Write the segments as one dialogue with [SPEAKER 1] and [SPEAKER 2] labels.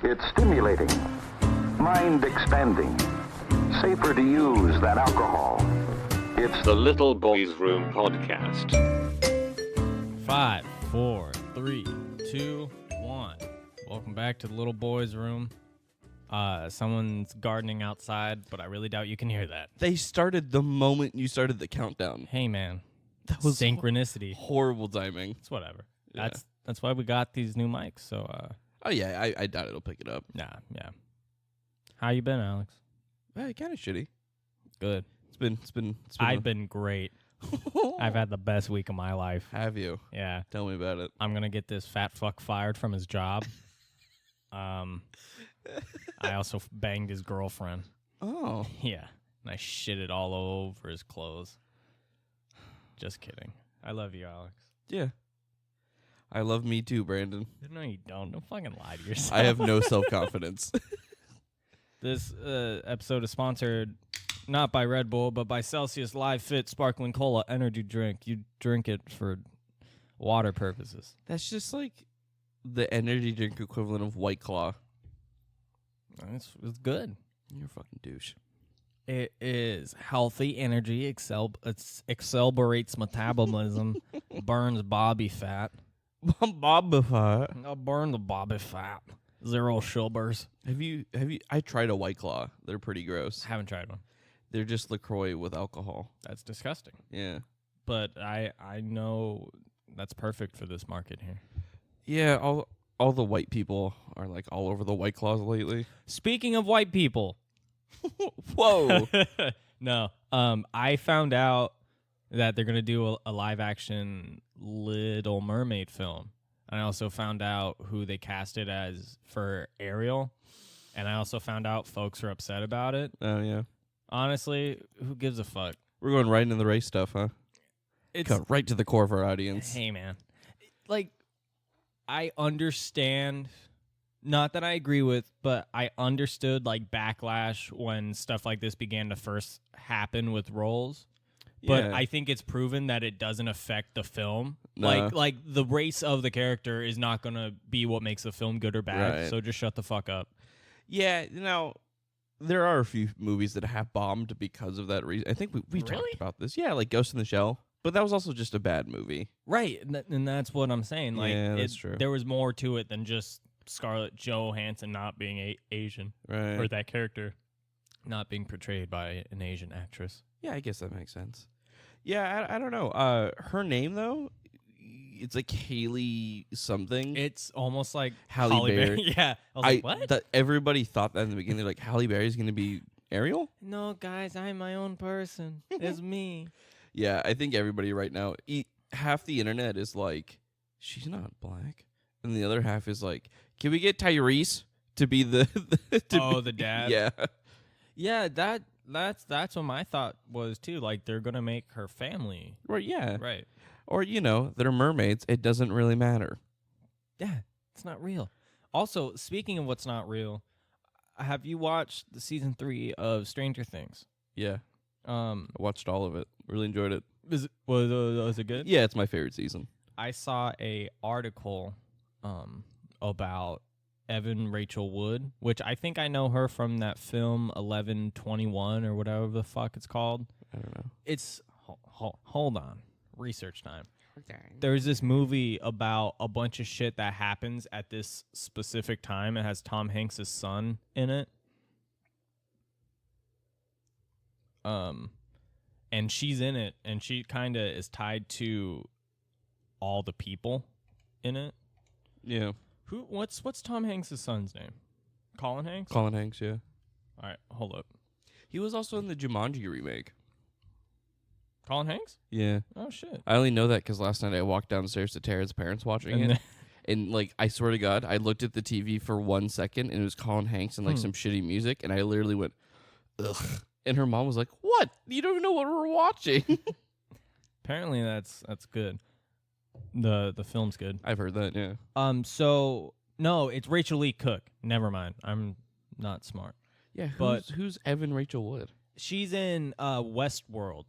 [SPEAKER 1] It's stimulating, mind-expanding, safer to use than alcohol. It's
[SPEAKER 2] the Little Boys Room podcast.
[SPEAKER 3] 5, 4, 3, 2, 1. Welcome back to the Little Boys Room. Someone's gardening outside, but I really doubt you can hear that.
[SPEAKER 4] They started the moment you started the countdown.
[SPEAKER 3] Hey, man.
[SPEAKER 4] That was
[SPEAKER 3] synchronicity.
[SPEAKER 4] Horrible timing.
[SPEAKER 3] It's whatever.
[SPEAKER 4] Yeah.
[SPEAKER 3] That's why we got these new mics. So,
[SPEAKER 4] oh yeah, I doubt it'll pick it up.
[SPEAKER 3] yeah. How you been, Alex?
[SPEAKER 4] Kind of shitty.
[SPEAKER 3] Good.
[SPEAKER 4] It's been.
[SPEAKER 3] I've been great. I've had the best week of my life.
[SPEAKER 4] Have you?
[SPEAKER 3] Yeah.
[SPEAKER 4] Tell me about it.
[SPEAKER 3] I'm gonna get this fat fuck fired from his job. I also banged his girlfriend.
[SPEAKER 4] Oh.
[SPEAKER 3] Yeah. And I shit it all over his clothes. Just kidding. I love you, Alex.
[SPEAKER 4] Yeah. I love me too, Brandon.
[SPEAKER 3] No, you don't. Don't fucking lie to yourself.
[SPEAKER 4] I have no self-confidence.
[SPEAKER 3] This episode is sponsored not by Red Bull, but by Celsius Live Fit Sparkling Cola Energy Drink. You drink it for water purposes.
[SPEAKER 4] That's just like the energy drink equivalent of White Claw.
[SPEAKER 3] It's good.
[SPEAKER 4] You're a fucking douche.
[SPEAKER 3] It is healthy energy, accelerates metabolism, burns body fat.
[SPEAKER 4] Bobby fat.
[SPEAKER 3] I'll burn the body fat. Zero sugars.
[SPEAKER 4] Have you? I tried a White Claw. They're pretty gross.
[SPEAKER 3] Haven't tried one.
[SPEAKER 4] They're just LaCroix with alcohol.
[SPEAKER 3] That's disgusting.
[SPEAKER 4] Yeah.
[SPEAKER 3] But I know that's perfect for this market here.
[SPEAKER 4] Yeah, all the white people are like all over the White Claws lately.
[SPEAKER 3] Speaking of white people.
[SPEAKER 4] Whoa.
[SPEAKER 3] No. I found out that they're going to do a live action Little Mermaid film. And I also found out who they casted as for Ariel. And I also found out folks are upset about it.
[SPEAKER 4] Oh, yeah.
[SPEAKER 3] Honestly, who gives a fuck?
[SPEAKER 4] We're going right into the race stuff, huh?
[SPEAKER 3] It's
[SPEAKER 4] Cut right to the core of our audience.
[SPEAKER 3] Hey, man. Like, I understand, not that I agree with, but I understood, like, backlash when stuff like this began to first happen with roles. But
[SPEAKER 4] Yeah.
[SPEAKER 3] I think it's proven that it doesn't affect the film.
[SPEAKER 4] No.
[SPEAKER 3] Like the race of the character is not going to be what makes the film good or bad.
[SPEAKER 4] Right.
[SPEAKER 3] So just shut the fuck up.
[SPEAKER 4] Yeah, now, there are a few movies that have bombed because of that reason. I think we
[SPEAKER 3] Really?
[SPEAKER 4] talked about this. Yeah, like Ghost in the Shell. But that was also just a bad movie.
[SPEAKER 3] Right. And that's what I'm saying. Like,
[SPEAKER 4] Yeah, that's true.
[SPEAKER 3] There was more to it than just Scarlett Johansson not being Asian.
[SPEAKER 4] Right.
[SPEAKER 3] Or that character not being portrayed by an Asian actress.
[SPEAKER 4] Yeah, I guess that makes sense. Yeah, I don't know. Her name, though, it's like Haley something.
[SPEAKER 3] It's almost like
[SPEAKER 4] Halle Berry.
[SPEAKER 3] Yeah. I was like, what?
[SPEAKER 4] Everybody thought that in the beginning. They're like, Halle Berry's going to be Ariel?
[SPEAKER 3] No, guys, I'm my own person. It's me.
[SPEAKER 4] Yeah, I think everybody right now, half the internet is like, she's not black. And the other half is like, can we get Tyrese to be the...
[SPEAKER 3] the dad?
[SPEAKER 4] Yeah.
[SPEAKER 3] Yeah, that's what my thought was, too. Like, they're going to make her family.
[SPEAKER 4] Right, yeah.
[SPEAKER 3] Right.
[SPEAKER 4] Or, they're mermaids. It doesn't really matter.
[SPEAKER 3] Yeah, it's not real. Also, speaking of what's not real, have you watched the season 3 of Stranger Things?
[SPEAKER 4] Yeah. I watched all of it. Really enjoyed it.
[SPEAKER 3] Was it good?
[SPEAKER 4] Yeah, it's my favorite season.
[SPEAKER 3] I saw a article about Evan Rachel Wood, which I think I know her from that film 11/21 or whatever the fuck it's called.
[SPEAKER 4] I don't know.
[SPEAKER 3] It's hold on, research time.
[SPEAKER 4] Okay.
[SPEAKER 3] There's this movie about a bunch of shit that happens at this specific time. It has Tom Hanks' son in it. And she's in it, and she kind of is tied to all the people in it.
[SPEAKER 4] Yeah.
[SPEAKER 3] What's Tom Hanks' son's name? Colin Hanks?
[SPEAKER 4] Colin Hanks, yeah.
[SPEAKER 3] All right, hold up.
[SPEAKER 4] He was also in the Jumanji remake.
[SPEAKER 3] Colin Hanks?
[SPEAKER 4] Yeah.
[SPEAKER 3] Oh, shit.
[SPEAKER 4] I only know that because last night I walked downstairs to Tara's parents watching it. And, like, I swear to God, I looked at the TV for 1 second, and it was Colin Hanks and, like, some shitty music, and I literally went, ugh. And her mom was like, what? You don't even know what we're watching.
[SPEAKER 3] Apparently that's good. The film's good.
[SPEAKER 4] I've heard that, yeah.
[SPEAKER 3] So, no, it's Rachel Lee Cook. Never mind. I'm not smart.
[SPEAKER 4] Yeah,
[SPEAKER 3] But-
[SPEAKER 4] who's Evan Rachel Wood?
[SPEAKER 3] She's in Westworld.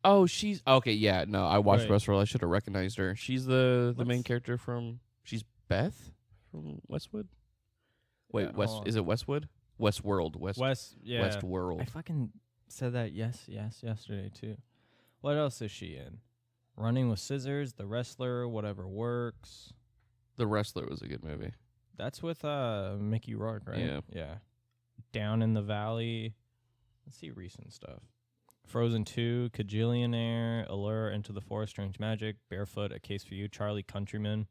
[SPEAKER 4] Oh, she's... Okay, yeah, no, I watched
[SPEAKER 3] Right.
[SPEAKER 4] Westworld. I should have recognized her. She's the main
[SPEAKER 3] What's-
[SPEAKER 4] character from... She's Beth from Westwood? Wait,
[SPEAKER 3] Yeah, hold on.
[SPEAKER 4] is it Westwood? Westworld.
[SPEAKER 3] Yeah.
[SPEAKER 4] Westworld.
[SPEAKER 3] I fucking said that yesterday too. What else is she in? Running with Scissors, The Wrestler, Whatever Works.
[SPEAKER 4] The Wrestler was a good movie.
[SPEAKER 3] That's with Mickey Rourke, right?
[SPEAKER 4] Yeah.
[SPEAKER 3] Yeah. Down in the Valley. Let's see recent stuff. Frozen 2, Kajillionaire, Allure, Into the Forest, Strange Magic, Barefoot, A Case for You, Charlie Countryman,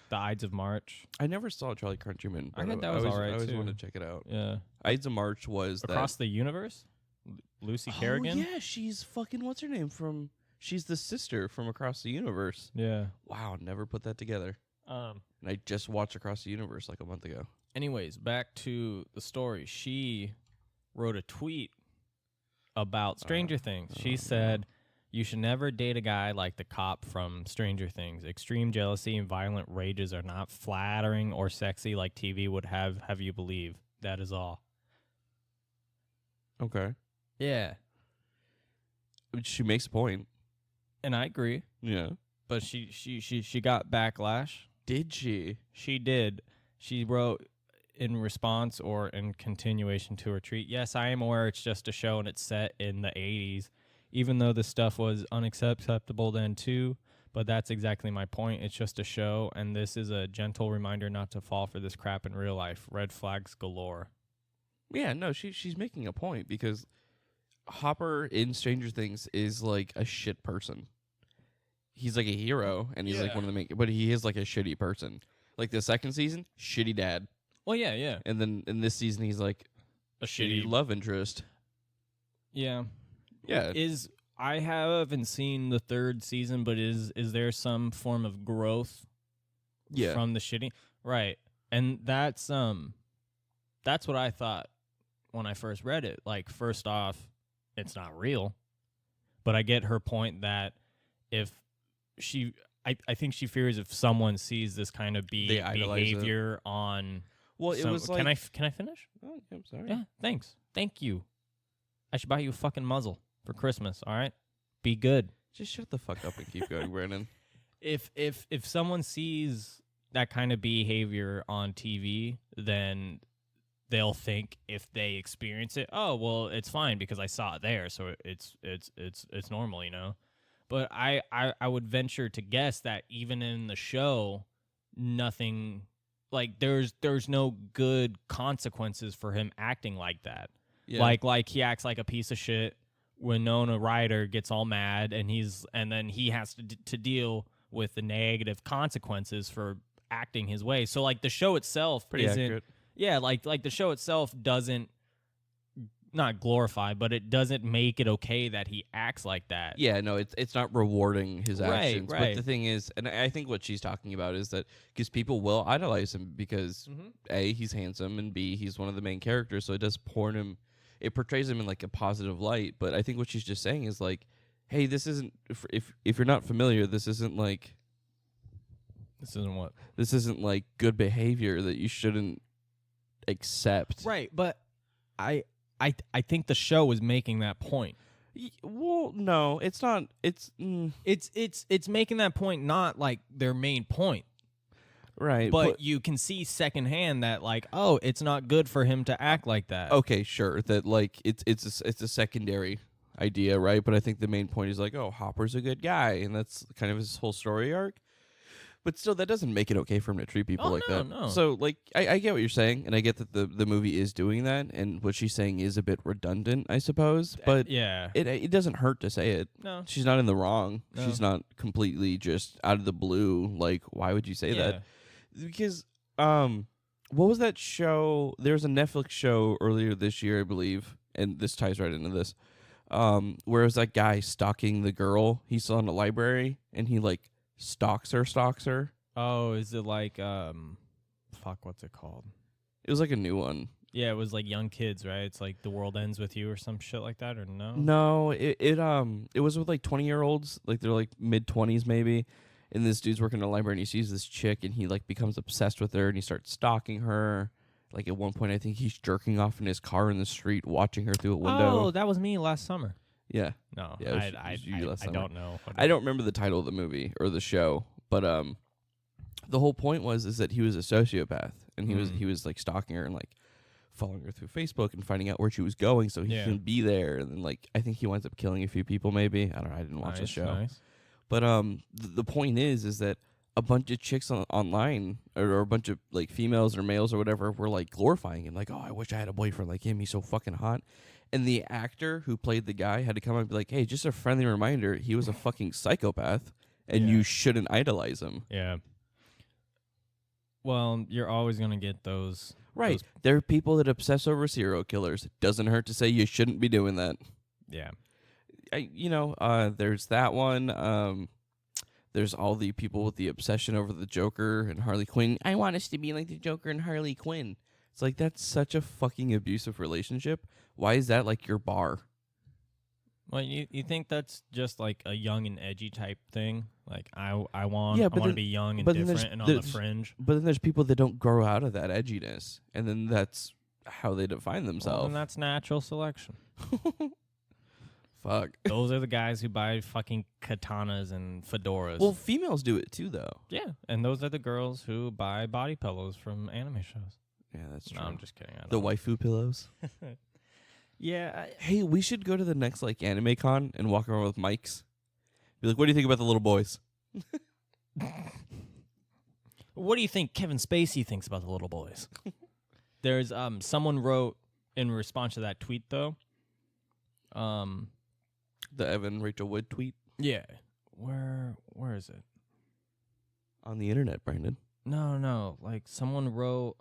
[SPEAKER 3] The Ides of March.
[SPEAKER 4] I never saw Charlie Countryman.
[SPEAKER 3] I
[SPEAKER 4] But
[SPEAKER 3] heard that was alright,
[SPEAKER 4] I always
[SPEAKER 3] too.
[SPEAKER 4] wanted to check it out.
[SPEAKER 3] Yeah.
[SPEAKER 4] Ides of March was
[SPEAKER 3] Across the Universe? Lucy
[SPEAKER 4] that.
[SPEAKER 3] Kerrigan?
[SPEAKER 4] Oh, yeah, she's fucking, what's her name from, she's the sister from Across the Universe.
[SPEAKER 3] Yeah.
[SPEAKER 4] Wow, never put that together. And I just watched Across the Universe like a month ago.
[SPEAKER 3] Anyways, back to the story. She wrote a tweet about Stranger Things. She said, "You should never date a guy like the cop from Stranger Things. Extreme jealousy and violent rages are not flattering or sexy like TV would have you believe. That is all."
[SPEAKER 4] Okay.
[SPEAKER 3] Yeah.
[SPEAKER 4] She makes a point.
[SPEAKER 3] And I agree.
[SPEAKER 4] Yeah.
[SPEAKER 3] But she got backlash.
[SPEAKER 4] Did she?
[SPEAKER 3] She did. She wrote in response or in continuation to her tweet, "Yes, I am aware it's just a show and it's set in the 80s, even though this stuff was unacceptable then too. But that's exactly my point. It's just a show, and this is a gentle reminder not to fall for this crap in real life. Red flags galore."
[SPEAKER 4] Yeah, no, she's making a point because Hopper in Stranger Things is like a shit person. He's like a hero, and he's like one of the main, but he is like a shitty person. Like the second season, shitty dad.
[SPEAKER 3] Well, yeah.
[SPEAKER 4] And then in this season, he's like
[SPEAKER 3] A
[SPEAKER 4] shitty
[SPEAKER 3] shitty
[SPEAKER 4] love interest.
[SPEAKER 3] Yeah.
[SPEAKER 4] Yeah.
[SPEAKER 3] I haven't seen the third season, but is there some form of growth
[SPEAKER 4] Yeah.
[SPEAKER 3] from the shitty? Right. And that's what I thought when I first read it. Like, first off, it's not real. But I get her point that if she I think she fears if someone sees this kind of
[SPEAKER 4] They idolize it.
[SPEAKER 3] behavior on
[SPEAKER 4] Well, it was like.
[SPEAKER 3] Can I finish?
[SPEAKER 4] Oh, I'm sorry.
[SPEAKER 3] Yeah, thanks. Thank you. I should buy you a fucking muzzle for Christmas, all right? Be good.
[SPEAKER 4] Just shut the fuck up and keep going, Brandon.
[SPEAKER 3] If someone sees that kind of behavior on TV, then they'll think if they experience it, oh, well, it's fine because I saw it there, so it's normal, you know? But I would venture to guess that even in the show, nothing, like there's no good consequences for him acting like that.
[SPEAKER 4] Yeah.
[SPEAKER 3] Like he acts like a piece of shit. Winona Ryder gets all mad, and then he has to deal with the negative consequences for acting his way. So like the show itself
[SPEAKER 4] Pretty
[SPEAKER 3] isn't
[SPEAKER 4] accurate.
[SPEAKER 3] Yeah, like the show itself doesn't not glorify, but it doesn't make it okay that he acts like that.
[SPEAKER 4] Yeah, no, it's not rewarding his actions.
[SPEAKER 3] Right.
[SPEAKER 4] But the thing is, and I think what she's talking about is that because people will idolize him because A, he's handsome, and B, he's one of the main characters, so it does it portrays him in like a positive light. But I think what she's just saying is like, hey, this isn't if you're not familiar, this isn't like good behavior that you shouldn't accept.
[SPEAKER 3] Right, but I think the show is making that point.
[SPEAKER 4] Well, no, it's not. It's
[SPEAKER 3] It's making that point not like their main point.
[SPEAKER 4] right,
[SPEAKER 3] But you can see secondhand that like, oh, it's not good for him to act like that.
[SPEAKER 4] okay, sure, that like it's a secondary idea, right? But I think the main point is like, oh, Hopper's a good guy, and that's kind of his whole story arc. But still, that doesn't make it okay for him to treat people like that.
[SPEAKER 3] No.
[SPEAKER 4] So, like, I get what you're saying, and I get that the movie is doing that, and what she's saying is a bit redundant, I suppose. But
[SPEAKER 3] yeah.
[SPEAKER 4] it doesn't hurt to say it.
[SPEAKER 3] No.
[SPEAKER 4] She's not in the wrong.
[SPEAKER 3] No.
[SPEAKER 4] She's not completely just out of the blue. Like, why would you say that? Because what was that show? There was a Netflix show earlier this year, I believe, and this ties right into this. Where it was that guy stalking the girl he saw in the library, and he like stalks her.
[SPEAKER 3] Oh, is it like what's it called?
[SPEAKER 4] It was like a new one.
[SPEAKER 3] Yeah, it was like young kids, right? It's like The World Ends With You or some shit like that, or no?
[SPEAKER 4] No, it was with like 20-year-olds, like they're like mid-20s maybe. And this dude's working in a library and he sees this chick and he like becomes obsessed with her and he starts stalking her. Like at one point I think he's jerking off in his car in the street watching her through a window.
[SPEAKER 3] Oh, that was me last summer.
[SPEAKER 4] Yeah.
[SPEAKER 3] No,
[SPEAKER 4] Yeah, it was you last
[SPEAKER 3] I
[SPEAKER 4] summer.
[SPEAKER 3] don't know.
[SPEAKER 4] I don't remember the title of the movie or the show, but the whole point is that he was a sociopath and he was like stalking her and like following her through Facebook and finding out where she was going so he can be there. And then like I think he winds up killing a few people. Maybe I don't know. I didn't watch the show, but the point is that a bunch of chicks online or a bunch of like females or males or whatever were like glorifying him, like, oh, I wish I had a boyfriend like him. He's so fucking hot. And the actor who played the guy had to come up and be like, hey, just a friendly reminder, he was a fucking psychopath, and you shouldn't idolize him.
[SPEAKER 3] Yeah. Well, you're always going to get those.
[SPEAKER 4] Right. There are people that obsess over serial killers. It doesn't hurt to say you shouldn't be doing that.
[SPEAKER 3] Yeah.
[SPEAKER 4] There's that one. There's all the people with the obsession over the Joker and Harley Quinn. I want us to be like the Joker and Harley Quinn. It's like, that's such a fucking abusive relationship. Why is that like your bar?
[SPEAKER 3] Well, you think that's just like a young and edgy type thing? Like I want to be young and different and on the fringe.
[SPEAKER 4] But then there's people that don't grow out of that edginess, and then that's how they define themselves.
[SPEAKER 3] And that's natural selection.
[SPEAKER 4] Fuck.
[SPEAKER 3] Those are the guys who buy fucking katanas and fedoras.
[SPEAKER 4] Well, females do it too, though.
[SPEAKER 3] Yeah, and those are the girls who buy body pillows from anime shows.
[SPEAKER 4] Yeah, that's true.
[SPEAKER 3] No, I'm just kidding.
[SPEAKER 4] The waifu pillows.
[SPEAKER 3] Yeah.
[SPEAKER 4] Hey, we should go to the next like anime con and walk around with mics. Be like, what do you think about the little boys?
[SPEAKER 3] What do you think Kevin Spacey thinks about the little boys? There's someone wrote in response to that tweet though.
[SPEAKER 4] The Evan Rachel Wood tweet.
[SPEAKER 3] Yeah. Where is it?
[SPEAKER 4] On the internet, Brandon.
[SPEAKER 3] No. Like someone wrote.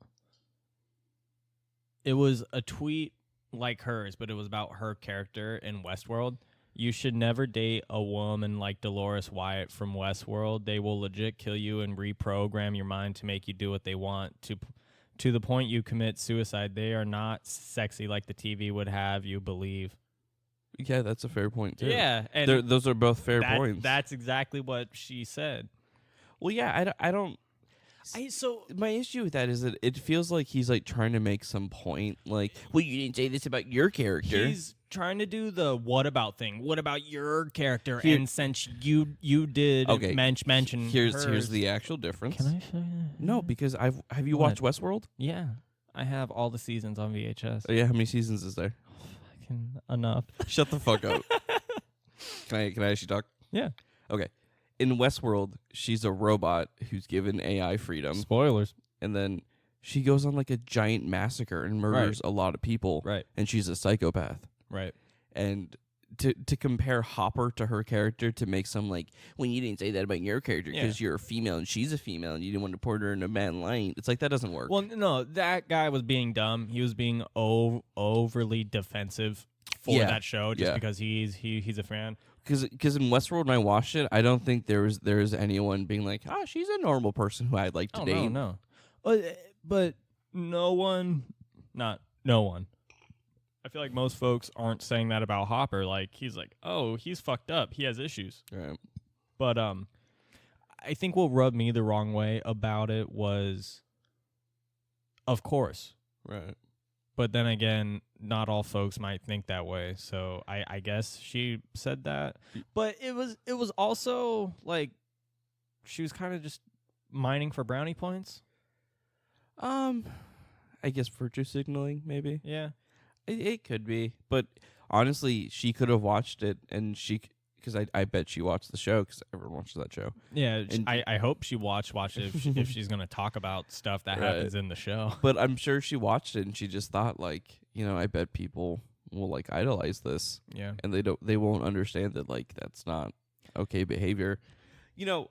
[SPEAKER 3] It was a tweet like hers, but it was about her character in Westworld. You should never date a woman like Dolores Wyatt from Westworld. They will legit kill you and reprogram your mind to make you do what they want to the point you commit suicide. They are not sexy like the TV would have you believe.
[SPEAKER 4] Yeah, that's a fair point too.
[SPEAKER 3] Yeah, and
[SPEAKER 4] those are both fair points.
[SPEAKER 3] That's exactly what she said.
[SPEAKER 4] Well, yeah, I don't. So my issue with that is that it feels like he's like trying to make some point. Like, well, you didn't say this about your character.
[SPEAKER 3] He's trying to do the what about thing. What about your character? And since you did mention
[SPEAKER 4] here's the actual difference.
[SPEAKER 3] Can I say that?
[SPEAKER 4] No, because have you watched Westworld?
[SPEAKER 3] Yeah, I have all the seasons on VHS.
[SPEAKER 4] Oh, yeah, how many seasons is there?
[SPEAKER 3] Fucking enough.
[SPEAKER 4] Shut the fuck up. Can I actually talk?
[SPEAKER 3] Yeah.
[SPEAKER 4] Okay. In Westworld, she's a robot who's given AI freedom.
[SPEAKER 3] Spoilers.
[SPEAKER 4] And then she goes on like a giant massacre and murders a lot of people.
[SPEAKER 3] Right.
[SPEAKER 4] And she's a psychopath.
[SPEAKER 3] Right.
[SPEAKER 4] And to compare Hopper to her character to make some like, when you didn't say that about your character because you're a female and she's a female and you didn't want to put her in a bad light. It's like, that doesn't work.
[SPEAKER 3] Well, no, that guy was being dumb. He was being overly defensive for that show just because he's a fan.
[SPEAKER 4] Because in Westworld, when I watched it, I don't think there was anyone being like, she's a normal person who I'd like to date.
[SPEAKER 3] No. But no one. I feel like most folks aren't saying that about Hopper. Like, he's like, oh, he's fucked up. He has issues.
[SPEAKER 4] Right.
[SPEAKER 3] But I think what rubbed me the wrong way about it was, of course.
[SPEAKER 4] Right.
[SPEAKER 3] But then again, not all folks might think that way. So I guess she said that. But it was also like she was kind of just mining for brownie points.
[SPEAKER 4] I guess virtue signaling, maybe.
[SPEAKER 3] Yeah.
[SPEAKER 4] It could be. But honestly, she could have watched it and because I bet she watched the show because everyone watches that show.
[SPEAKER 3] Yeah, I hope she watched it if she's going to talk about stuff that happens in the show.
[SPEAKER 4] But I'm sure she watched it and she just thought like, I bet people will like idolize this.
[SPEAKER 3] Yeah.
[SPEAKER 4] And they won't understand that like that's not okay behavior.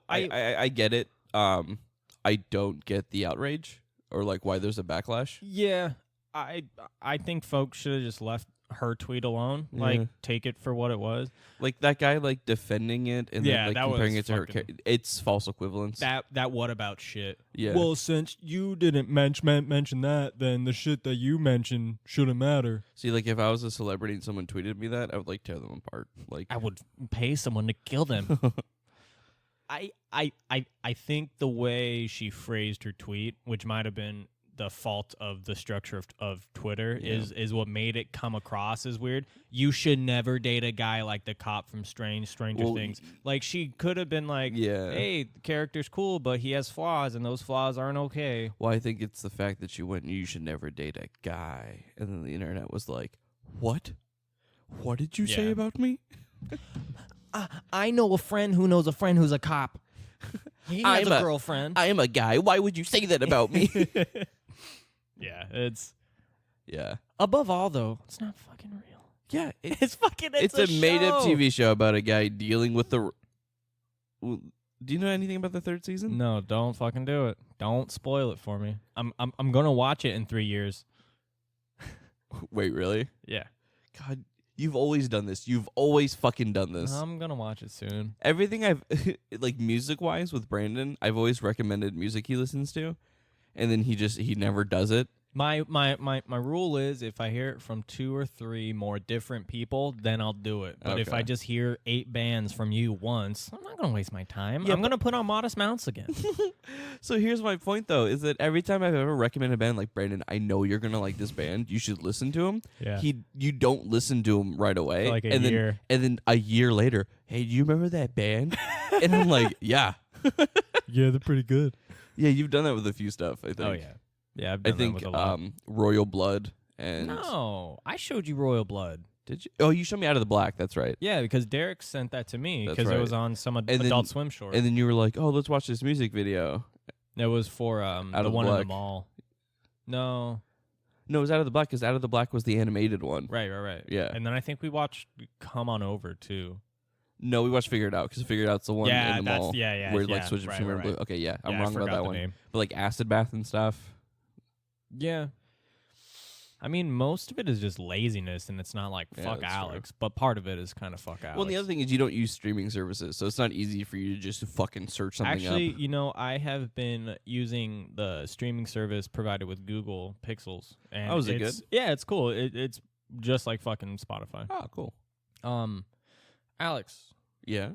[SPEAKER 4] I get it. I don't get the outrage or like why there's a backlash.
[SPEAKER 3] Yeah. I think folks should have just left her tweet alone. Like, take it for what it was.
[SPEAKER 4] Like that guy, like defending it and then, like comparing it to her. It's false equivalence.
[SPEAKER 3] That what about shit?
[SPEAKER 4] Yeah.
[SPEAKER 3] Well, since you didn't mention that, then the shit that you mentioned shouldn't matter.
[SPEAKER 4] See, like if I was a celebrity and someone tweeted me that, I would like tear them apart. Like
[SPEAKER 3] I would pay someone to kill them. I think the way she phrased her tweet, which might have been the fault of the structure of Twitter is what made it come across as weird. You should never date a guy like the cop from Stranger Things. Like, she could have been like, hey, the character's cool, but he has flaws, and those flaws aren't okay.
[SPEAKER 4] Well, I think it's the fact that she went, you should never date a guy. And then the internet was like, what? What did you say about me?
[SPEAKER 3] I know a friend who knows a friend who's a cop. He has a girlfriend.
[SPEAKER 4] I am a guy. Why would you say that about me?
[SPEAKER 3] Yeah, it's...
[SPEAKER 4] Yeah.
[SPEAKER 3] Above all, though, it's not fucking real.
[SPEAKER 4] Yeah.
[SPEAKER 3] It's
[SPEAKER 4] a
[SPEAKER 3] show.
[SPEAKER 4] made-up TV show about a guy dealing with the... Do you know anything about the third season?
[SPEAKER 3] No, don't fucking do it. Don't spoil it for me. I'm gonna watch it in 3 years.
[SPEAKER 4] Wait, really?
[SPEAKER 3] Yeah.
[SPEAKER 4] God, you've always done this. You've always fucking done this.
[SPEAKER 3] I'm gonna watch it soon.
[SPEAKER 4] Everything I've like music-wise with Brandon, I've always recommended music he listens to, and then he never does it.
[SPEAKER 3] My rule is if I hear it from 2 or 3 more different people, then I'll do it. But if I just hear 8 bands from you once, I'm not going to waste my time. I'm going to put on Modest Mounts again.
[SPEAKER 4] So here's my point, though, is that every time I've ever recommended a band like, Brandon, I know you're going to like this band. You should listen to him.
[SPEAKER 3] Yeah.
[SPEAKER 4] You don't listen to him right away.
[SPEAKER 3] For like a year.
[SPEAKER 4] And then a year later, hey, do you remember that band? And I'm like, yeah.
[SPEAKER 3] Yeah, they're pretty good.
[SPEAKER 4] Yeah, you've done that with a few stuff, I think.
[SPEAKER 3] Oh, yeah. Yeah, I've done
[SPEAKER 4] I think
[SPEAKER 3] that with a lot.
[SPEAKER 4] Royal Blood and...
[SPEAKER 3] No, I showed you Royal Blood.
[SPEAKER 4] Did you? Oh, you showed me Out of the Black. That's right.
[SPEAKER 3] Yeah, because Derek sent that to me
[SPEAKER 4] That's
[SPEAKER 3] because
[SPEAKER 4] right.
[SPEAKER 3] it was on some Adult
[SPEAKER 4] then-
[SPEAKER 3] Swim short.
[SPEAKER 4] And then you were like, oh, let's watch this music video.
[SPEAKER 3] It was for
[SPEAKER 4] Out
[SPEAKER 3] the
[SPEAKER 4] of the
[SPEAKER 3] one in the
[SPEAKER 4] Black.
[SPEAKER 3] mall. No.
[SPEAKER 4] No, it was Out of the Black because Out of the Black was the animated one.
[SPEAKER 3] Right.
[SPEAKER 4] Yeah.
[SPEAKER 3] And then I think we watched Come On Over, too.
[SPEAKER 4] No, we watched Figure It Out because Figure It Out's the one in the mall. Where it like switches between red and blue. Okay, yeah. I'm wrong about that one.
[SPEAKER 3] Name.
[SPEAKER 4] But like Acid Bath and stuff.
[SPEAKER 3] Yeah. I mean, most of it is just laziness, and it's not like fuck
[SPEAKER 4] that's
[SPEAKER 3] Alex, but part of it is kind of fuck Alex.
[SPEAKER 4] Well, and the other thing is you don't use streaming services, so it's not easy for you to just fucking search something
[SPEAKER 3] Actually,
[SPEAKER 4] up.
[SPEAKER 3] you know, I have been using the streaming service provided with Google Pixels. And
[SPEAKER 4] Oh, is it good?
[SPEAKER 3] Yeah, it's cool. It's just like fucking Spotify.
[SPEAKER 4] Oh, cool.
[SPEAKER 3] Alex,
[SPEAKER 4] Yeah.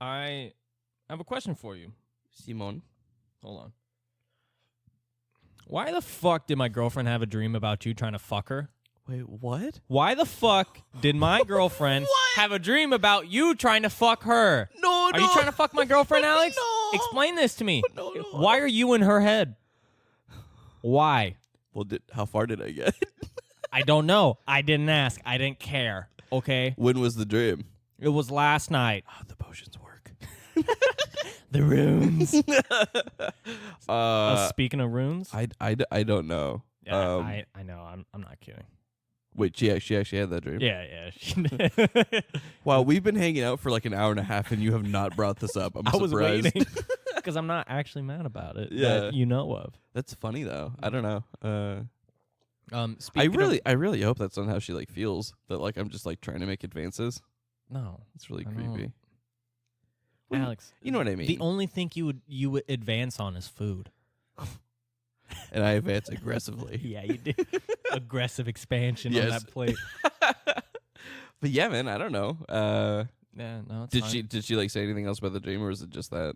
[SPEAKER 3] I have a question for you.
[SPEAKER 4] Simon.
[SPEAKER 3] Hold on. Why the fuck did my girlfriend have a dream about you trying to fuck her?
[SPEAKER 4] Wait, what?
[SPEAKER 3] Why the fuck did my girlfriend have a dream about you trying to fuck her?
[SPEAKER 4] No,
[SPEAKER 3] Are you trying to fuck my girlfriend, Alex?
[SPEAKER 4] No.
[SPEAKER 3] Explain this to me.
[SPEAKER 4] No.
[SPEAKER 3] Why are you in her head? Why?
[SPEAKER 4] Well, how far did I get?
[SPEAKER 3] I don't know. I didn't ask. I didn't care. Okay?
[SPEAKER 4] When was the dream?
[SPEAKER 3] It was last night.
[SPEAKER 4] Oh, the potions work.
[SPEAKER 3] The runes.
[SPEAKER 4] uh,
[SPEAKER 3] Speaking of runes.
[SPEAKER 4] I don't know.
[SPEAKER 3] Yeah, I know. I'm not kidding.
[SPEAKER 4] Wait, she actually had that dream?
[SPEAKER 3] Yeah. She did.
[SPEAKER 4] Wow, we've been hanging out for like an hour and a half, and you have not brought this up. I'm
[SPEAKER 3] I was
[SPEAKER 4] surprised.
[SPEAKER 3] waiting because I'm not actually mad about it.
[SPEAKER 4] Yeah.
[SPEAKER 3] That you know of.
[SPEAKER 4] That's funny though. I don't know. I
[SPEAKER 3] Speaking
[SPEAKER 4] really hope that's not how she like feels. That like I'm just like trying to make advances.
[SPEAKER 3] No,
[SPEAKER 4] It's really
[SPEAKER 3] I
[SPEAKER 4] creepy.
[SPEAKER 3] don't.
[SPEAKER 4] Well,
[SPEAKER 3] Alex,
[SPEAKER 4] you know what I mean.
[SPEAKER 3] the only thing you would advance on is food.
[SPEAKER 4] And I advance aggressively.
[SPEAKER 3] Yeah, you do. Aggressive expansion on
[SPEAKER 4] Yes.
[SPEAKER 3] that plate.
[SPEAKER 4] But yeah, man, I don't know.
[SPEAKER 3] Yeah, no, it's
[SPEAKER 4] Did
[SPEAKER 3] fine.
[SPEAKER 4] she like say anything else about the dream, or is it just that?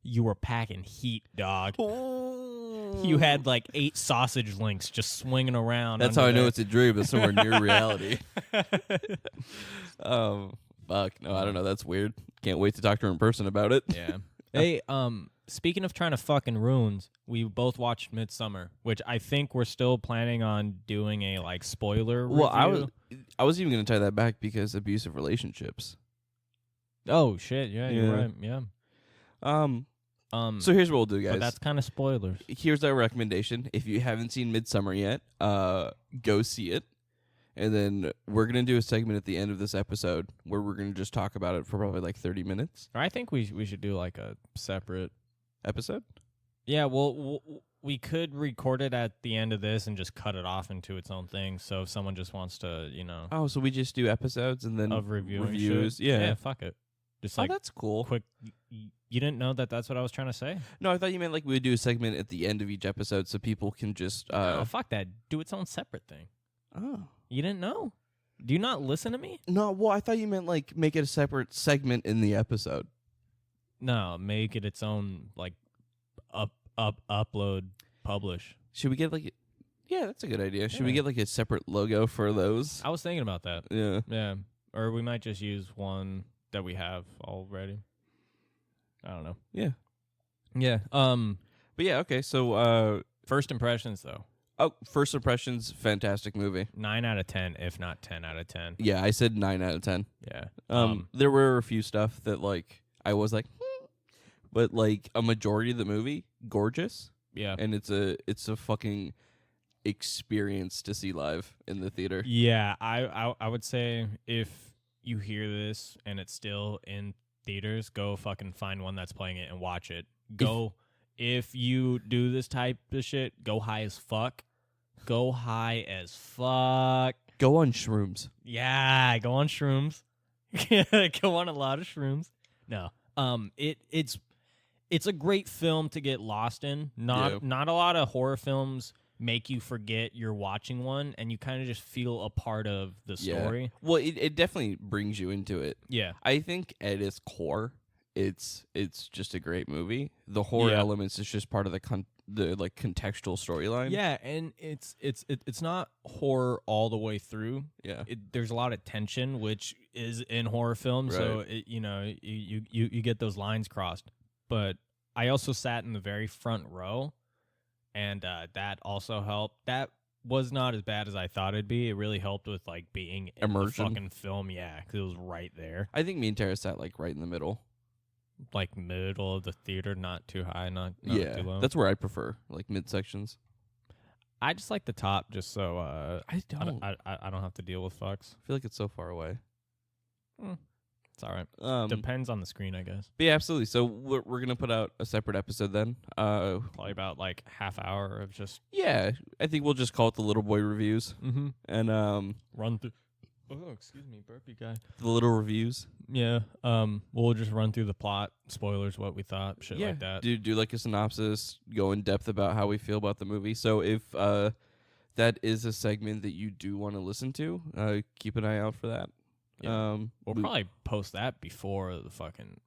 [SPEAKER 3] You were packing heat, dog. You had like 8 sausage links just swinging around.
[SPEAKER 4] That's how I
[SPEAKER 3] under
[SPEAKER 4] know
[SPEAKER 3] there.
[SPEAKER 4] it's a dream. It's somewhere near reality. Fuck. No, I don't know. That's weird. Can't wait to talk to her in person about it.
[SPEAKER 3] Yeah. Hey, speaking of trying to fucking runes, we both watched Midsummer, which I think we're still planning on doing a like spoiler
[SPEAKER 4] Well,
[SPEAKER 3] review.
[SPEAKER 4] I was even going to tie that back because abusive relationships.
[SPEAKER 3] Oh shit! Yeah, you're
[SPEAKER 4] Yeah.
[SPEAKER 3] right. Yeah.
[SPEAKER 4] So here's what we'll do, guys.
[SPEAKER 3] But that's kind of spoilers.
[SPEAKER 4] Here's our recommendation. If you haven't seen Midsummer yet, go see it. And then we're going to do a segment at the end of this episode where we're going to just talk about it for probably like 30 minutes.
[SPEAKER 3] Or I think we should do like a separate
[SPEAKER 4] Episode?
[SPEAKER 3] Yeah, well, we could record it at the end of this and just cut it off into its own thing. So if someone just wants to,
[SPEAKER 4] Oh, so we just do episodes and then
[SPEAKER 3] of reviewing
[SPEAKER 4] reviews.
[SPEAKER 3] shit.
[SPEAKER 4] Yeah.
[SPEAKER 3] fuck it. Just
[SPEAKER 4] Oh,
[SPEAKER 3] like
[SPEAKER 4] that's cool.
[SPEAKER 3] quick. You didn't know that that's what I was trying to say?
[SPEAKER 4] No, I thought you meant like we would do a segment at the end of each episode so people can just.
[SPEAKER 3] Oh, fuck that. Do its own separate thing.
[SPEAKER 4] Oh.
[SPEAKER 3] You didn't know? Do you not listen to me?
[SPEAKER 4] No, well, I thought you meant like make it a separate segment in the episode.
[SPEAKER 3] No, make it its own like upload, publish.
[SPEAKER 4] Should we get like? Yeah, that's a good idea. Should we get like a separate logo for those?
[SPEAKER 3] I was thinking about that.
[SPEAKER 4] Yeah.
[SPEAKER 3] Yeah. Or we might just use one that we have already. I don't know.
[SPEAKER 4] Yeah.
[SPEAKER 3] Yeah.
[SPEAKER 4] But yeah, okay. So,
[SPEAKER 3] First impressions, though.
[SPEAKER 4] first impressions, fantastic movie.
[SPEAKER 3] 9 out of 10, if not 10 out of 10.
[SPEAKER 4] Yeah, I said 9 out of 10.
[SPEAKER 3] Yeah.
[SPEAKER 4] There were a few stuff that like I was like, but like a majority of the movie, gorgeous,
[SPEAKER 3] Yeah.
[SPEAKER 4] and it's a fucking experience to see live in the theater.
[SPEAKER 3] Yeah. I would say if you hear this and it's still in theaters, go fucking find one that's playing it and watch it. If you do this type of shit, go high as fuck. Go high as fuck.
[SPEAKER 4] Go on shrooms.
[SPEAKER 3] Yeah, go on shrooms. Go on a lot of shrooms. No. It's a great film to get lost in. Not a lot of horror films make you forget you're watching one, and you kind of just feel a part of the story.
[SPEAKER 4] Yeah. Well, it definitely brings you into it.
[SPEAKER 3] Yeah.
[SPEAKER 4] I think at its core, it's just a great movie. The horror elements is just part of the like contextual storyline.
[SPEAKER 3] Yeah, and it's not horror all the way through.
[SPEAKER 4] Yeah.
[SPEAKER 3] There's a lot of tension, which is in horror films, so you get those lines crossed. But I also sat in the very front row, and that also helped. That was not as bad as I thought it'd be. It really helped with like being in the
[SPEAKER 4] Immersion.
[SPEAKER 3] fucking film. Yeah, because it was right there,
[SPEAKER 4] I think me and Tara sat like right in the middle.
[SPEAKER 3] like middle of the theater, not too high, not
[SPEAKER 4] Yeah,
[SPEAKER 3] too low.
[SPEAKER 4] that's where I prefer, like mid sections.
[SPEAKER 3] I just like the top, just so
[SPEAKER 4] I don't.
[SPEAKER 3] I don't have to deal with fucks.
[SPEAKER 4] I feel like it's so far away.
[SPEAKER 3] It's all right. Depends on the screen, I guess.
[SPEAKER 4] But yeah, absolutely. So we're gonna put out a separate episode then.
[SPEAKER 3] Probably about like half hour of just
[SPEAKER 4] Yeah, I think we'll just call it the Little Boy Reviews, and
[SPEAKER 3] run through. Oh, excuse me, burpee guy.
[SPEAKER 4] the Little Reviews.
[SPEAKER 3] Yeah. We'll just run through the plot, spoilers, what we thought, shit like that.
[SPEAKER 4] Do like a synopsis, go in depth about how we feel about the movie. So if that is a segment that you do want to listen to, keep an eye out for that.
[SPEAKER 3] Yeah. We'll probably post that before the fucking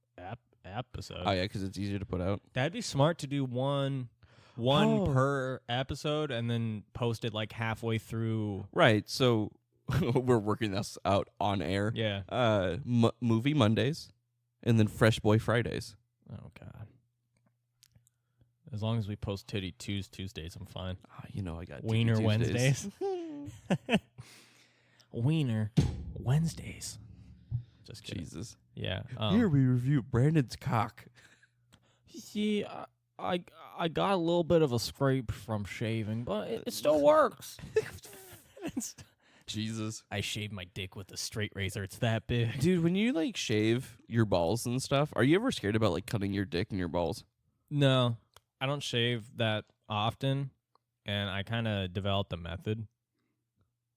[SPEAKER 3] episode.
[SPEAKER 4] Oh yeah, because it's easier to put out.
[SPEAKER 3] That'd be smart to do one per episode and then post it like halfway through.
[SPEAKER 4] Right. So we're working this out on air.
[SPEAKER 3] Yeah.
[SPEAKER 4] Movie Mondays, and then Fresh Boy Fridays.
[SPEAKER 3] Oh god. As long as we post Titty Tuesdays, I'm fine.
[SPEAKER 4] I got
[SPEAKER 3] Wiener
[SPEAKER 4] Tuesdays.
[SPEAKER 3] Wednesdays. Wiener Wednesdays. Just kidding.
[SPEAKER 4] Jesus.
[SPEAKER 3] Yeah.
[SPEAKER 4] Here we review Brandon's cock.
[SPEAKER 3] See, I got a little bit of a scrape from shaving, but it still works.
[SPEAKER 4] Jesus.
[SPEAKER 3] I shaved my dick with a straight razor. It's that big.
[SPEAKER 4] Dude, when you like shave your balls and stuff, are you ever scared about like cutting your dick and your balls?
[SPEAKER 3] No, I don't shave that often, and I kind of developed a method.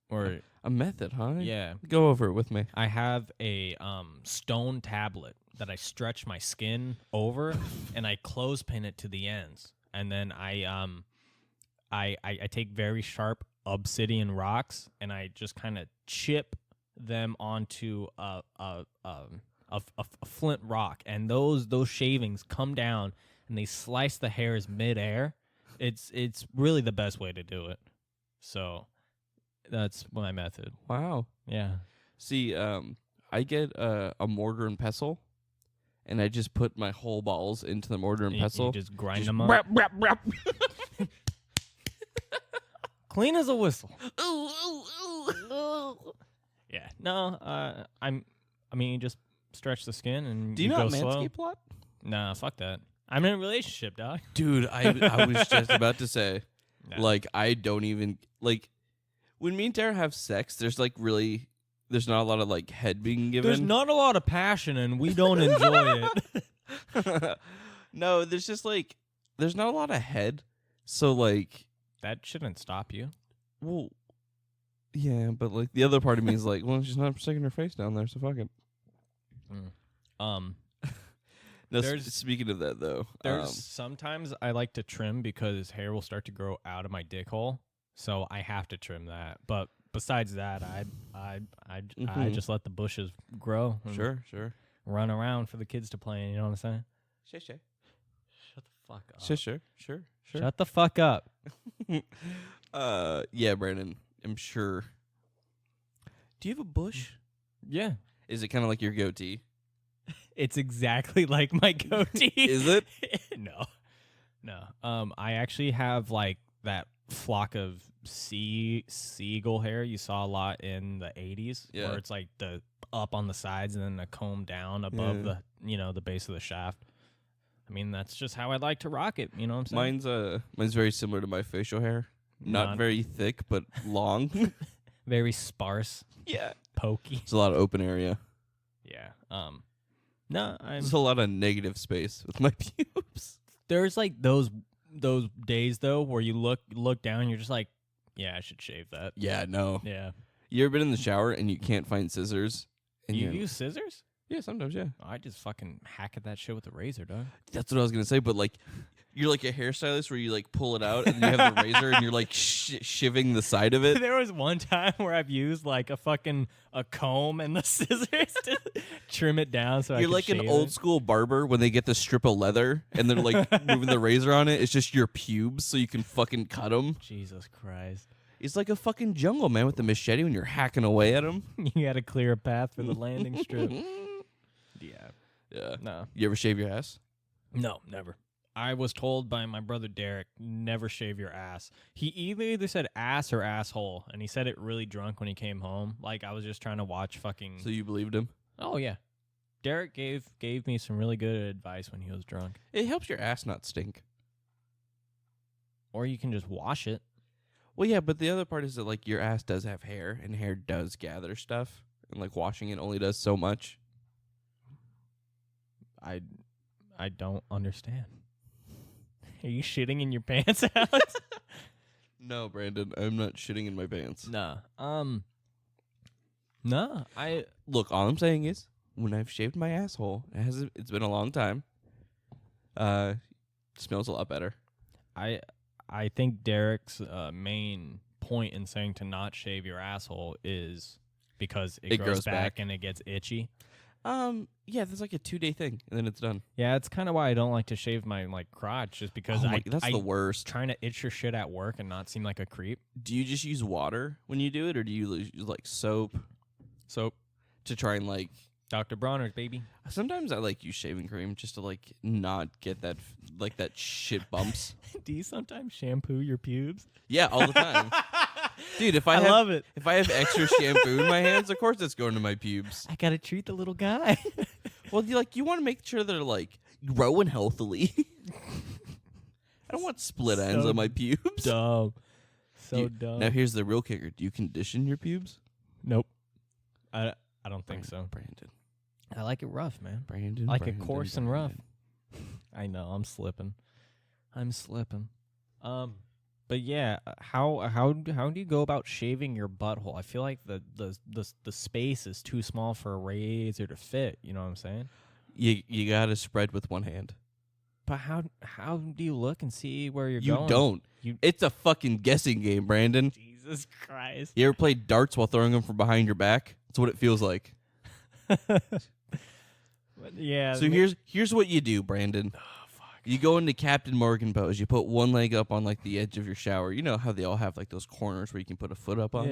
[SPEAKER 3] Or
[SPEAKER 4] A method, huh?
[SPEAKER 3] yeah,
[SPEAKER 4] Go over it with me.
[SPEAKER 3] I have a stone tablet that I stretch my skin over, and I clothespin it to the ends, and then I take very sharp obsidian rocks, and I just kind of chip them onto a flint rock, and those shavings come down, and they slice the hairs midair. It's really the best way to do it. So that's my method.
[SPEAKER 4] Wow.
[SPEAKER 3] Yeah.
[SPEAKER 4] See, I get a mortar and pestle, and I just put my whole balls into the mortar and pestle.
[SPEAKER 3] You just grind them up. Clean as a whistle. Yeah. No, I mean, you just stretch the skin and
[SPEAKER 4] Do you
[SPEAKER 3] go
[SPEAKER 4] not
[SPEAKER 3] slow.
[SPEAKER 4] manscape a lot?
[SPEAKER 3] Nah, fuck that. I'm in a relationship, dog.
[SPEAKER 4] Dude, I was just about to say,
[SPEAKER 3] Nah.
[SPEAKER 4] like, I don't even, like, when me and Tara have sex, there's not a lot of, like, head being given.
[SPEAKER 3] There's not a lot of passion, and we don't enjoy it.
[SPEAKER 4] No, there's just, like, there's not a lot of head. So, like,
[SPEAKER 3] That shouldn't stop you.
[SPEAKER 4] well, yeah, but, like, the other part of me is like, well, she's not sticking her face down there, so fuck it. No, speaking of that, though.
[SPEAKER 3] There's sometimes I like to trim because hair will start to grow out of my dick hole, so I have to trim that. But besides that, I just let the bushes grow. And
[SPEAKER 4] Sure.
[SPEAKER 3] Run around for the kids to play in. You know what I'm saying?
[SPEAKER 4] Sure.
[SPEAKER 3] Shut the fuck up.
[SPEAKER 4] Sure.
[SPEAKER 3] Shut the fuck up.
[SPEAKER 4] Yeah, Brandon. I'm sure. Do you have a bush?
[SPEAKER 3] Yeah.
[SPEAKER 4] Is it kind of like your goatee?
[SPEAKER 3] It's exactly like my goatee.
[SPEAKER 4] Is it?
[SPEAKER 3] No. I actually have like that flock of seagull hair you saw a lot in the 80s,
[SPEAKER 4] Yeah.
[SPEAKER 3] where it's like the up on the sides and then a comb down above the the base of the shaft. I mean, that's just how I like to rock it. You know what I'm saying?
[SPEAKER 4] Mine's very similar to my facial hair. Not very thick, but long.
[SPEAKER 3] Very sparse,
[SPEAKER 4] Yeah.
[SPEAKER 3] pokey.
[SPEAKER 4] It's a lot of open area.
[SPEAKER 3] Yeah. No,
[SPEAKER 4] There's a lot of negative space with my pubes.
[SPEAKER 3] there's like those days though where you look down and you're just like, yeah, I should shave that.
[SPEAKER 4] Yeah, no.
[SPEAKER 3] Yeah.
[SPEAKER 4] You ever been in the shower and you can't find scissors? And
[SPEAKER 3] You
[SPEAKER 4] you're-
[SPEAKER 3] use scissors?
[SPEAKER 4] Yeah, sometimes, yeah.
[SPEAKER 3] I just fucking hack at that shit with a razor, dog.
[SPEAKER 4] That's what I was going to say, but like, you're like a hairstylist where you like pull it out and you have the razor and you're like shivving the side of it.
[SPEAKER 3] There was one time where I've used like a comb and the scissors to trim it down so
[SPEAKER 4] You're like an old school barber when they get the strip of leather and they're like moving the razor on it. It's just your pubes so you can fucking cut them.
[SPEAKER 3] Jesus Christ.
[SPEAKER 4] It's like a fucking jungle, man, with the machete when you're hacking away at them.
[SPEAKER 3] You got to clear a path for the landing strip. Yeah.
[SPEAKER 4] Yeah.
[SPEAKER 3] No.
[SPEAKER 4] You ever shave your ass?
[SPEAKER 3] No, never. I was told by my brother Derek, never shave your ass. He either said ass or asshole, and he said it really drunk when he came home. Like I was just trying to watch fucking.
[SPEAKER 4] So you believed him?
[SPEAKER 3] Oh yeah, Derek gave me some really good advice when he was drunk.
[SPEAKER 4] It helps your ass not stink.
[SPEAKER 3] Or you can just wash it.
[SPEAKER 4] Well, yeah, but the other part is that like your ass does have hair, and hair does gather stuff, and like washing it only does so much.
[SPEAKER 3] I don't understand. Are you shitting in your pants, Alex?
[SPEAKER 4] No, Brandon, I'm not shitting in my pants.
[SPEAKER 3] Nah. No.
[SPEAKER 4] Look, all I'm saying is when I've shaved my asshole, it's been a long time. It smells a lot better.
[SPEAKER 3] I think Derek's main point in saying to not shave your asshole is because it grows back and it gets itchy.
[SPEAKER 4] Yeah, that's like a 2-day thing, and then it's done.
[SPEAKER 3] Yeah, it's kind of why I don't like to shave my crotch, just because
[SPEAKER 4] that's the worst.
[SPEAKER 3] Trying to itch your shit at work and not seem like a creep.
[SPEAKER 4] Do you just use water when you do it, or do you use like soap to try and like
[SPEAKER 3] Dr. Bronner's, baby.
[SPEAKER 4] Sometimes I like use shaving cream just to like not get that that shit bumps.
[SPEAKER 3] Do you sometimes shampoo your pubes?
[SPEAKER 4] Yeah, all the time. Dude, if I
[SPEAKER 3] love it.
[SPEAKER 4] If I have extra shampoo in my hands, of course it's going to my pubes.
[SPEAKER 3] I gotta treat the little guy.
[SPEAKER 4] Well, you want to make sure they're like growing healthily. I don't want split ends on my pubes.
[SPEAKER 3] Dumb. Dumb.
[SPEAKER 4] Now here's the real kicker. Do you condition your pubes?
[SPEAKER 3] Nope. I don't think so.
[SPEAKER 4] Brandon.
[SPEAKER 3] I like it rough, man.
[SPEAKER 4] Brandon.
[SPEAKER 3] I like it coarse and rough. I know, I'm slipping. But yeah, how do you go about shaving your butthole? I feel like the space is too small for a razor to fit. You know what I'm saying?
[SPEAKER 4] You gotta spread with one hand.
[SPEAKER 3] But how do you look and see where you're
[SPEAKER 4] You
[SPEAKER 3] going?
[SPEAKER 4] don't. It's a fucking guessing game, Brandon.
[SPEAKER 3] Jesus Christ.
[SPEAKER 4] You ever played darts while throwing them from behind your back? That's what it feels like.
[SPEAKER 3] Yeah.
[SPEAKER 4] So here's what you do, Brandon.
[SPEAKER 3] Oh, fuck.
[SPEAKER 4] You go into Captain Morgan pose. You put one leg up on like the edge of your shower. You know how they all have like those corners where you can put a foot up on?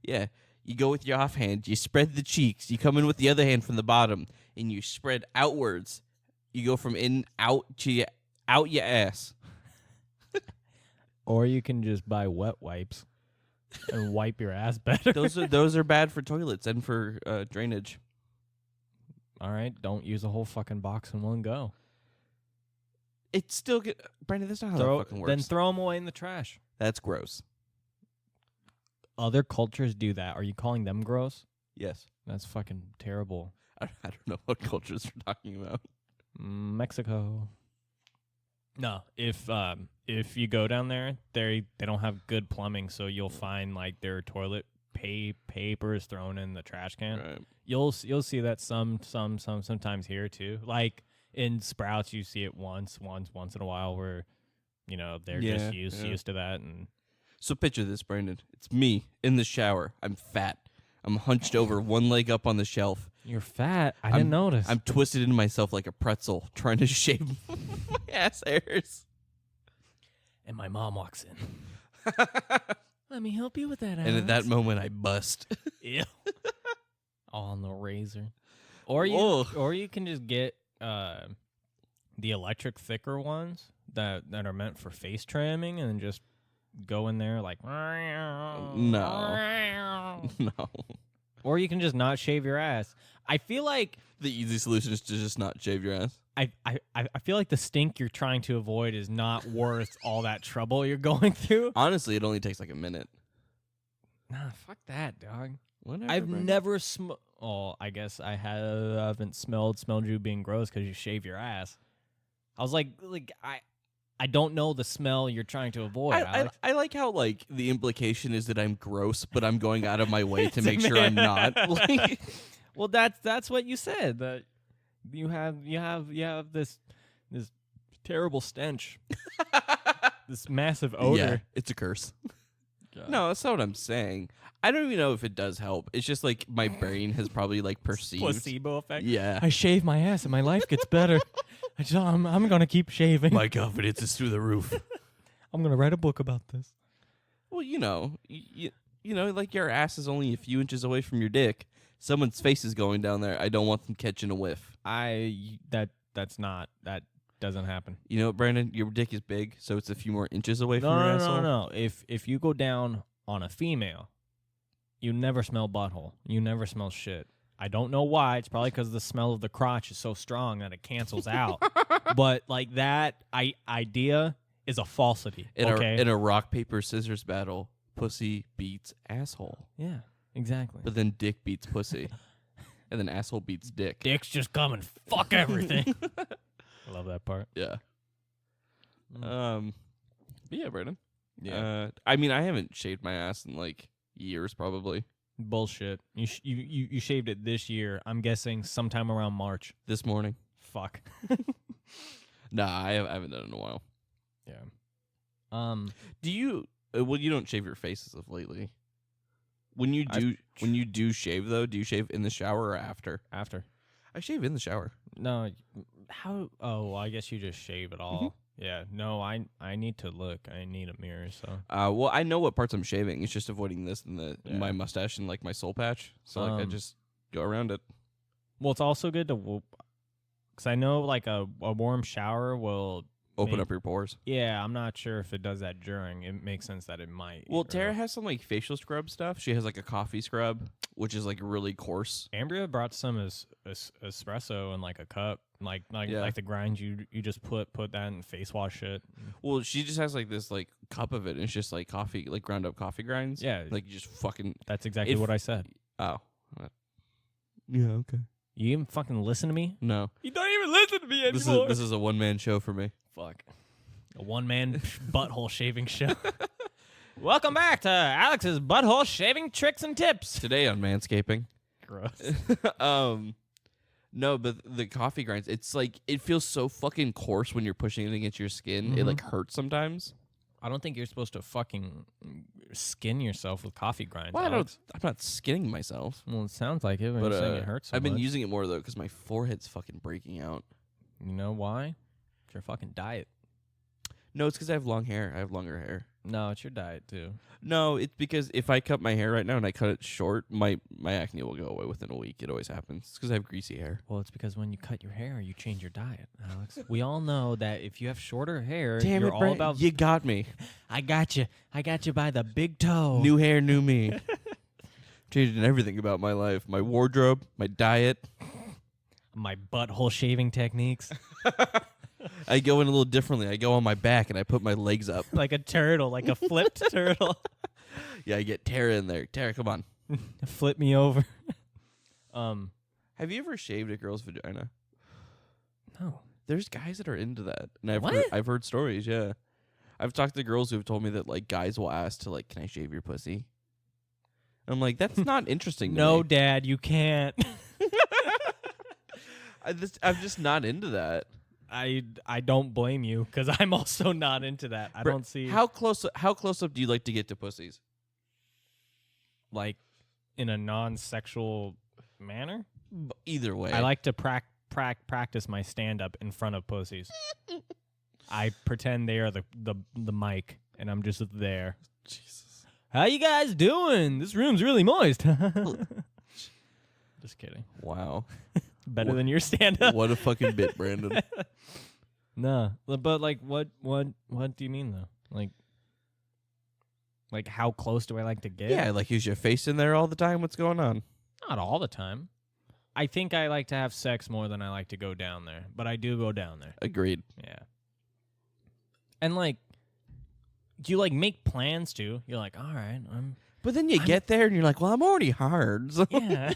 [SPEAKER 4] Yeah. You go with your offhand. You spread the cheeks. You come in with the other hand from the bottom, and you spread outwards. You go from in out to out your ass.
[SPEAKER 3] Or you can just buy wet wipes and wipe your ass better.
[SPEAKER 4] Those are bad for toilets and for drainage.
[SPEAKER 3] All right, don't use a whole fucking box in one go.
[SPEAKER 4] It's still good. Brandon, that's not how that fucking works.
[SPEAKER 3] Then throw them away in the trash.
[SPEAKER 4] That's gross.
[SPEAKER 3] Other cultures do that. Are you calling them gross?
[SPEAKER 4] Yes.
[SPEAKER 3] That's fucking terrible.
[SPEAKER 4] I don't know what cultures we're talking about.
[SPEAKER 3] Mexico. No, if you go down there, they don't have good plumbing, so you'll find like their toilet papers thrown in the trash can.
[SPEAKER 4] Right.
[SPEAKER 3] You'll see that sometimes here too. Like in Sprouts, you see it once in a while, where they're just used to that. And
[SPEAKER 4] so picture this, Brandon. It's me in the shower. I'm fat. I'm hunched over, one leg up on the shelf.
[SPEAKER 3] You're fat. I didn't notice.
[SPEAKER 4] I'm twisted into myself like a pretzel, trying to shave my ass hairs.
[SPEAKER 3] and my mom walks in. Let me help you with that, Alex.
[SPEAKER 4] And at that moment, I bust.
[SPEAKER 3] Ew. On the razor. Or you can just get the electric thicker ones that are meant for face trimming and just go in there like
[SPEAKER 4] No. No.
[SPEAKER 3] Or you can just not shave your ass. I feel like
[SPEAKER 4] The easy solution is to just not shave your ass.
[SPEAKER 3] I feel like the stink you're trying to avoid is not worth all that trouble you're going through.
[SPEAKER 4] Honestly, it only takes like a minute.
[SPEAKER 3] Nah, fuck that, dog.
[SPEAKER 4] Whatever,
[SPEAKER 3] I've
[SPEAKER 4] Brandon.
[SPEAKER 3] never Oh, I guess I haven't smelled you being gross because you shave your ass. I was like I don't know the smell you're trying to avoid, Alex.
[SPEAKER 4] I like how like the implication is that I'm gross, but I'm going out of my way to make sure I'm not. Like,
[SPEAKER 3] Well, that's what you said. That you have this terrible stench, this massive odor.
[SPEAKER 4] yeah, it's a curse. No, that's not what I'm saying. I don't even know if it does help. It's just like my brain has probably like perceived.
[SPEAKER 3] Placebo effect.
[SPEAKER 4] Yeah.
[SPEAKER 3] I shave my ass and my life gets better. I'm gonna keep shaving.
[SPEAKER 4] My confidence is through the roof.
[SPEAKER 3] I'm gonna write a book about this.
[SPEAKER 4] Well, you know, like your ass is only a few inches away from your dick. Someone's face is going down there. I don't want them catching a whiff.
[SPEAKER 3] That doesn't happen.
[SPEAKER 4] You know, Brandon, your dick is big, so it's a few more inches away from your asshole.
[SPEAKER 3] No. If you go down on a female, you never smell butthole. You never smell shit. I don't know why. It's probably because the smell of the crotch is so strong that it cancels out. But like that idea is a falsity.
[SPEAKER 4] In
[SPEAKER 3] Okay.
[SPEAKER 4] a rock paper scissors battle, pussy beats asshole,
[SPEAKER 3] Yeah. Exactly.
[SPEAKER 4] but then dick beats pussy, and then asshole beats dick.
[SPEAKER 3] Dicks just come and fuck everything. I love that part.
[SPEAKER 4] Yeah. But yeah, Brandon.
[SPEAKER 3] Yeah.
[SPEAKER 4] I mean, I haven't shaved my ass in like years, probably.
[SPEAKER 3] Bullshit. You shaved it this year. I'm guessing sometime around March.
[SPEAKER 4] This morning.
[SPEAKER 3] Fuck.
[SPEAKER 4] Nah, I haven't done it in a while.
[SPEAKER 3] Yeah.
[SPEAKER 4] Do you? Well, you don't shave your face as of lately. When you do shave though, do you shave in the shower or after?
[SPEAKER 3] After.
[SPEAKER 4] I shave in the shower.
[SPEAKER 3] No. How? Oh, well, I guess you just shave it all. Yeah. No, I need to look. I need a mirror. So.
[SPEAKER 4] Well, I know what parts I'm shaving. It's just avoiding this and
[SPEAKER 3] Yeah.
[SPEAKER 4] my mustache and like my soul patch. So like I just go around it.
[SPEAKER 3] Well, it's also good to whoop, because I know like a warm shower will
[SPEAKER 4] Open up your pores.
[SPEAKER 3] Yeah, I'm not sure if it does that during. It makes sense that it might.
[SPEAKER 4] Well, Tara has some like facial scrub stuff. She has like a coffee scrub, which is like really coarse.
[SPEAKER 3] Ambria brought some espresso in like a cup, like the grind you just put that in face wash it.
[SPEAKER 4] Well, she just has like this like cup of it, and it's just like coffee, like ground up coffee grinds.
[SPEAKER 3] Yeah,
[SPEAKER 4] like you just fucking.
[SPEAKER 3] That's exactly what I said.
[SPEAKER 4] Oh. Yeah. Okay.
[SPEAKER 3] You even fucking listen to me?
[SPEAKER 4] No.
[SPEAKER 3] You don't even listen to me anymore.
[SPEAKER 4] This is a one-man show for me.
[SPEAKER 3] Fuck. A one-man butthole shaving show. Welcome back to Alex's butthole shaving tricks and tips.
[SPEAKER 4] Today on Manscaping.
[SPEAKER 3] Gross.
[SPEAKER 4] No, but the coffee grinds, it's like, it feels so fucking coarse when you're pushing it against your skin. It like hurts sometimes.
[SPEAKER 3] I don't think you're supposed to fucking skin yourself with coffee grinds.
[SPEAKER 4] Well,
[SPEAKER 3] Alex.
[SPEAKER 4] I'm not skinning myself.
[SPEAKER 3] Well, it sounds like it when
[SPEAKER 4] But
[SPEAKER 3] you're saying it hurts so
[SPEAKER 4] I've been
[SPEAKER 3] much.
[SPEAKER 4] using it more though because my forehead's fucking breaking out.
[SPEAKER 3] You know why? It's your fucking diet.
[SPEAKER 4] No, it's because I have long hair. I have longer hair.
[SPEAKER 3] No, it's your diet too.
[SPEAKER 4] No, it's because if I cut my hair right now and I cut it short, my acne will go away within a week. It always happens. It's because I have greasy hair.
[SPEAKER 3] Well, it's because when you cut your hair, you change your diet, Alex. We all know that if you have shorter hair,
[SPEAKER 4] Damn
[SPEAKER 3] you're
[SPEAKER 4] it,
[SPEAKER 3] all
[SPEAKER 4] Brent,
[SPEAKER 3] about.
[SPEAKER 4] you got me.
[SPEAKER 3] I got you. I got you by the big toe.
[SPEAKER 4] New hair, new me. Changing everything about my life. My wardrobe, my diet.
[SPEAKER 3] My butthole shaving techniques.
[SPEAKER 4] I go in a little differently. I go on my back and I put my legs up.
[SPEAKER 3] Like a turtle, like a flipped turtle.
[SPEAKER 4] Yeah, I get Tara in there. Tara, come on.
[SPEAKER 3] Flip me over.
[SPEAKER 4] Have you ever shaved a girl's vagina?
[SPEAKER 3] No.
[SPEAKER 4] There's guys that are into that. And
[SPEAKER 3] What?
[SPEAKER 4] I've heard stories, yeah. I've talked to girls who've told me that like guys will ask to like, can I shave your pussy? I'm like, that's not interesting to
[SPEAKER 3] No,
[SPEAKER 4] me.
[SPEAKER 3] Dad, you can't.
[SPEAKER 4] I'm just not into that.
[SPEAKER 3] I don't blame you because I'm also not into that. I don't see
[SPEAKER 4] How close up do you like to get to pussies?
[SPEAKER 3] like in a non-sexual manner.
[SPEAKER 4] Either way.
[SPEAKER 3] I like to practice my stand-up in front of pussies. I pretend they are the mic, and I'm just there.
[SPEAKER 4] Jesus.
[SPEAKER 3] How you guys doing? This room's really moist. Just kidding.
[SPEAKER 4] Wow.
[SPEAKER 3] Better than your stand-up.
[SPEAKER 4] What a fucking bit, Brandon.
[SPEAKER 3] No, but like, what do you mean though? Like how close do I like to get?
[SPEAKER 4] Yeah, like is your face in there all the time? What's going on?
[SPEAKER 3] Not all the time. I think I like to have sex more than I like to go down there, but I do go down there.
[SPEAKER 4] Agreed.
[SPEAKER 3] Yeah. And like, you like make plans too. You're like, all right,
[SPEAKER 4] But then you get there and you're like, well, I'm already hard. So
[SPEAKER 3] yeah.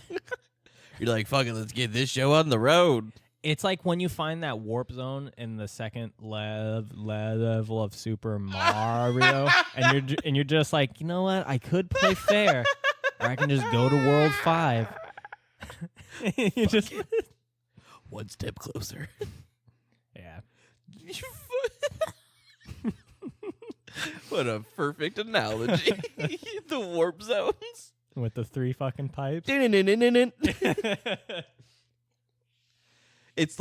[SPEAKER 4] you're like, fuck it, let's get this show on the road.
[SPEAKER 3] It's like when you find that warp zone in the second level of Super Mario, and you're just like, you know what? I could play fair, or I can just go to World 5. You just
[SPEAKER 4] one step closer.
[SPEAKER 3] Yeah.
[SPEAKER 4] What a perfect analogy. The warp zones.
[SPEAKER 3] With the 3 fucking pipes.
[SPEAKER 4] It's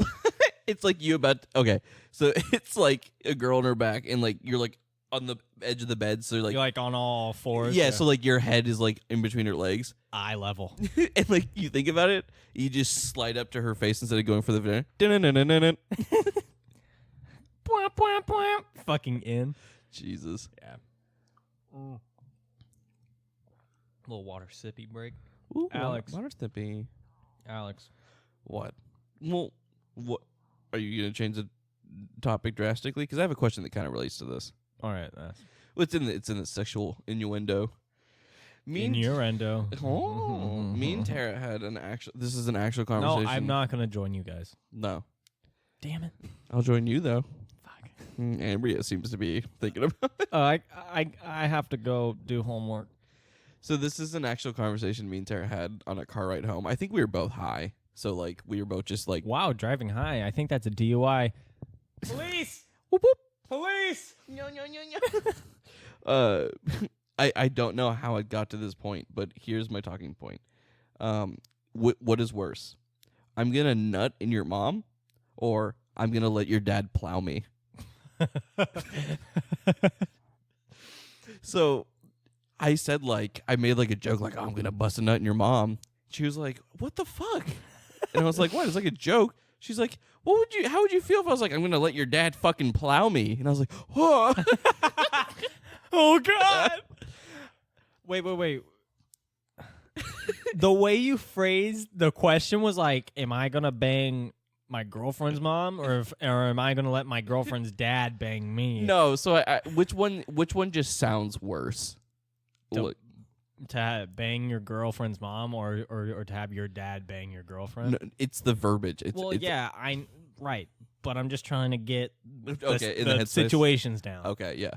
[SPEAKER 4] like you about okay, so it's like a girl on her back and like you're like on the edge of the bed, so
[SPEAKER 3] You're like on all fours.
[SPEAKER 4] yeah, so like your head is like in between her legs.
[SPEAKER 3] Eye level.
[SPEAKER 4] And like you think about it, you just slide up to her face instead of going for the vagina.
[SPEAKER 3] Fucking in.
[SPEAKER 4] Jesus.
[SPEAKER 3] Yeah. Little water sippy break.
[SPEAKER 4] Ooh,
[SPEAKER 3] Alex.
[SPEAKER 4] water sippy.
[SPEAKER 3] Alex.
[SPEAKER 4] What? Well, what are you gonna change the topic drastically? Because I have a question that kind of relates to this.
[SPEAKER 3] All right.
[SPEAKER 4] Well, it's in the sexual innuendo.
[SPEAKER 3] Innuendo.
[SPEAKER 4] Oh, me and Tara had an actual. This is an actual conversation.
[SPEAKER 3] No, I'm not gonna join you guys.
[SPEAKER 4] No,
[SPEAKER 3] Damn it.
[SPEAKER 4] I'll join you though.
[SPEAKER 3] Fuck.
[SPEAKER 4] Ambria seems to be thinking about it.
[SPEAKER 3] I have to go do homework.
[SPEAKER 4] So this is an actual conversation me and Tara had on a car ride home. I think we were both high, so like we were both just like,
[SPEAKER 3] Wow, driving high. I think that's a DUI. Police!
[SPEAKER 4] whoop whoop.
[SPEAKER 3] Police!
[SPEAKER 4] I don't know how it got to this point, but here's my talking point. What is worse? I'm gonna nut in your mom, or I'm gonna let your dad plow me. So I said I made like a joke like, oh, I'm gonna bust a nut in your mom. She was like, what the fuck? And I was like, what? It's like a joke. She's like, how would you feel if I was like, I'm gonna let your dad fucking plow me? And I was like, oh.
[SPEAKER 3] Oh, God. Wait. The way you phrased the question was like, am I going to bang my girlfriend's mom or am I going to let my girlfriend's dad bang me?
[SPEAKER 4] No, so which one just sounds worse?
[SPEAKER 3] To bang your girlfriend's mom or to have your dad bang your girlfriend?
[SPEAKER 4] No, it's the verbiage.
[SPEAKER 3] Right. But I'm just trying to get
[SPEAKER 4] in the
[SPEAKER 3] the
[SPEAKER 4] headspace.
[SPEAKER 3] situations down.
[SPEAKER 4] Okay, yeah.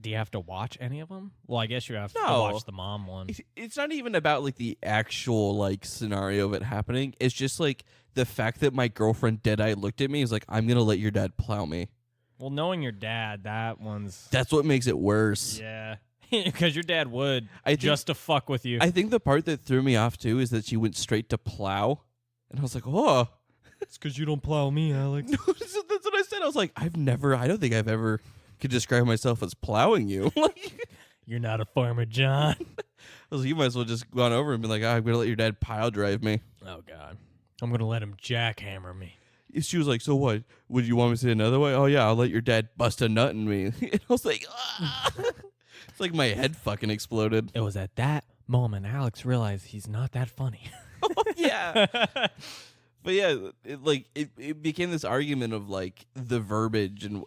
[SPEAKER 3] Do you have to watch any of them? Well, I guess you have to
[SPEAKER 4] No.
[SPEAKER 3] watch the mom one.
[SPEAKER 4] It's not even about like the actual like scenario of it happening. It's just like the fact that my girlfriend dead-eye looked at me is like, I'm gonna let your dad plow me.
[SPEAKER 3] Well, knowing your dad, that one's...
[SPEAKER 4] That's what makes it worse.
[SPEAKER 3] Yeah. Because your dad would,
[SPEAKER 4] think-
[SPEAKER 3] just to fuck with you.
[SPEAKER 4] I think the part that threw me off too is that she went straight to plow, and I was like, oh.
[SPEAKER 3] It's because you don't plow me, Alex.
[SPEAKER 4] No, that's what I said. I was like, I don't think I've ever could describe myself as plowing you.
[SPEAKER 3] You're not a farmer, John.
[SPEAKER 4] I was like, you might as well just gone over and be like, I'm going to let your dad pile drive me.
[SPEAKER 3] Oh, God. I'm going to let him jackhammer me.
[SPEAKER 4] She was like, so what? Would you want me to say it another way? Oh, yeah, I'll let your dad bust a nut in me. And I was like, ah. It's like my head fucking exploded.
[SPEAKER 3] It was at that moment Alex realized he's not that funny.
[SPEAKER 4] Oh, yeah. But yeah, it became this argument of like the verbiage and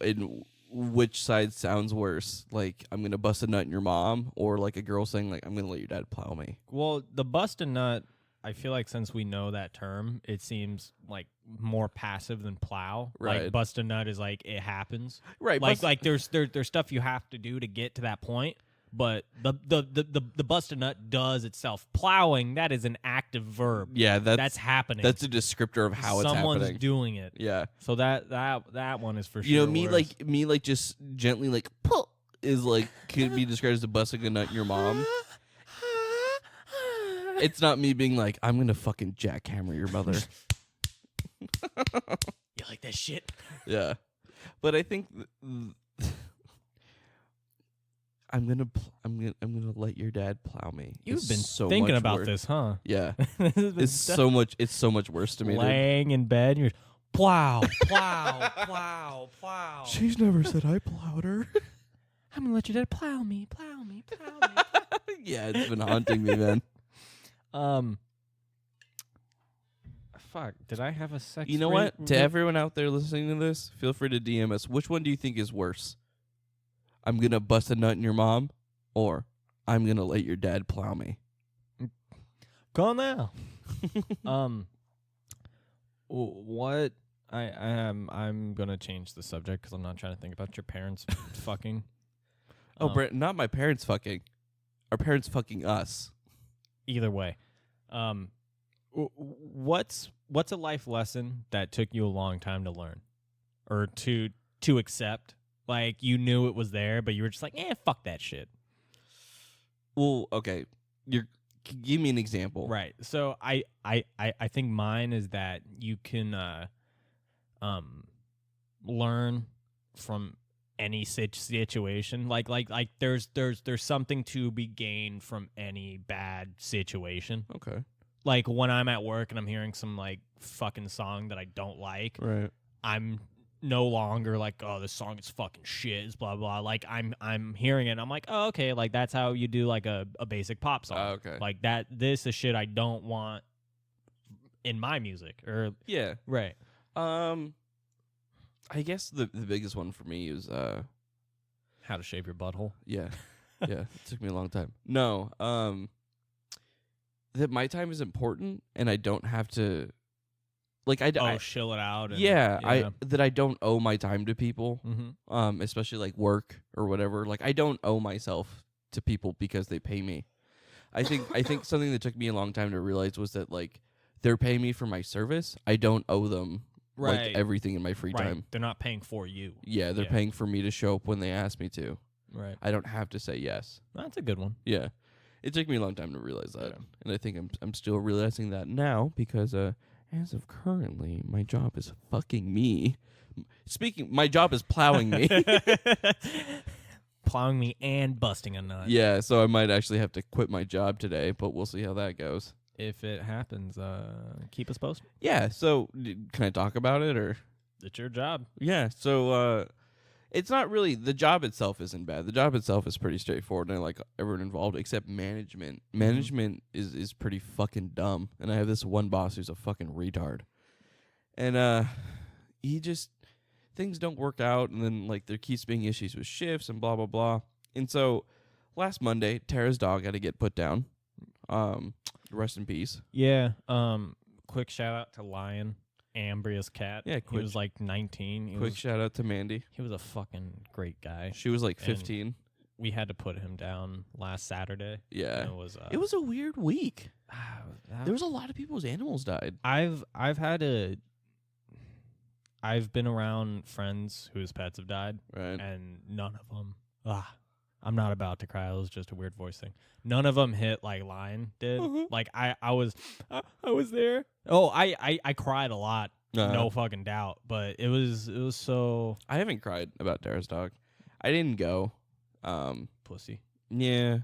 [SPEAKER 4] which side sounds worse. Like, I'm going to bust a nut in your mom, or like a girl saying like, I'm going to let your dad plow me.
[SPEAKER 3] Well, the bust a nut, I feel like since we know that term, it seems like more passive than plow.
[SPEAKER 4] Right.
[SPEAKER 3] Like bust a nut is like it happens.
[SPEAKER 4] Right.
[SPEAKER 3] Like there's stuff you have to do to get to that point. But the bust a nut does itself. Plowing, that is an active verb.
[SPEAKER 4] Yeah,
[SPEAKER 3] that's happening.
[SPEAKER 4] That's a descriptor of how it's happening.
[SPEAKER 3] Someone's doing it.
[SPEAKER 4] Yeah.
[SPEAKER 3] So that one is for sure.
[SPEAKER 4] You know, me
[SPEAKER 3] worse.
[SPEAKER 4] like just gently like pull is like could be described as a busting a nut in your mom. It's not me being like, I'm gonna fucking jackhammer your mother.
[SPEAKER 3] You like that shit?
[SPEAKER 4] Yeah. But I think I'm gonna let your dad plow me.
[SPEAKER 3] You've
[SPEAKER 4] It's
[SPEAKER 3] been
[SPEAKER 4] so
[SPEAKER 3] thinking
[SPEAKER 4] much
[SPEAKER 3] about
[SPEAKER 4] worse.
[SPEAKER 3] this, huh?
[SPEAKER 4] Yeah,
[SPEAKER 3] This has been
[SPEAKER 4] it's so much worse to me. Dude.
[SPEAKER 3] laying in bed. You're plow, plow, plow, plow.
[SPEAKER 4] She's never said I plowed her.
[SPEAKER 3] I'm gonna let your dad plow me, plow me, plow me.
[SPEAKER 4] Yeah, it's been haunting me, man.
[SPEAKER 3] Fuck. Did I have a sex?
[SPEAKER 4] You know what? To everyone out there listening to this, feel free to DM us. Which one do you think is worse? I'm gonna bust a nut in your mom, or I'm gonna let your dad plow me.
[SPEAKER 3] Call now. What? I'm gonna change the subject because I'm not trying to think about your parents fucking.
[SPEAKER 4] Oh, Brent, not my parents fucking. Our parents fucking us.
[SPEAKER 3] Either way, what's a life lesson that took you a long time to learn, or to accept? Like you knew it was there, but you were just like, fuck that shit.
[SPEAKER 4] Well, okay, give me an example.
[SPEAKER 3] Right. So I think mine is that you can learn from any situation. Like there's something to be gained from any bad situation.
[SPEAKER 4] Okay.
[SPEAKER 3] Like when I'm at work and I'm hearing some like fucking song that I don't like,
[SPEAKER 4] Right.
[SPEAKER 3] I'm no longer like, oh, this song is fucking shit, it's blah blah. Like I'm hearing it and I'm like, oh, okay, like that's how you do like a basic pop song.
[SPEAKER 4] Okay.
[SPEAKER 3] Like that this is shit I don't want in my music. Or
[SPEAKER 4] Yeah.
[SPEAKER 3] right.
[SPEAKER 4] I guess the biggest one for me is
[SPEAKER 3] How to shave your butthole.
[SPEAKER 4] yeah. Yeah. It took me a long time. No, that my time is important and I don't have to like I
[SPEAKER 3] shill it out. And,
[SPEAKER 4] that I don't owe my time to people.
[SPEAKER 3] Mm-hmm.
[SPEAKER 4] Especially like work or whatever. Like I don't owe myself to people because they pay me. I think something that took me a long time to realize was that like they're paying me for my service. I don't owe them like everything in my free time.
[SPEAKER 3] They're not paying for you.
[SPEAKER 4] Yeah, they're paying for me to show up when they ask me to.
[SPEAKER 3] Right.
[SPEAKER 4] I don't have to say yes.
[SPEAKER 3] That's a good one.
[SPEAKER 4] Yeah. It took me a long time to realize that.
[SPEAKER 3] Yeah.
[SPEAKER 4] And I think I'm still realizing that now because as of currently, my job is fucking me. My job is plowing me.
[SPEAKER 3] Plowing me and busting a nut.
[SPEAKER 4] Yeah, so I might actually have to quit my job today, but we'll see how that goes.
[SPEAKER 3] If it happens, keep us posted.
[SPEAKER 4] Yeah, so can I talk about it or?
[SPEAKER 3] It's your job.
[SPEAKER 4] Yeah, so it's not really, the job itself isn't bad. The job itself is pretty straightforward and I like everyone involved except management. Management is pretty fucking dumb. And I have this one boss who's a fucking retard. And he just, things don't work out and then like there keeps being issues with shifts and blah, blah, blah. And so last Monday, Tara's dog had to get put down. Rest in peace.
[SPEAKER 3] Yeah. Quick shout out to Lion. Ambria's cat.
[SPEAKER 4] Yeah,
[SPEAKER 3] he was like 19.
[SPEAKER 4] Quick shout out to Mandy.
[SPEAKER 3] He was a fucking great guy.
[SPEAKER 4] She was like 15.
[SPEAKER 3] And we had to put him down last Saturday.
[SPEAKER 4] Yeah,
[SPEAKER 3] it was
[SPEAKER 4] a weird week. There was a lot of people's animals died.
[SPEAKER 3] I've been around friends whose pets have died,
[SPEAKER 4] right?
[SPEAKER 3] And none of them. I'm not about to cry. It was just a weird voice thing. None of them hit like Lion did. Like I was there. Oh, I cried a lot. No fucking doubt. But it was so.
[SPEAKER 4] I haven't cried about Tara's dog. I didn't go.
[SPEAKER 3] Pussy.
[SPEAKER 4] Yeah.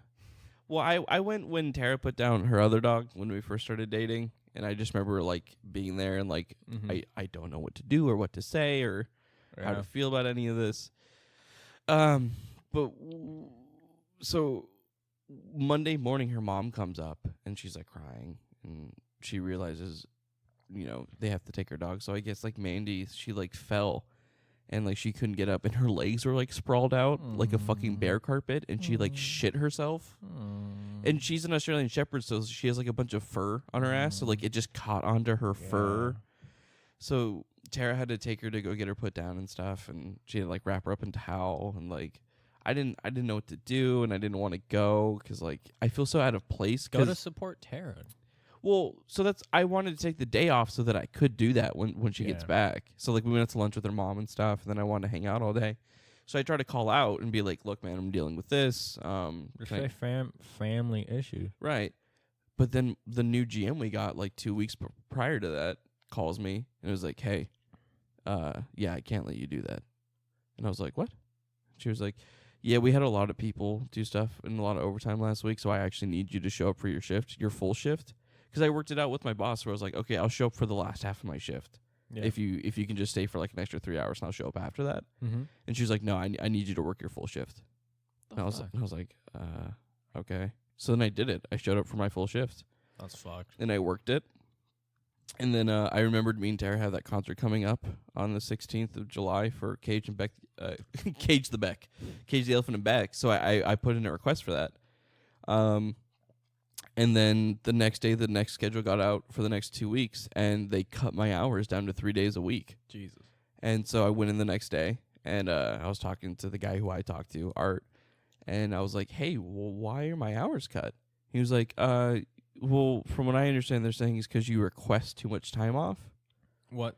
[SPEAKER 4] Well, I went when Tara put down her other dog when we first started dating, and I just remember like being there and like I don't know what to do or what to say or how to feel about any of this. But so Monday morning, her mom comes up and she's like crying, and she realizes, they have to take her dog. So I guess like Mandy, she like fell, and like she couldn't get up, and her legs were like sprawled out like a fucking bear carpet, and she like shit herself. And she's an Australian Shepherd, so she has like a bunch of fur on her ass, so like it just caught onto her fur. So Tara had to take her to go get her put down and stuff, and she had to like wrap her up in towel, and like I didn't know what to do, and I didn't want to go because like I feel so out of place.
[SPEAKER 3] Go to support Tara.
[SPEAKER 4] Well, so I wanted to take the day off so that I could do that when she gets back. So like we went out to lunch with her mom and stuff, and then I wanted to hang out all day. So I tried to call out and be like, "Look, man, I'm dealing with this.
[SPEAKER 3] It's a family issue,
[SPEAKER 4] right?" But then the new GM we got like 2 weeks prior to that calls me and it was like, "Hey, yeah, I can't let you do that." And I was like, what? She was like, yeah, we had a lot of people do stuff and a lot of overtime last week, so I actually need you to show up for your shift, your full shift. Because I worked it out with my boss where I was like, okay, I'll show up for the last half of my shift.
[SPEAKER 3] Yeah.
[SPEAKER 4] If you can just stay for like an extra 3 hours and I'll show up after that.
[SPEAKER 3] Mm-hmm.
[SPEAKER 4] And she was like, no, I need you to work your full shift. And I was like, okay. So then I did it. I showed up for my full shift.
[SPEAKER 3] That's fucked.
[SPEAKER 4] And I worked it. And then I remembered me and Tara have that concert coming up on the 16th of July for Cage and Beck, Cage the Elephant and Beck. So I put in a request for that. And then the next day, the next schedule got out for the next 2 weeks, and they cut my hours down to 3 days a week.
[SPEAKER 3] Jesus.
[SPEAKER 4] And so I went in the next day, and I was talking to the guy who I talked to, Art, and I was like, hey, well, why are my hours cut? He was like, well, from what I understand, they're saying it's because you request too much time off.
[SPEAKER 3] What,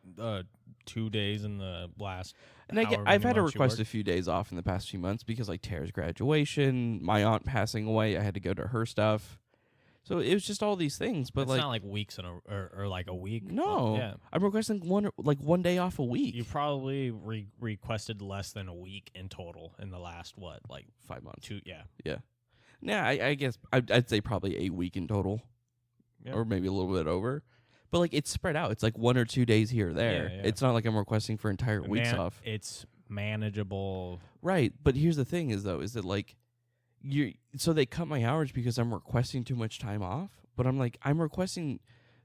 [SPEAKER 3] 2 days in the last
[SPEAKER 4] And I've had to request a few days off in the past few months because, like, Tara's graduation, my aunt passing away, I had to go to her stuff. So it was just all these things, but
[SPEAKER 3] it's
[SPEAKER 4] like
[SPEAKER 3] not like weeks in or like a week.
[SPEAKER 4] No,
[SPEAKER 3] Yeah.
[SPEAKER 4] I'm requesting one day off a week.
[SPEAKER 3] You probably requested less than a week in total in the last
[SPEAKER 4] 5 months.
[SPEAKER 3] 2. Yeah.
[SPEAKER 4] Yeah. Nah, I guess I'd say probably a week in total, or maybe a little bit over. But like it's spread out. It's like 1 or 2 days here or there.
[SPEAKER 3] Yeah.
[SPEAKER 4] It's not like I'm requesting for entire weeks off.
[SPEAKER 3] It's manageable.
[SPEAKER 4] Right, but here's the thing: is that like so they cut my hours because I'm requesting too much time off. But I'm requesting.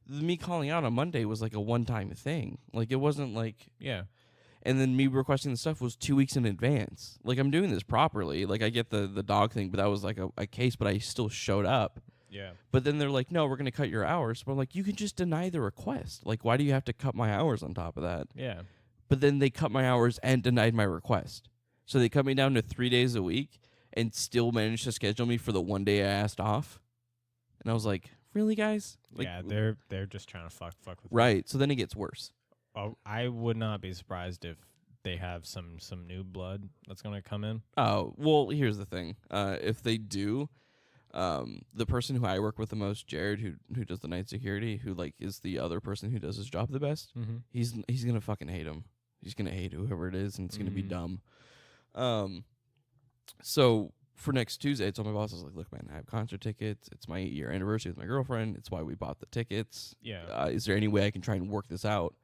[SPEAKER 4] Me calling out on Monday was like a one-time thing. Like it wasn't like And then me requesting the stuff was 2 weeks in advance. Like I'm doing this properly. Like I get the dog thing, but that was like a case. But I still showed up.
[SPEAKER 3] Yeah.
[SPEAKER 4] But then they're like, no, we're going to cut your hours. But I'm like, you can just deny the request. Like, why do you have to cut my hours on top of that?
[SPEAKER 3] Yeah.
[SPEAKER 4] But then they cut my hours and denied my request. So they cut me down to 3 days a week and still managed to schedule me for the one day I asked off. And I was like, really, guys? Like,
[SPEAKER 3] yeah, they're just trying to fuck with
[SPEAKER 4] Right. So then it gets worse.
[SPEAKER 3] Oh, I would not be surprised if they have some new blood that's going to come in.
[SPEAKER 4] Oh, well, here's the thing. If they do... the person who I work with the most, Jared, who does the night security, who like is the other person who does his job the best, he's gonna fucking hate him. He's gonna hate whoever it is, and it's gonna be dumb. So for next Tuesday, I told my boss, I was like, look, man, I have concert tickets. It's my 8-year anniversary with my girlfriend. It's why we bought the tickets.
[SPEAKER 3] Yeah.
[SPEAKER 4] Is there any way I can try and work this out?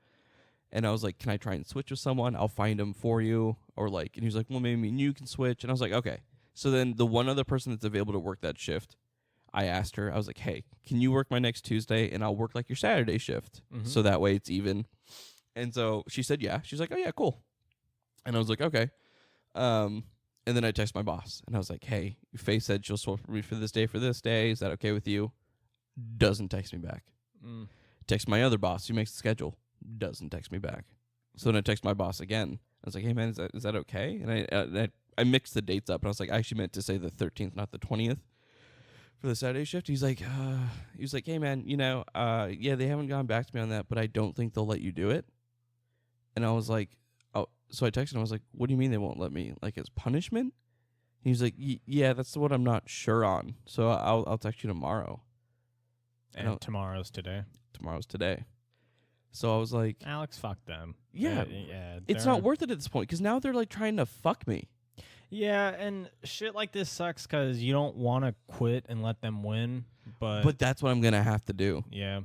[SPEAKER 4] And I was like, can I try and switch with someone? I'll find them for you. Or like, and he was like, well, maybe me and you can switch. And I was like, okay. So then the one other person that's available to work that shift, I asked her, I was like, hey, can you work my next Tuesday and I'll work like your Saturday shift? So that way it's even. And so she said, yeah. She's like, oh, yeah, cool. And I was like, okay. And then I text my boss and I was like, hey, Faye said she'll swap me for this day. Is that okay with you? Doesn't text me back. Text my other boss who makes the schedule. Doesn't text me back. So then I text my boss again. I was like, hey, man, is that okay? And I mixed the dates up, and I was like, I actually meant to say the 13th, not the 20th for the Saturday shift. He's like, hey, man, yeah, they haven't gone back to me on that, but I don't think they'll let you do it. And I was like, oh, so I texted him. I was like, what do you mean they won't let me? Like, as punishment? He was like, yeah, that's what I'm not sure on. So I'll text you tomorrow.
[SPEAKER 3] And tomorrow's today.
[SPEAKER 4] Tomorrow's today. So I was like,
[SPEAKER 3] Alex, fuck them.
[SPEAKER 4] Yeah, it's not worth it at this point because now they're like trying to fuck me.
[SPEAKER 3] Yeah, and shit like this sucks because you don't want to quit and let them win. But
[SPEAKER 4] that's what I'm gonna have to do.
[SPEAKER 3] Yeah,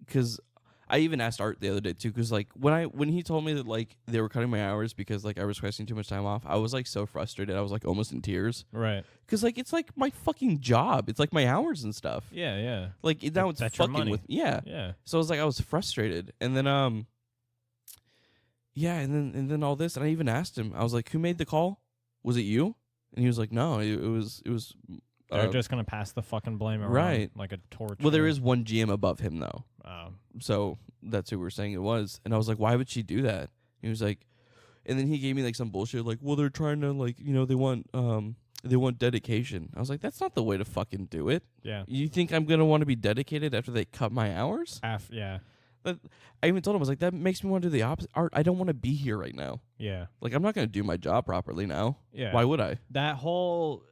[SPEAKER 4] because I even asked Art the other day too. Because like when he told me that like they were cutting my hours because like I was requesting too much time off, I was like so frustrated. I was like almost in tears.
[SPEAKER 3] Right.
[SPEAKER 4] Because like it's like my fucking job. It's like my hours and stuff.
[SPEAKER 3] Yeah.
[SPEAKER 4] Like now it's fucking with
[SPEAKER 3] Yeah.
[SPEAKER 4] So I was like I was frustrated, and then yeah, and then all this, and I even asked him. I was like, who made the call? Was it you? And he was like, no, it was.
[SPEAKER 3] They're just gonna pass the fucking blame around,
[SPEAKER 4] right?
[SPEAKER 3] Like a torch.
[SPEAKER 4] Well, there is one GM above him though.
[SPEAKER 3] Oh.
[SPEAKER 4] So that's who we're saying it was. And I was like, why would she do that? He was like, and then he gave me like some bullshit, like, well, they're trying to like, they want dedication. I was like, that's not the way to fucking do it.
[SPEAKER 3] Yeah.
[SPEAKER 4] You think I'm gonna want to be dedicated after they cut my hours?
[SPEAKER 3] Yeah.
[SPEAKER 4] I even told him, I was like, that makes me want to do the opposite. Art, I don't want to be here right now.
[SPEAKER 3] Yeah.
[SPEAKER 4] Like, I'm not going to do my job properly now.
[SPEAKER 3] Yeah.
[SPEAKER 4] Why would I?
[SPEAKER 3] That whole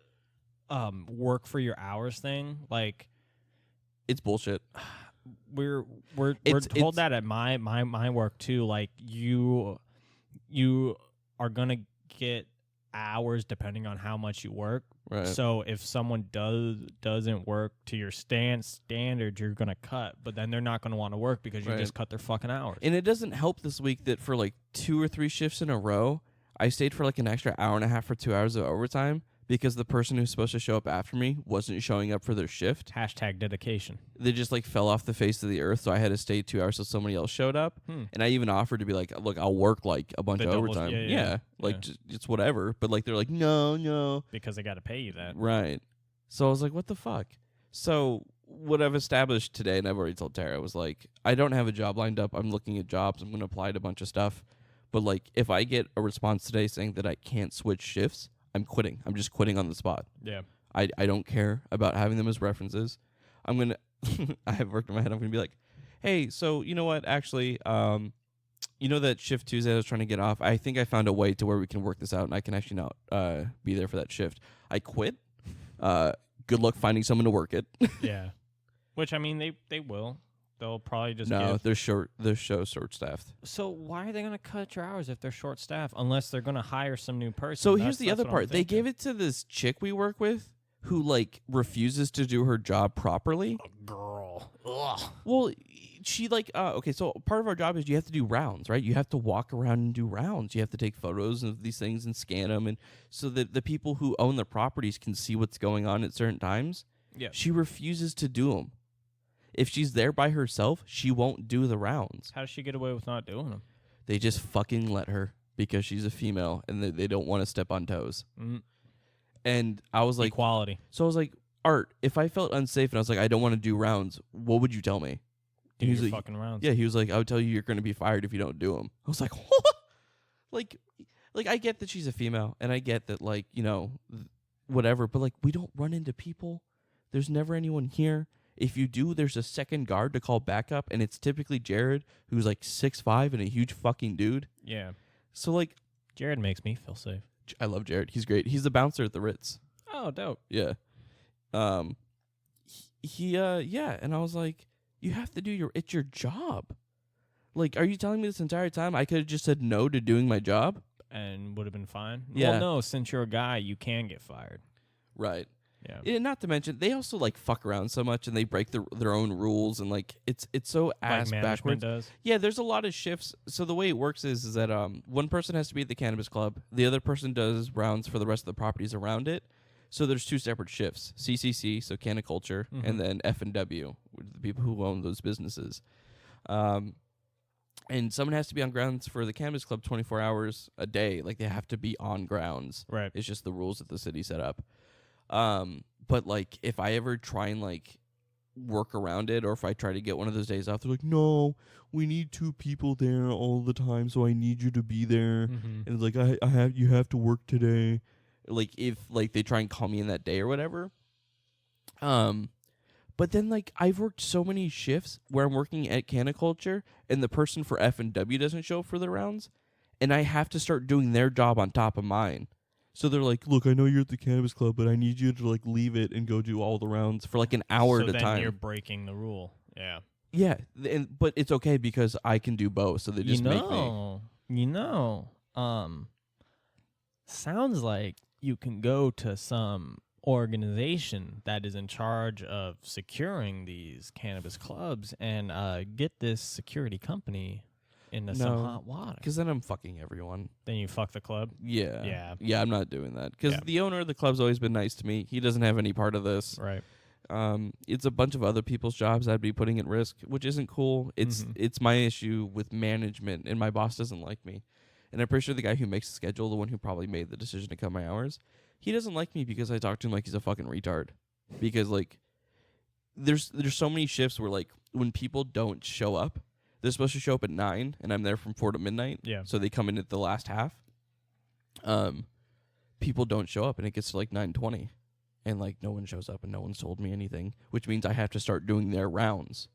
[SPEAKER 3] work for your hours thing, like,
[SPEAKER 4] it's bullshit.
[SPEAKER 3] We're told that at my work too. Like, you are gonna get hours depending on how much you work.
[SPEAKER 4] Right.
[SPEAKER 3] So if someone doesn't work to your standards, you're gonna cut. But then they're not gonna want to work because you
[SPEAKER 4] Right.
[SPEAKER 3] just cut their fucking hours.
[SPEAKER 4] And it doesn't help this week that for like 2 or 3 shifts in a row, I stayed for like an extra hour and a half or 2 hours of overtime because the person who's supposed to show up after me wasn't showing up for their shift.
[SPEAKER 3] Hashtag dedication.
[SPEAKER 4] They just like fell off the face of the earth, so I had to stay 2 hours till somebody else showed up. And I even offered to be like, look, I'll work like a bunch
[SPEAKER 3] The
[SPEAKER 4] of
[SPEAKER 3] doubles,
[SPEAKER 4] overtime.
[SPEAKER 3] yeah.
[SPEAKER 4] Like just whatever. But like they're like, no.
[SPEAKER 3] Because they got to pay you that.
[SPEAKER 4] Right. So I was like, what the fuck? So what I've established today, and I've already told Tara, was like, I don't have a job lined up. I'm looking at jobs. I'm going to apply to a bunch of stuff. But like, if I get a response today saying that I can't switch shifts, I'm quitting. I'm just quitting on the spot.
[SPEAKER 3] Yeah.
[SPEAKER 4] I don't care about having them as references. I'm going to, I have worked in my head. I'm going to be like, hey, so you know what? Actually, you know that shift Tuesday I was trying to get off? I think I found a way to where we can work this out and I can actually not be there for that shift. I quit. Good luck finding someone to work it.
[SPEAKER 3] Yeah. Which, I mean, they will. They'll probably just
[SPEAKER 4] No,
[SPEAKER 3] give.
[SPEAKER 4] they're short staffed.
[SPEAKER 3] So why are they going to cut your hours if they're short staffed? Unless they're going to hire some new person.
[SPEAKER 4] So here's the
[SPEAKER 3] That's
[SPEAKER 4] other
[SPEAKER 3] what I'm
[SPEAKER 4] part. They
[SPEAKER 3] thinking.
[SPEAKER 4] gave it to this chick we work with who like refuses to do her job properly.
[SPEAKER 3] Girl. Ugh.
[SPEAKER 4] Well, she like okay, so part of our job is you have to do rounds, right? You have to walk around and do rounds. You have to take photos of these things and scan them, and so that the people who own the properties can see what's going on at certain times.
[SPEAKER 3] Yeah.
[SPEAKER 4] She refuses to do them. If she's there by herself, she won't do the rounds.
[SPEAKER 3] How does she get away with not doing them?
[SPEAKER 4] They just fucking let her because she's a female and they don't want to step on toes. And I was like,
[SPEAKER 3] Equality.
[SPEAKER 4] so I was like, Art, if I felt unsafe and I was like, I don't want to do rounds, what would you tell me?
[SPEAKER 3] Do
[SPEAKER 4] And
[SPEAKER 3] your
[SPEAKER 4] he's like,
[SPEAKER 3] fucking rounds.
[SPEAKER 4] yeah, he was like, I would tell you you're going to be fired if you don't do them. I was like, like I get that she's a female and I get that, like, you know, whatever, but like we don't run into people. There's never anyone here. If you do, there's a second guard to call backup, and it's typically Jared, who's like 6'5" and a huge fucking dude.
[SPEAKER 3] Yeah.
[SPEAKER 4] So like,
[SPEAKER 3] Jared makes me feel safe.
[SPEAKER 4] I love Jared. He's great. He's the bouncer at the Ritz.
[SPEAKER 3] Oh, dope.
[SPEAKER 4] Yeah. Yeah, and I was like, you have to do it's your job. Like, are you telling me this entire time I could have just said no to doing my job?
[SPEAKER 3] And would have been fine.
[SPEAKER 4] Yeah.
[SPEAKER 3] Well, no, since you're a guy, you can get fired.
[SPEAKER 4] Right.
[SPEAKER 3] Yeah.
[SPEAKER 4] And not to mention, they also like fuck around so much and they break their own rules, and like it's so ass
[SPEAKER 3] like
[SPEAKER 4] backwards.
[SPEAKER 3] management does.
[SPEAKER 4] Yeah, there's a lot of shifts. So the way it works is that one person has to be at the cannabis club, the other person does rounds for the rest of the properties around it. So there's 2 separate shifts: CCC, so Caniculture, and then F&W, the people who own those businesses. And someone has to be on grounds for the cannabis club 24 hours a day. Like, they have to be on grounds.
[SPEAKER 3] Right.
[SPEAKER 4] It's just the rules that the city set up. But like, if I ever try and like work around it, or if I try to get one of those days off, they're like, no, we need 2 people there all the time, so I need you to be there. And it's like, you have to work today. Like, if like they try and call me in that day or whatever. But then like, I've worked so many shifts where I'm working at Caniculture and the person for F&W doesn't show up for the rounds, and I have to start doing their job on top of mine. So they're like, look, I know you're at the cannabis club, but I need you to like leave it and go do all the rounds for like an hour at a
[SPEAKER 3] So
[SPEAKER 4] time.
[SPEAKER 3] then you're breaking the rule. Yeah.
[SPEAKER 4] Yeah, but it's okay because I can do both, so they just make me.
[SPEAKER 3] Sounds like you can go to some organization that is in charge of securing these cannabis clubs and get this security company into some hot water.
[SPEAKER 4] Because then I'm fucking everyone.
[SPEAKER 3] Then you fuck the club.
[SPEAKER 4] Yeah. Yeah, I'm not doing that. Because
[SPEAKER 3] Yeah.
[SPEAKER 4] the owner of the club's always been nice to me. He doesn't have any part of this.
[SPEAKER 3] Right.
[SPEAKER 4] It's a bunch of other people's jobs I'd be putting at risk, which isn't cool. It's my issue with management, and my boss doesn't like me. And I'm pretty sure the guy who makes the schedule, the one who probably made the decision to cut my hours, he doesn't like me because I talk to him like he's a fucking retard. Because like, there's so many shifts where like, when people don't show up, they're supposed to show up at 9, and I'm there from 4 to midnight.
[SPEAKER 3] Yeah.
[SPEAKER 4] So they come in at the last half. People don't show up, and it gets to like 9:20, and like no one shows up, and no one's told me anything, which means I have to start doing their rounds.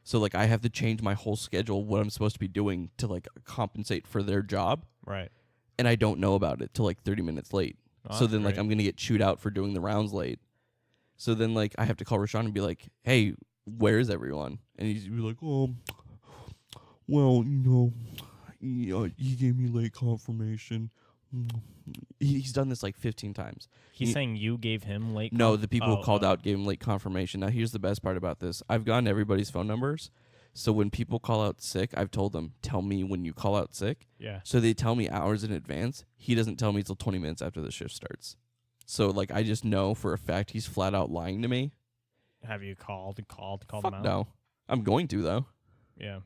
[SPEAKER 4] So like, I have to change my whole schedule, what I'm supposed to be doing to like compensate for their job.
[SPEAKER 3] Right.
[SPEAKER 4] And I don't know about it till like 30 minutes late.
[SPEAKER 3] Oh,
[SPEAKER 4] so
[SPEAKER 3] that's
[SPEAKER 4] then like,
[SPEAKER 3] great.
[SPEAKER 4] I'm gonna get chewed out for doing the rounds late. So then like, I have to call Rashawn and be like, hey, where is everyone? And he's be like, oh, well, you know, he gave me late confirmation, He's done this like 15 times.
[SPEAKER 3] He's saying you gave him late.
[SPEAKER 4] No, the people who called out gave him late confirmation. Now, here's the best part about this. I've gotten everybody's phone numbers. So when people call out sick, I've told them, tell me when you call out sick.
[SPEAKER 3] Yeah.
[SPEAKER 4] So they tell me hours in advance. He doesn't tell me until 20 minutes after the shift starts. So, like, I just know for a fact he's flat out lying to me.
[SPEAKER 3] Have you called them
[SPEAKER 4] Fuck
[SPEAKER 3] out?
[SPEAKER 4] no. I'm going to, though.
[SPEAKER 3] Yeah.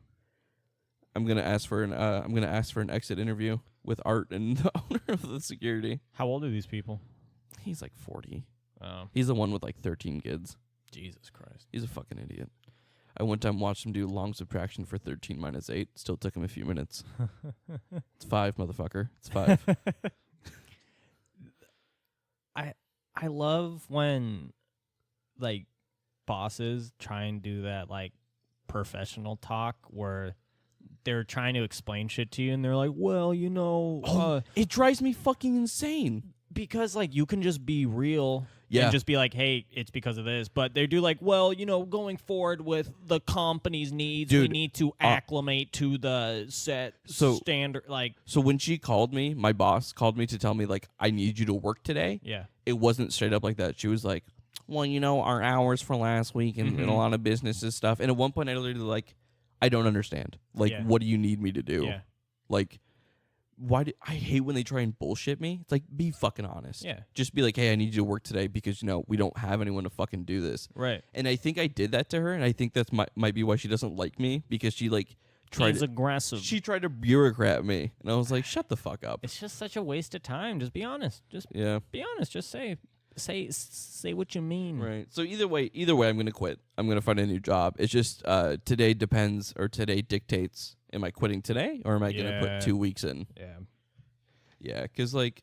[SPEAKER 4] I'm gonna ask for an exit interview with Art and the owner of the security.
[SPEAKER 3] How old are these people?
[SPEAKER 4] He's like 40.
[SPEAKER 3] Oh,
[SPEAKER 4] He's the one with like 13 kids.
[SPEAKER 3] Jesus Christ.
[SPEAKER 4] He's a fucking idiot. I one time watched him do long subtraction for 13 minus 8. Still took him a few minutes. It's 5, motherfucker. It's 5.
[SPEAKER 3] I love when like bosses try and do that like professional talk where they're trying to explain shit to you and they're like, well,
[SPEAKER 4] It drives me fucking insane.
[SPEAKER 3] because like you can just be real
[SPEAKER 4] Yeah.
[SPEAKER 3] and just be like, hey, it's because of this. But they do like, well, going forward with the company's needs, we
[SPEAKER 4] Dude,
[SPEAKER 3] need to acclimate to the set
[SPEAKER 4] So-
[SPEAKER 3] standard. Like,
[SPEAKER 4] So when she called me, my boss called me to tell me, like, I need you to work today.
[SPEAKER 3] yeah,
[SPEAKER 4] It wasn't straight up like that. She was like, well, our hours for last week and a lot of businesses stuff. And at one point I literally like, I don't understand. Like,
[SPEAKER 3] Yeah.
[SPEAKER 4] what do you need me to do?
[SPEAKER 3] yeah,
[SPEAKER 4] Like, I hate when they try and bullshit me. It's like, be fucking honest.
[SPEAKER 3] yeah,
[SPEAKER 4] Just be like, hey, I need you to work today because, we don't have anyone to fucking do this.
[SPEAKER 3] right.
[SPEAKER 4] And I think I did that to her, and I think that's might be why she doesn't like me, because she, like,
[SPEAKER 3] He's aggressive.
[SPEAKER 4] she tried to bureaucrat me. And I was like, shut the fuck up.
[SPEAKER 3] It's just such a waste of time. Just be honest. Just
[SPEAKER 4] Yeah.
[SPEAKER 3] be honest. Just say what you mean.
[SPEAKER 4] Right. So either way, I'm going to quit. I'm going to find a new job. It's just today depends, or today dictates, am I quitting today, or am I going to
[SPEAKER 3] Yeah.
[SPEAKER 4] put 2 weeks in?
[SPEAKER 3] Yeah.
[SPEAKER 4] Yeah, because, like,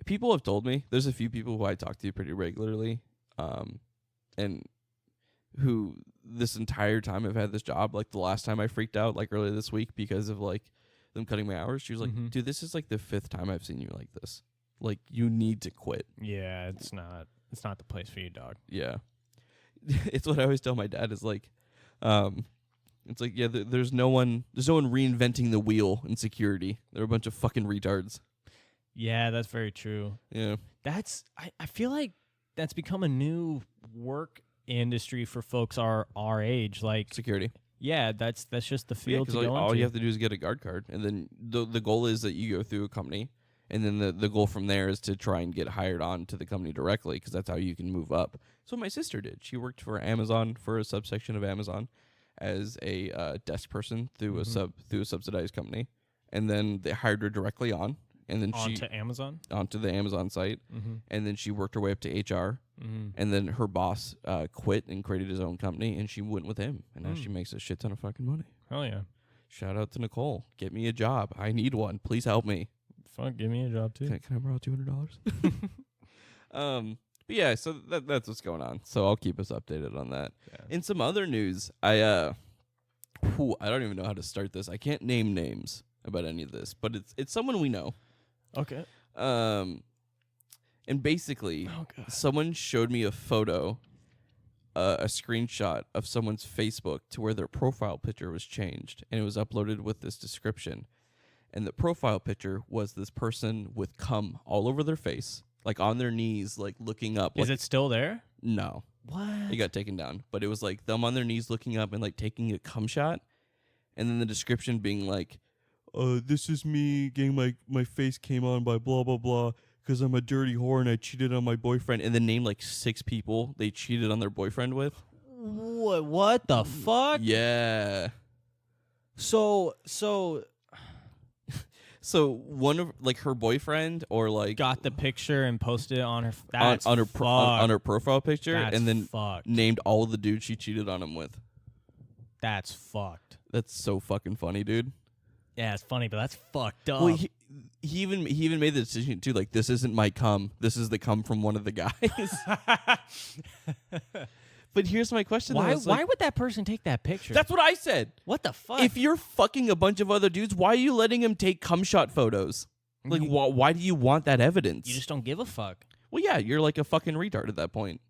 [SPEAKER 4] people have told me, there's a few people who I talk to pretty regularly, and who this entire time I've had this job, like, the last time I freaked out, like, earlier this week because of, like, them cutting my hours, she was like, dude, this is, like, the 5th time I've seen you like this. Like, you need to quit.
[SPEAKER 3] Yeah. It's not the place for you, dog.
[SPEAKER 4] Yeah. It's what I always tell my dad is, like, it's like, yeah, there's no one reinventing the wheel in security. They're a bunch of fucking retards.
[SPEAKER 3] Yeah, that's very true.
[SPEAKER 4] Yeah.
[SPEAKER 3] I feel like that's become a new work industry for folks our age. Like,
[SPEAKER 4] Security.
[SPEAKER 3] yeah, that's just the field to go
[SPEAKER 4] all
[SPEAKER 3] into.
[SPEAKER 4] you have to do is get a guard card, and then the goal is that you go through a company, and then the goal from there is to try and get hired on to the company directly, because that's how you can move up. So my sister did. She worked for Amazon, for a subsection of Amazon, as a desk person through a subsidized company, and then they hired her directly on, and then
[SPEAKER 3] onto Amazon.
[SPEAKER 4] onto the Amazon site, and then she worked her way up to HR, and then her boss quit and created his own company, and she went with him, and now she makes a shit ton of fucking money.
[SPEAKER 3] Hell yeah.
[SPEAKER 4] Shout out to Nicole. Get me a job. I need one. Please help me.
[SPEAKER 3] Fuck, give me a job too.
[SPEAKER 4] Can I borrow $200? But yeah, so that's what's going on. So I'll keep us updated on that.
[SPEAKER 3] Yeah.
[SPEAKER 4] In some other news, I don't even know how to start this. I can't name names about any of this, but it's someone we know.
[SPEAKER 3] Okay.
[SPEAKER 4] And basically, someone showed me a photo, a screenshot of someone's Facebook to where their profile picture was changed, and it was uploaded with this description. And the profile picture was this person with cum all over their face, like on their knees, like looking up.
[SPEAKER 3] Is
[SPEAKER 4] like,
[SPEAKER 3] it still there?
[SPEAKER 4] No.
[SPEAKER 3] What?
[SPEAKER 4] It got taken down. But it was like them on their knees looking up and like taking a cum shot. And then the description being like, this is me getting my face came on by blah, blah, blah, because I'm a dirty whore and I cheated on my boyfriend. And then name like 6 people they cheated on their boyfriend with.
[SPEAKER 3] What the fuck?
[SPEAKER 4] Yeah.
[SPEAKER 3] So
[SPEAKER 4] one of like her boyfriend or like
[SPEAKER 3] got the picture and posted it on her
[SPEAKER 4] on her profile picture,
[SPEAKER 3] That's
[SPEAKER 4] and then
[SPEAKER 3] fucked.
[SPEAKER 4] named all the dudes she cheated on him with.
[SPEAKER 3] That's fucked.
[SPEAKER 4] That's so fucking funny, dude.
[SPEAKER 3] Yeah, it's funny, but that's fucked up.
[SPEAKER 4] Well, he even made the decision too. Like, this isn't my cum. This is the cum from one of the guys. But here's my question.
[SPEAKER 3] Why
[SPEAKER 4] though.
[SPEAKER 3] would that person take that picture?
[SPEAKER 4] That's what I said.
[SPEAKER 3] What the fuck?
[SPEAKER 4] If you're fucking a bunch of other dudes, why are you letting him take cum shot photos? Like, why do you want that evidence?
[SPEAKER 3] you just don't give a fuck.
[SPEAKER 4] Well, yeah, you're like a fucking retard at that point.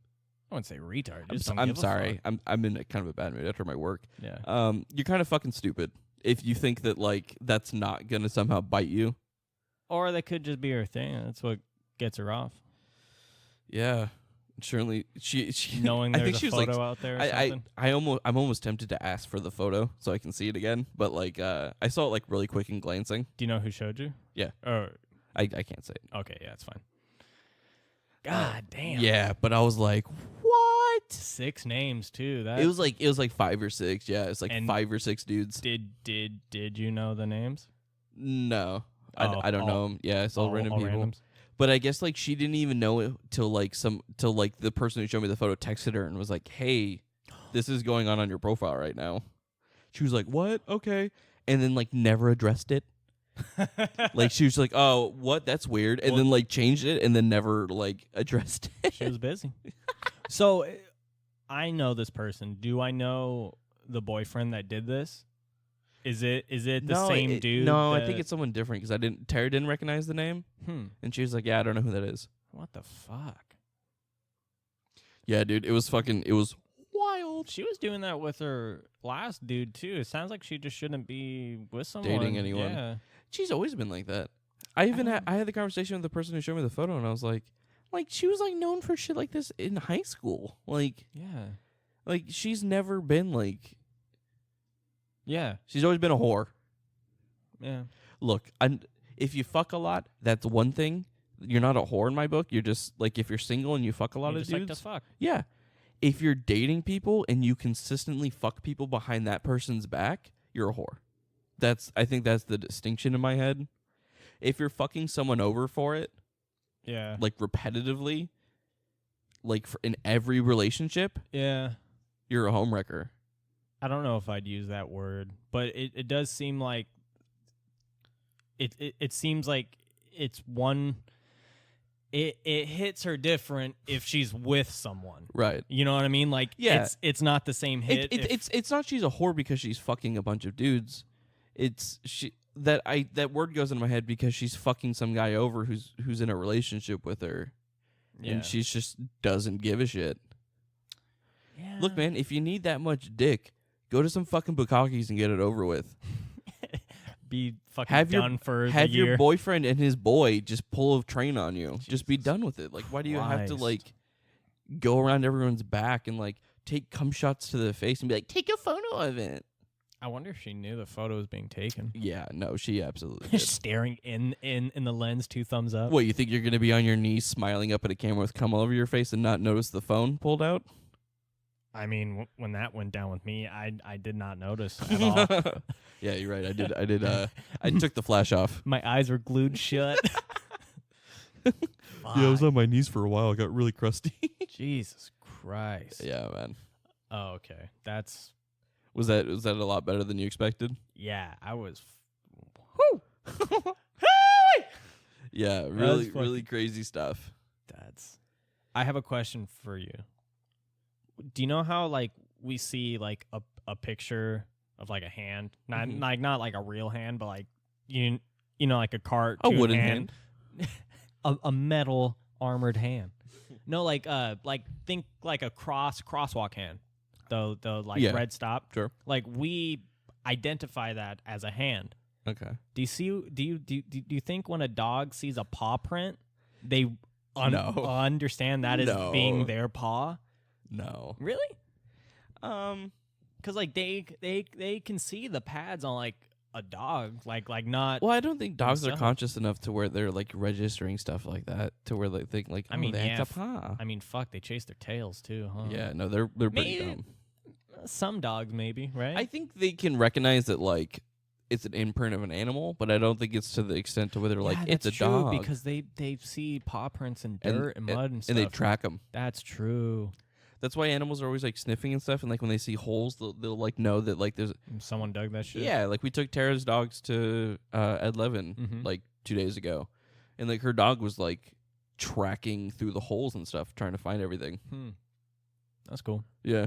[SPEAKER 3] I wouldn't say retard. You just don't
[SPEAKER 4] I'm
[SPEAKER 3] give a
[SPEAKER 4] sorry.
[SPEAKER 3] fuck.
[SPEAKER 4] I'm in a kind of a bad mood after my work.
[SPEAKER 3] Yeah.
[SPEAKER 4] You're kind of fucking stupid if you think that like that's not gonna somehow bite you.
[SPEAKER 3] Or they could just be her thing. That's what gets her off.
[SPEAKER 4] Yeah. Surely she
[SPEAKER 3] Knowing
[SPEAKER 4] I
[SPEAKER 3] there's
[SPEAKER 4] think
[SPEAKER 3] a
[SPEAKER 4] she was
[SPEAKER 3] photo
[SPEAKER 4] like,
[SPEAKER 3] out there or something.
[SPEAKER 4] I'm almost tempted to ask for the photo so I can see it again. But like I saw it like really quick and glancing.
[SPEAKER 3] Do you know who showed you?
[SPEAKER 4] Yeah.
[SPEAKER 3] Or
[SPEAKER 4] I can't say it.
[SPEAKER 3] okay, yeah, it's fine. God damn.
[SPEAKER 4] Yeah, but I was like, what?
[SPEAKER 3] 6 names too. That
[SPEAKER 4] It was like 5 or 6. Yeah, it's like
[SPEAKER 3] And
[SPEAKER 4] 5 or 6 dudes.
[SPEAKER 3] did you know the names?
[SPEAKER 4] No.
[SPEAKER 3] Oh,
[SPEAKER 4] I don't know them. Yeah, it's all random people.
[SPEAKER 3] randoms?
[SPEAKER 4] But I guess like she didn't even know it till like the person who showed me the photo texted her and was like, "Hey, this is going on your profile right now." She was like, "What? Okay." And then like never addressed it. Like she was like, "Oh, what? That's weird." And then like changed it and then never like addressed it.
[SPEAKER 3] She was busy. So I know this person. Do I know the boyfriend that did this? Is it the same dude?
[SPEAKER 4] No, I think it's someone different because Tara didn't recognize the name. And she was like, "Yeah, I don't know who that is."
[SPEAKER 3] What the fuck?
[SPEAKER 4] Yeah, dude, it was wild.
[SPEAKER 3] She was doing that with her last dude too. It sounds like she just shouldn't be with someone.
[SPEAKER 4] Dating anyone.
[SPEAKER 3] Yeah.
[SPEAKER 4] She's always been like that. I had the conversation with the person who showed me the photo, and I was like she was like known for shit like this in high school. Like,
[SPEAKER 3] Yeah.
[SPEAKER 4] like she's never been like.
[SPEAKER 3] Yeah.
[SPEAKER 4] She's always been a whore.
[SPEAKER 3] Yeah.
[SPEAKER 4] Look, if you fuck a lot, that's one thing. You're not a whore in my book. You're just like if you're single and you fuck a lot
[SPEAKER 3] You
[SPEAKER 4] of
[SPEAKER 3] just
[SPEAKER 4] dudes.
[SPEAKER 3] like to fuck.
[SPEAKER 4] Yeah. If you're dating people and you consistently fuck people behind that person's back, you're a whore. I think that's the distinction in my head. If you're fucking someone over for it,
[SPEAKER 3] Yeah.
[SPEAKER 4] like repetitively, like in every relationship,
[SPEAKER 3] Yeah.
[SPEAKER 4] you're a homewrecker.
[SPEAKER 3] I don't know if I'd use that word, but it does seem like it seems like it's one. It hits her different if she's with someone,
[SPEAKER 4] Right.
[SPEAKER 3] You know what I mean? Like,
[SPEAKER 4] Yeah.
[SPEAKER 3] it's not the same hit.
[SPEAKER 4] It's not she's a whore because she's fucking a bunch of dudes. It's that word goes in my head because she's fucking some guy over who's in a relationship with her, and she just doesn't give a shit.
[SPEAKER 3] Yeah.
[SPEAKER 4] Look, man, if you need that much dick, go to some fucking Bukakis and get it over with.
[SPEAKER 3] Be fucking done for the
[SPEAKER 4] Have
[SPEAKER 3] year.
[SPEAKER 4] your boyfriend and his boy just pull a train on you. Just be done with it. Like, why do you have to
[SPEAKER 3] Christ.
[SPEAKER 4] like go around everyone's back and like take cum shots to the face and be like, take a photo of it?
[SPEAKER 3] I wonder if she knew the photo was being taken.
[SPEAKER 4] Yeah, no, she absolutely
[SPEAKER 3] Just
[SPEAKER 4] did.
[SPEAKER 3] staring in the lens, 2 thumbs up.
[SPEAKER 4] What, you think you're gonna be on your knees smiling up at a camera with cum all over your face and not notice the phone pulled out?
[SPEAKER 3] I mean, when that went down with me, I did not notice at all.
[SPEAKER 4] Yeah, you're right. I did. I took the flash off.
[SPEAKER 3] My eyes were glued shut.
[SPEAKER 4] Yeah, I was
[SPEAKER 3] Fuck.
[SPEAKER 4] on my knees for a while. I got really crusty.
[SPEAKER 3] Jesus Christ.
[SPEAKER 4] Yeah, man.
[SPEAKER 3] Oh, okay. That's
[SPEAKER 4] Was that a lot better than you expected?
[SPEAKER 3] yeah. I was.
[SPEAKER 4] Yeah, really crazy stuff.
[SPEAKER 3] That's. I have a question for you. Do you know how like we see like a picture of like a hand, not like a real hand, but like you know like a cartoon
[SPEAKER 4] wooden
[SPEAKER 3] hand, a metal armored hand. No, like think like a crosswalk hand, the like
[SPEAKER 4] Yeah.
[SPEAKER 3] red stop.
[SPEAKER 4] Sure.
[SPEAKER 3] Like we identify that as a hand.
[SPEAKER 4] Okay.
[SPEAKER 3] Do you think when a dog sees a paw print, they
[SPEAKER 4] No.
[SPEAKER 3] understand that as
[SPEAKER 4] No.
[SPEAKER 3] being their paw?
[SPEAKER 4] No.
[SPEAKER 3] Really? Because like they can see the pads on like a dog, like not.
[SPEAKER 4] Well, I don't think dogs are
[SPEAKER 3] themselves.
[SPEAKER 4] conscious enough to where they're like registering stuff like that to where they think like,
[SPEAKER 3] I mean,
[SPEAKER 4] that's
[SPEAKER 3] yeah,
[SPEAKER 4] a paw.
[SPEAKER 3] I mean, fuck, they chase their tails too, huh?
[SPEAKER 4] Yeah, no, they're pretty
[SPEAKER 3] Maybe-
[SPEAKER 4] dumb.
[SPEAKER 3] Some dogs maybe, right?
[SPEAKER 4] I think they can recognize that like it's an imprint of an animal, but I don't think it's to the extent to where they're like
[SPEAKER 3] Yeah,
[SPEAKER 4] it's a
[SPEAKER 3] that's true,
[SPEAKER 4] dog
[SPEAKER 3] because they see paw prints in dirt and mud and stuff.
[SPEAKER 4] and they track them.
[SPEAKER 3] That's true.
[SPEAKER 4] That's why animals are always like sniffing and stuff, and like when they see holes, they'll like know that like there's
[SPEAKER 3] Someone dug that shit.
[SPEAKER 4] yeah, like we took Tara's dogs to Ed Levin
[SPEAKER 3] Mhm.
[SPEAKER 4] like 2 days ago, and like her dog was like tracking through the holes and stuff, trying to find everything.
[SPEAKER 3] That's cool.
[SPEAKER 4] Yeah,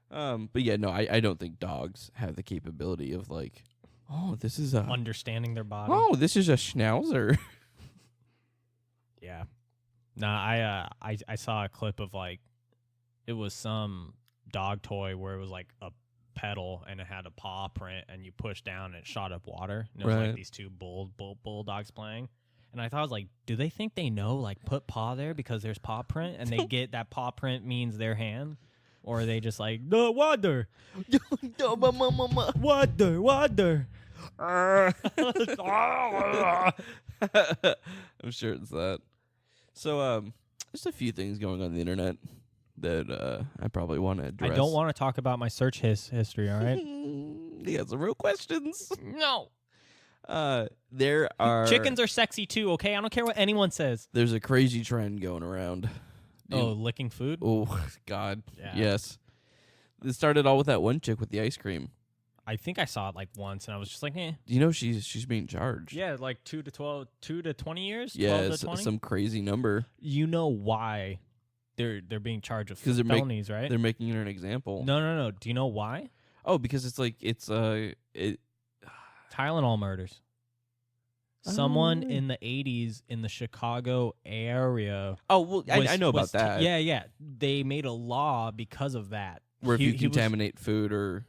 [SPEAKER 4] but yeah, no, I don't think dogs have the capability of like, oh, this is a
[SPEAKER 3] Understanding their body.
[SPEAKER 4] oh, this is a schnauzer.
[SPEAKER 3] Yeah. Nah, I saw a clip of like it was some dog toy where it was like a pedal and it had a paw print and you push down and it shot up water. And it was
[SPEAKER 4] Right.
[SPEAKER 3] like these two bulldogs playing. And I thought, I was like, do they think they know, like, put paw there because there's paw print, and they get that paw print means their hand? Or are they just like, no, water, water.
[SPEAKER 4] I'm sure it's that. So, there's a few things going on the internet that I probably want to address.
[SPEAKER 3] I don't want to talk about my search history, all right?
[SPEAKER 4] You got some real questions.
[SPEAKER 3] No.
[SPEAKER 4] There are...
[SPEAKER 3] Chickens are sexy too, okay? I don't care what anyone says.
[SPEAKER 4] There's a crazy trend going around.
[SPEAKER 3] Oh, licking food?
[SPEAKER 4] Oh, God.
[SPEAKER 3] Yeah.
[SPEAKER 4] Yes. It started all with that one chick with the ice cream.
[SPEAKER 3] I think I saw it like once, and I was just like, eh.
[SPEAKER 4] Do you know she's being charged?
[SPEAKER 3] Yeah, like 2 to 20 years?
[SPEAKER 4] Yeah,
[SPEAKER 3] 12 to 20?
[SPEAKER 4] some crazy number.
[SPEAKER 3] You know why they're being charged with
[SPEAKER 4] 'Cause they're
[SPEAKER 3] felonies, right?
[SPEAKER 4] They're making her an example.
[SPEAKER 3] No. Do you know why?
[SPEAKER 4] Oh, because it's
[SPEAKER 3] Tylenol murders. Someone in the 80s in the Chicago area.
[SPEAKER 4] Oh, well, I know about that.
[SPEAKER 3] Yeah. They made a law because of that.
[SPEAKER 4] Where if you
[SPEAKER 3] was
[SPEAKER 4] contaminate food or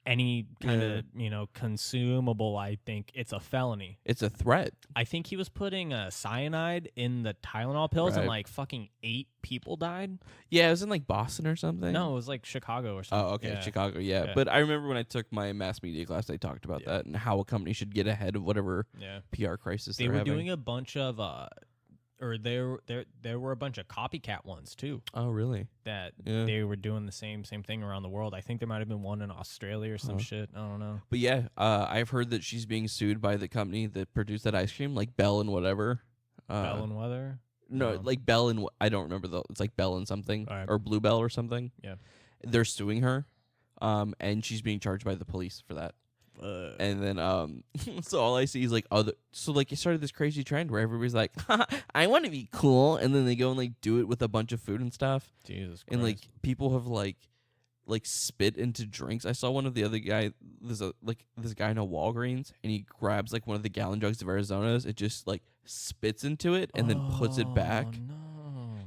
[SPEAKER 3] any kind of, consumable, I think it's a felony.
[SPEAKER 4] it's a threat.
[SPEAKER 3] I think he was putting cyanide in the Tylenol pills and
[SPEAKER 4] Right.
[SPEAKER 3] like fucking 8 people died.
[SPEAKER 4] Yeah, it was in like Boston or something.
[SPEAKER 3] No, it was like Chicago or something.
[SPEAKER 4] Oh, okay,
[SPEAKER 3] Yeah.
[SPEAKER 4] Chicago, yeah.
[SPEAKER 3] Yeah.
[SPEAKER 4] But I remember when I took my mass media class, they talked about that and how a company should get ahead of whatever
[SPEAKER 3] Yeah.
[SPEAKER 4] PR crisis
[SPEAKER 3] They
[SPEAKER 4] they're
[SPEAKER 3] were
[SPEAKER 4] having.
[SPEAKER 3] doing a bunch of there were a bunch of copycat ones too
[SPEAKER 4] Oh, really?
[SPEAKER 3] that
[SPEAKER 4] Yeah.
[SPEAKER 3] they were doing the same thing around the world. I think there might have been one in Australia or some shit. I don't know.
[SPEAKER 4] But yeah, I've heard that she's being sued by the company that produced that ice cream, like Bell and whatever.
[SPEAKER 3] Bell and Weather?
[SPEAKER 4] No,
[SPEAKER 3] No.
[SPEAKER 4] like Bell and I don't remember though. It's like Bell and something
[SPEAKER 3] Alright.
[SPEAKER 4] or Blue Bell or something.
[SPEAKER 3] Yeah.
[SPEAKER 4] They're suing her, and she's being charged by the police for that. And then so all I see is like it started this crazy trend where everybody's like, I want to be cool, and then they go and like do it with a bunch of food and stuff.
[SPEAKER 3] Jesus Christ.
[SPEAKER 4] And like people have like spit into drinks. I saw one of the other guy. There's this guy in a Walgreens, and he grabs like one of the gallon jugs of Arizona's. It just like spits into it and then puts it back.
[SPEAKER 3] No.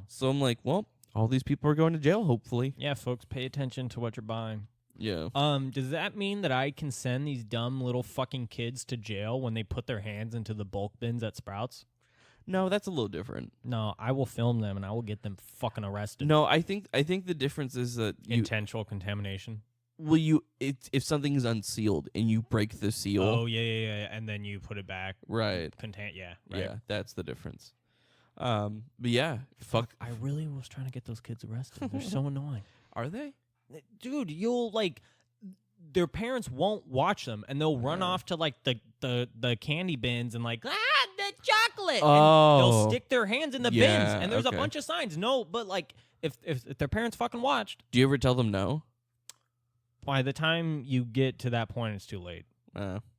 [SPEAKER 4] So I'm like, well, all these people are going to jail, hopefully.
[SPEAKER 3] Yeah, folks, pay attention to what you're buying.
[SPEAKER 4] Yeah.
[SPEAKER 3] Does that mean that I can send these dumb little fucking kids to jail when they put their hands into the bulk bins at Sprouts?
[SPEAKER 4] No, that's a little different.
[SPEAKER 3] No, I will film them and I will get them fucking arrested.
[SPEAKER 4] No, I think the difference is that
[SPEAKER 3] Intentional contamination.
[SPEAKER 4] if something is unsealed and you break the seal.
[SPEAKER 3] Oh yeah, and then you put it back.
[SPEAKER 4] Right.
[SPEAKER 3] Yeah, right.
[SPEAKER 4] Yeah, that's the difference. But yeah, fuck.
[SPEAKER 3] I really was trying to get those kids arrested. They're so annoying.
[SPEAKER 4] Are they?
[SPEAKER 3] Dude, you'll like their parents won't watch them and they'll run off to like the candy bins and like the chocolate.
[SPEAKER 4] Oh.
[SPEAKER 3] And they'll stick their hands in the
[SPEAKER 4] Yeah,
[SPEAKER 3] bins and there's
[SPEAKER 4] okay.
[SPEAKER 3] a bunch of signs. No, but like if their parents fucking watched,
[SPEAKER 4] Do you ever tell them no?
[SPEAKER 3] by the time you get to that point it's too late.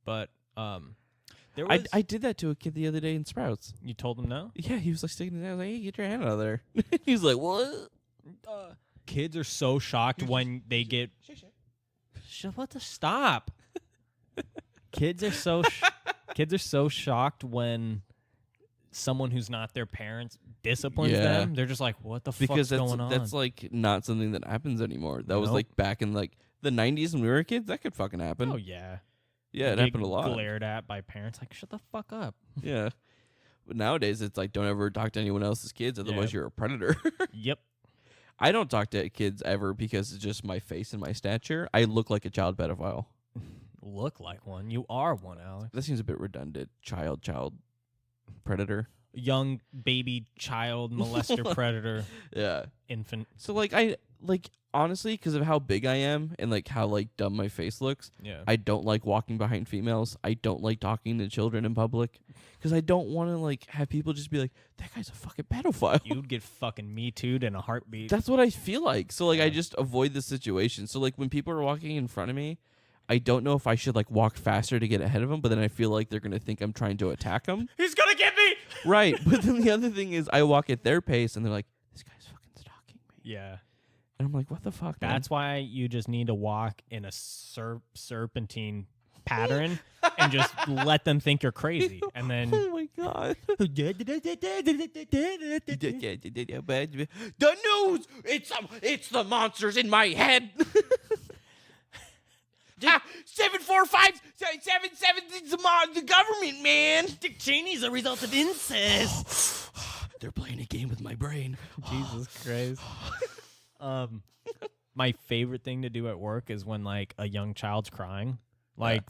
[SPEAKER 3] But there was
[SPEAKER 4] I did that to a kid the other day in Sprouts.
[SPEAKER 3] you told them no?
[SPEAKER 4] Yeah, he was like sticking his hand. I was like, hey, get your hand out of there. He's like, what?
[SPEAKER 3] Kids are so shocked when they get stop. Kids are so shocked when someone who's not their parents disciplines
[SPEAKER 4] Yeah.
[SPEAKER 3] them. They're just like, what the
[SPEAKER 4] Because
[SPEAKER 3] fuck's going on?
[SPEAKER 4] that's like not something that happens anymore. That was
[SPEAKER 3] Nope.
[SPEAKER 4] like back in like the 90s when we were kids. That could fucking happen.
[SPEAKER 3] oh yeah.
[SPEAKER 4] Yeah, it
[SPEAKER 3] Get
[SPEAKER 4] happened a lot.
[SPEAKER 3] Glared at by parents like, shut the fuck up.
[SPEAKER 4] Yeah. But nowadays it's like don't ever talk to anyone else's kids, otherwise
[SPEAKER 3] Yeah.
[SPEAKER 4] you're a predator.
[SPEAKER 3] Yep.
[SPEAKER 4] I don't talk to kids ever because it's just my face and my stature. I look like a child pedophile.
[SPEAKER 3] Look like one. You are one, Alex.
[SPEAKER 4] That seems a bit redundant. Child predator.
[SPEAKER 3] Young baby child molester predator
[SPEAKER 4] Yeah.
[SPEAKER 3] infant.
[SPEAKER 4] So I honestly, because of how big I am and like how like dumb my face looks,
[SPEAKER 3] Yeah.
[SPEAKER 4] I don't like walking behind females. I don't like talking to children in public because I don't want to like have people just be like, that guy's a fucking pedophile.
[SPEAKER 3] You'd get fucking Me Too'd in a heartbeat.
[SPEAKER 4] That's what I feel like. So like I
[SPEAKER 3] Yeah.
[SPEAKER 4] just avoid the situation. So like when people are walking in front of me, I don't know if I should like walk faster to get ahead of them, but then I feel like they're gonna think I'm trying to attack them.
[SPEAKER 3] He's gonna get me.
[SPEAKER 4] Right. But then the other thing is I walk at their pace and they're like, this guy's fucking stalking me.
[SPEAKER 3] Yeah.
[SPEAKER 4] And I'm like, what the fuck, man?
[SPEAKER 3] That's why you just need to walk in a serpentine pattern and just let them think you're crazy. And then
[SPEAKER 4] Oh my god. The news! It's the monsters in my head. 74577. The government, man.
[SPEAKER 3] Dick Cheney's a result of incest.
[SPEAKER 4] They're playing a game with my brain.
[SPEAKER 3] Jesus Christ. My favorite thing to do at work is when like a young child's crying, like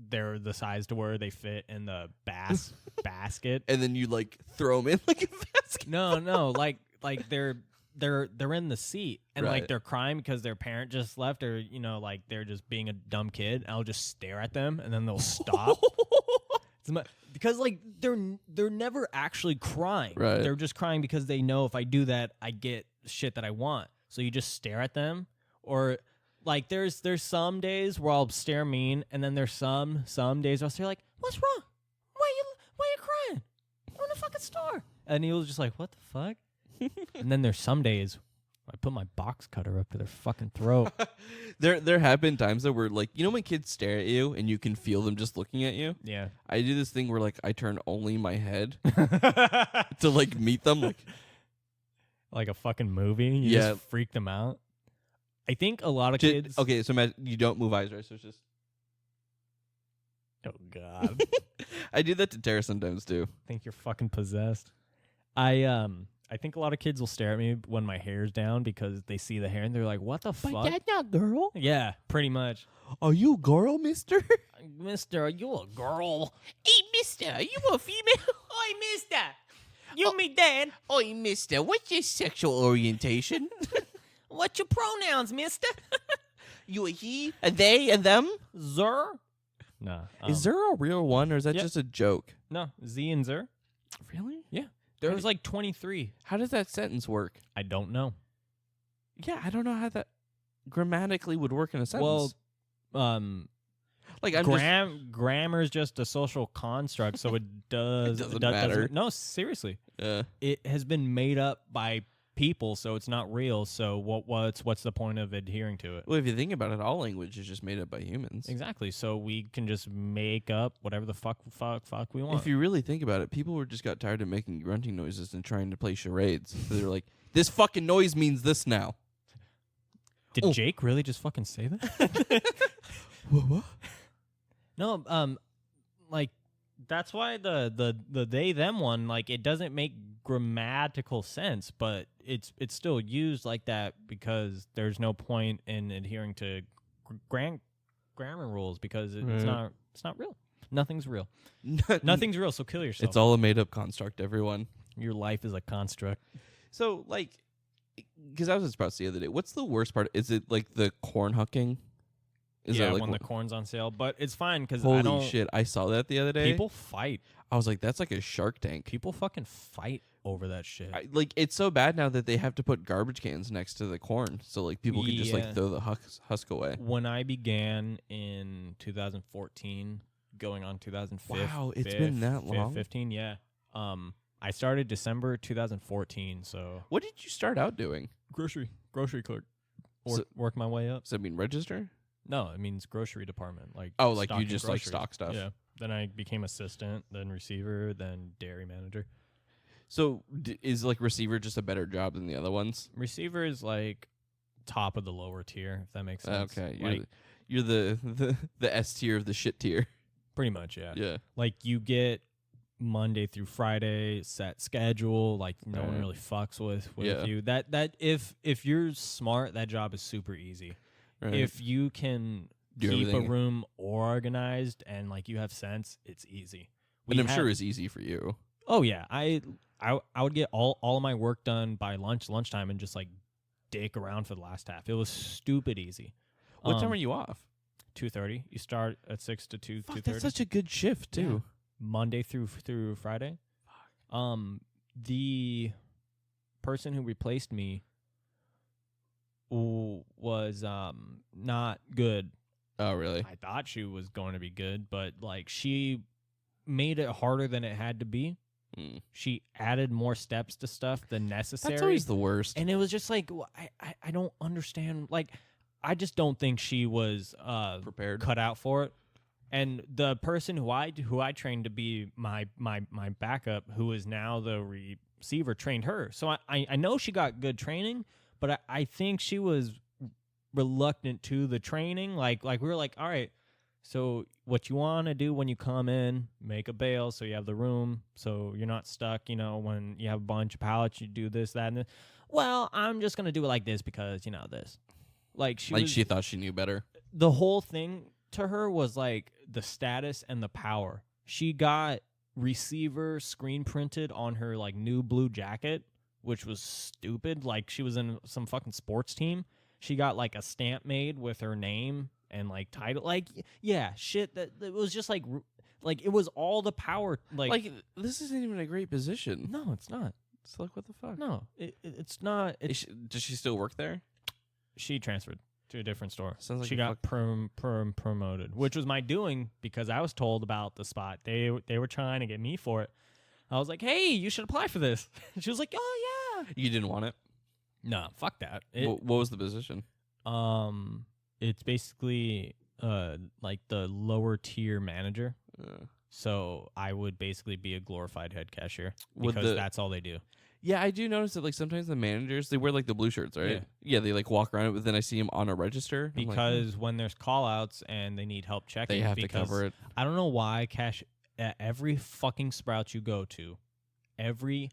[SPEAKER 3] they're the size to where they fit in the basket,
[SPEAKER 4] And then you like throw them in like a basket.
[SPEAKER 3] No, like they're in the seat and
[SPEAKER 4] Right.
[SPEAKER 3] like they're crying because their parent just left, or like they're just being a dumb kid. I'll just stare at them and then they'll stop. Because like they're never actually crying.
[SPEAKER 4] Right.
[SPEAKER 3] They're just crying because they know if I do that, I get shit that I want. So you just stare at them, or like there's some days where I'll stare mean, and then there's some days I'll stare like, what's wrong? Why you crying? I'm in the fucking store. And he was just like, what the fuck? And then there's some days I put my box cutter up to their fucking throat.
[SPEAKER 4] There have been times though where like when kids stare at you and you can feel them just looking at you.
[SPEAKER 3] Yeah.
[SPEAKER 4] I do this thing where like I turn only my head to like meet them.
[SPEAKER 3] Like a fucking movie. You just freak them out. I think a lot of kids.
[SPEAKER 4] Okay, so imagine you don't move eyes, right? So it's just.
[SPEAKER 3] Oh God.
[SPEAKER 4] I do that to Tara sometimes too.
[SPEAKER 3] I think you're fucking possessed. I think a lot of kids will stare at me when my hair's down because they see the hair and they're like, what the fuck?
[SPEAKER 4] But that's not girl.
[SPEAKER 3] Yeah, pretty much.
[SPEAKER 4] Are you a girl, mister?
[SPEAKER 3] Mister, are you a girl?
[SPEAKER 4] Hey, mister, are you a female?
[SPEAKER 3] Oi, mister. You me dad.
[SPEAKER 4] Oi, mister, what's your sexual orientation?
[SPEAKER 3] What's your pronouns, mister?
[SPEAKER 4] You a he, a they, a them?
[SPEAKER 3] Zer? Nah.
[SPEAKER 4] Is there a real one, or is that
[SPEAKER 3] Yep.
[SPEAKER 4] just a joke?
[SPEAKER 3] No, Z and Zer.
[SPEAKER 4] Really?
[SPEAKER 3] Yeah. There was like 23.
[SPEAKER 4] How does that sentence work?
[SPEAKER 3] I don't know.
[SPEAKER 4] Yeah, I don't know how that grammatically would work in a sentence.
[SPEAKER 3] Well,
[SPEAKER 4] like I'm
[SPEAKER 3] grammar's just a social construct, so it does
[SPEAKER 4] It doesn't matter.
[SPEAKER 3] No, seriously.
[SPEAKER 4] just.
[SPEAKER 3] It has been made up by people, so it's not real. So what's the point of adhering to it?
[SPEAKER 4] Well, if you think about it, all language is just made up by humans.
[SPEAKER 3] Exactly. So we can just make up whatever the fuck we want.
[SPEAKER 4] If you really think about it, people were just got tired of making grunting noises and trying to play charades. So they're like, this fucking noise means this now.
[SPEAKER 3] Did Jake really just fucking say that?
[SPEAKER 4] What?
[SPEAKER 3] No, like that's why the they them one, like, it doesn't make grammatical sense, but it's still used like that because there's no point in adhering to grammar rules because it's not real. Nothing's real. Nothing's real. So kill yourself.
[SPEAKER 4] It's all a made up construct, everyone.
[SPEAKER 3] Your life is a construct.
[SPEAKER 4] So like, because I was just about to say the other day, what's the worst part? Is it like the corn hucking? Is
[SPEAKER 3] yeah,
[SPEAKER 4] that like
[SPEAKER 3] when the corn's on sale, but it's fine because
[SPEAKER 4] holy
[SPEAKER 3] I don't.
[SPEAKER 4] shit! I saw that the other day.
[SPEAKER 3] People fight.
[SPEAKER 4] I was like, that's like a Shark Tank.
[SPEAKER 3] People fucking fight over that shit.
[SPEAKER 4] Like it's so bad now that they have to put garbage cans next to the corn, so like people can just like
[SPEAKER 3] Yeah.
[SPEAKER 4] throw the husk away.
[SPEAKER 3] When I began in 2014, going on 2015.
[SPEAKER 4] Wow, it's been that long?
[SPEAKER 3] 15, yeah. I started December 2014, so
[SPEAKER 4] What did you start out doing?
[SPEAKER 3] grocery clerk.
[SPEAKER 4] So-
[SPEAKER 3] Work my way up.
[SPEAKER 4] Does that mean register?
[SPEAKER 3] No, it means grocery department. Like
[SPEAKER 4] Oh, like you
[SPEAKER 3] stocking
[SPEAKER 4] just like
[SPEAKER 3] groceries.
[SPEAKER 4] stock stuff.
[SPEAKER 3] Yeah. Then I became assistant, then receiver, then dairy manager.
[SPEAKER 4] So is like receiver just a better job than the other ones?
[SPEAKER 3] Receiver is like top of the lower tier, if that makes sense.
[SPEAKER 4] Okay,
[SPEAKER 3] Like,
[SPEAKER 4] you're the S tier of the shit tier.
[SPEAKER 3] pretty much, yeah.
[SPEAKER 4] Yeah.
[SPEAKER 3] Like you get Monday through Friday set schedule. Like no one
[SPEAKER 4] Right.
[SPEAKER 3] really fucks with
[SPEAKER 4] Yeah.
[SPEAKER 3] you. That if you're smart, that job is super easy.
[SPEAKER 4] Right.
[SPEAKER 3] If you can
[SPEAKER 4] Do
[SPEAKER 3] keep
[SPEAKER 4] everything.
[SPEAKER 3] a room organized and like you have sense, it's easy.
[SPEAKER 4] and I'm sure
[SPEAKER 3] had-
[SPEAKER 4] it's easy for you.
[SPEAKER 3] Oh yeah, I would get all of my work done by lunchtime and just like dick around for the last half. It was stupid easy.
[SPEAKER 4] What time are you off?
[SPEAKER 3] 2:30. You start at 6 to 2.
[SPEAKER 4] Fuck,
[SPEAKER 3] 2:30.
[SPEAKER 4] that's such a good shift too.
[SPEAKER 3] Monday through Friday. The person who replaced me was not good.
[SPEAKER 4] Oh, really?
[SPEAKER 3] I thought she was going to be good, but like she made it harder than it had to be. She added more steps to stuff than necessary.
[SPEAKER 4] That's always the worst.
[SPEAKER 3] And it was just like I don't understand. Like I just don't think she was
[SPEAKER 4] Prepared.
[SPEAKER 3] cut out for it. And the person who I trained to be my backup, who is now the receiver, trained her. So I know she got good training, but I think she was reluctant to the training. Like we were like, all right, so what you want to do when you come in, make a bale so you have the room, so you're not stuck, when you have a bunch of pallets, you do this, that, and this. Well, I'm just going to do it like this because, this. Like
[SPEAKER 4] she thought she knew better.
[SPEAKER 3] The whole thing to her was like the status and the power. She got receiver screen printed on her like new blue jacket, which was stupid. Like she was in some fucking sports team. She got like a stamp made with her name and like title, like shit that it was just like it was all the power. Like
[SPEAKER 4] this isn't even a great position.
[SPEAKER 3] No, it's not.
[SPEAKER 4] It's like what the fuck?
[SPEAKER 3] No, it's not.
[SPEAKER 4] Does she still work there?
[SPEAKER 3] She transferred to a different store.
[SPEAKER 4] Sounds like
[SPEAKER 3] she got promoted, which was my doing because I was told about the spot. They were trying to get me for it. I was like, hey, you should apply for this. She was like, oh yeah.
[SPEAKER 4] You didn't want it?
[SPEAKER 3] No, fuck that.
[SPEAKER 4] What was the position?
[SPEAKER 3] It's basically like the lower tier manager. So I would basically be a glorified head cashier because that's all they do.
[SPEAKER 4] Yeah, I do notice that like sometimes the managers, they wear like the blue shirts, right? Yeah, they like walk around it, but then I see them on a register.
[SPEAKER 3] Because when there's call outs and they need help checking,
[SPEAKER 4] they have to cover it.
[SPEAKER 3] I don't know why at every fucking Sprouts you go to, every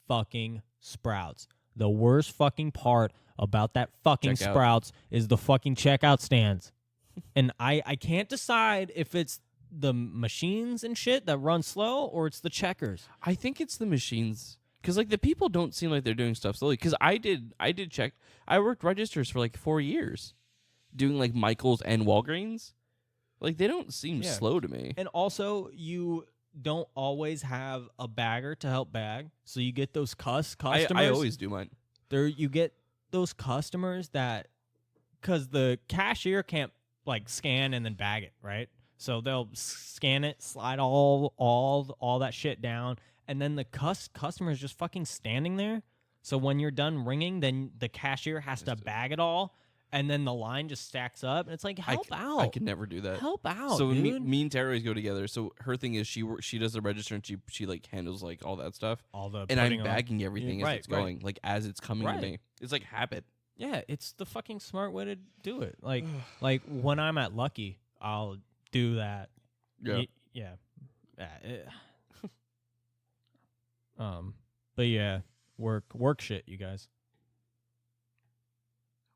[SPEAKER 3] fucking Sprouts, the worst fucking part about that fucking
[SPEAKER 4] Checkout.
[SPEAKER 3] Sprouts is the fucking checkout stands. And I can't decide if it's the machines and shit that run slow or it's the checkers.
[SPEAKER 4] I think it's the machines. Because, like, the people don't seem like they're doing stuff slowly. Because I did check. I worked registers for, like, 4 years. Doing, like, Michael's and Walgreens. Like, they don't seem slow to me.
[SPEAKER 3] And also, you don't always have a bagger to help bag. So you get those customers.
[SPEAKER 4] I always do mine.
[SPEAKER 3] You get those customers that... Because the cashier can't, like, scan and then bag it, right? So they'll scan it, slide all that shit down... And then the customer is just fucking standing there. So when you're done ringing, then the cashier has to bag it all. And then the line just stacks up. And it's like, help out.
[SPEAKER 4] I could never do that.
[SPEAKER 3] Help out,
[SPEAKER 4] so
[SPEAKER 3] dude.
[SPEAKER 4] Me and Tara always go together. So her thing is she does the register and she like handles like all that stuff.
[SPEAKER 3] And
[SPEAKER 4] I'm bagging everything as it's going. Like as it's coming to me. It's like habit.
[SPEAKER 3] Yeah, it's the fucking smart way to do it. Like when I'm at Lucky, I'll do that.
[SPEAKER 4] Yeah.
[SPEAKER 3] But yeah, work shit, you guys.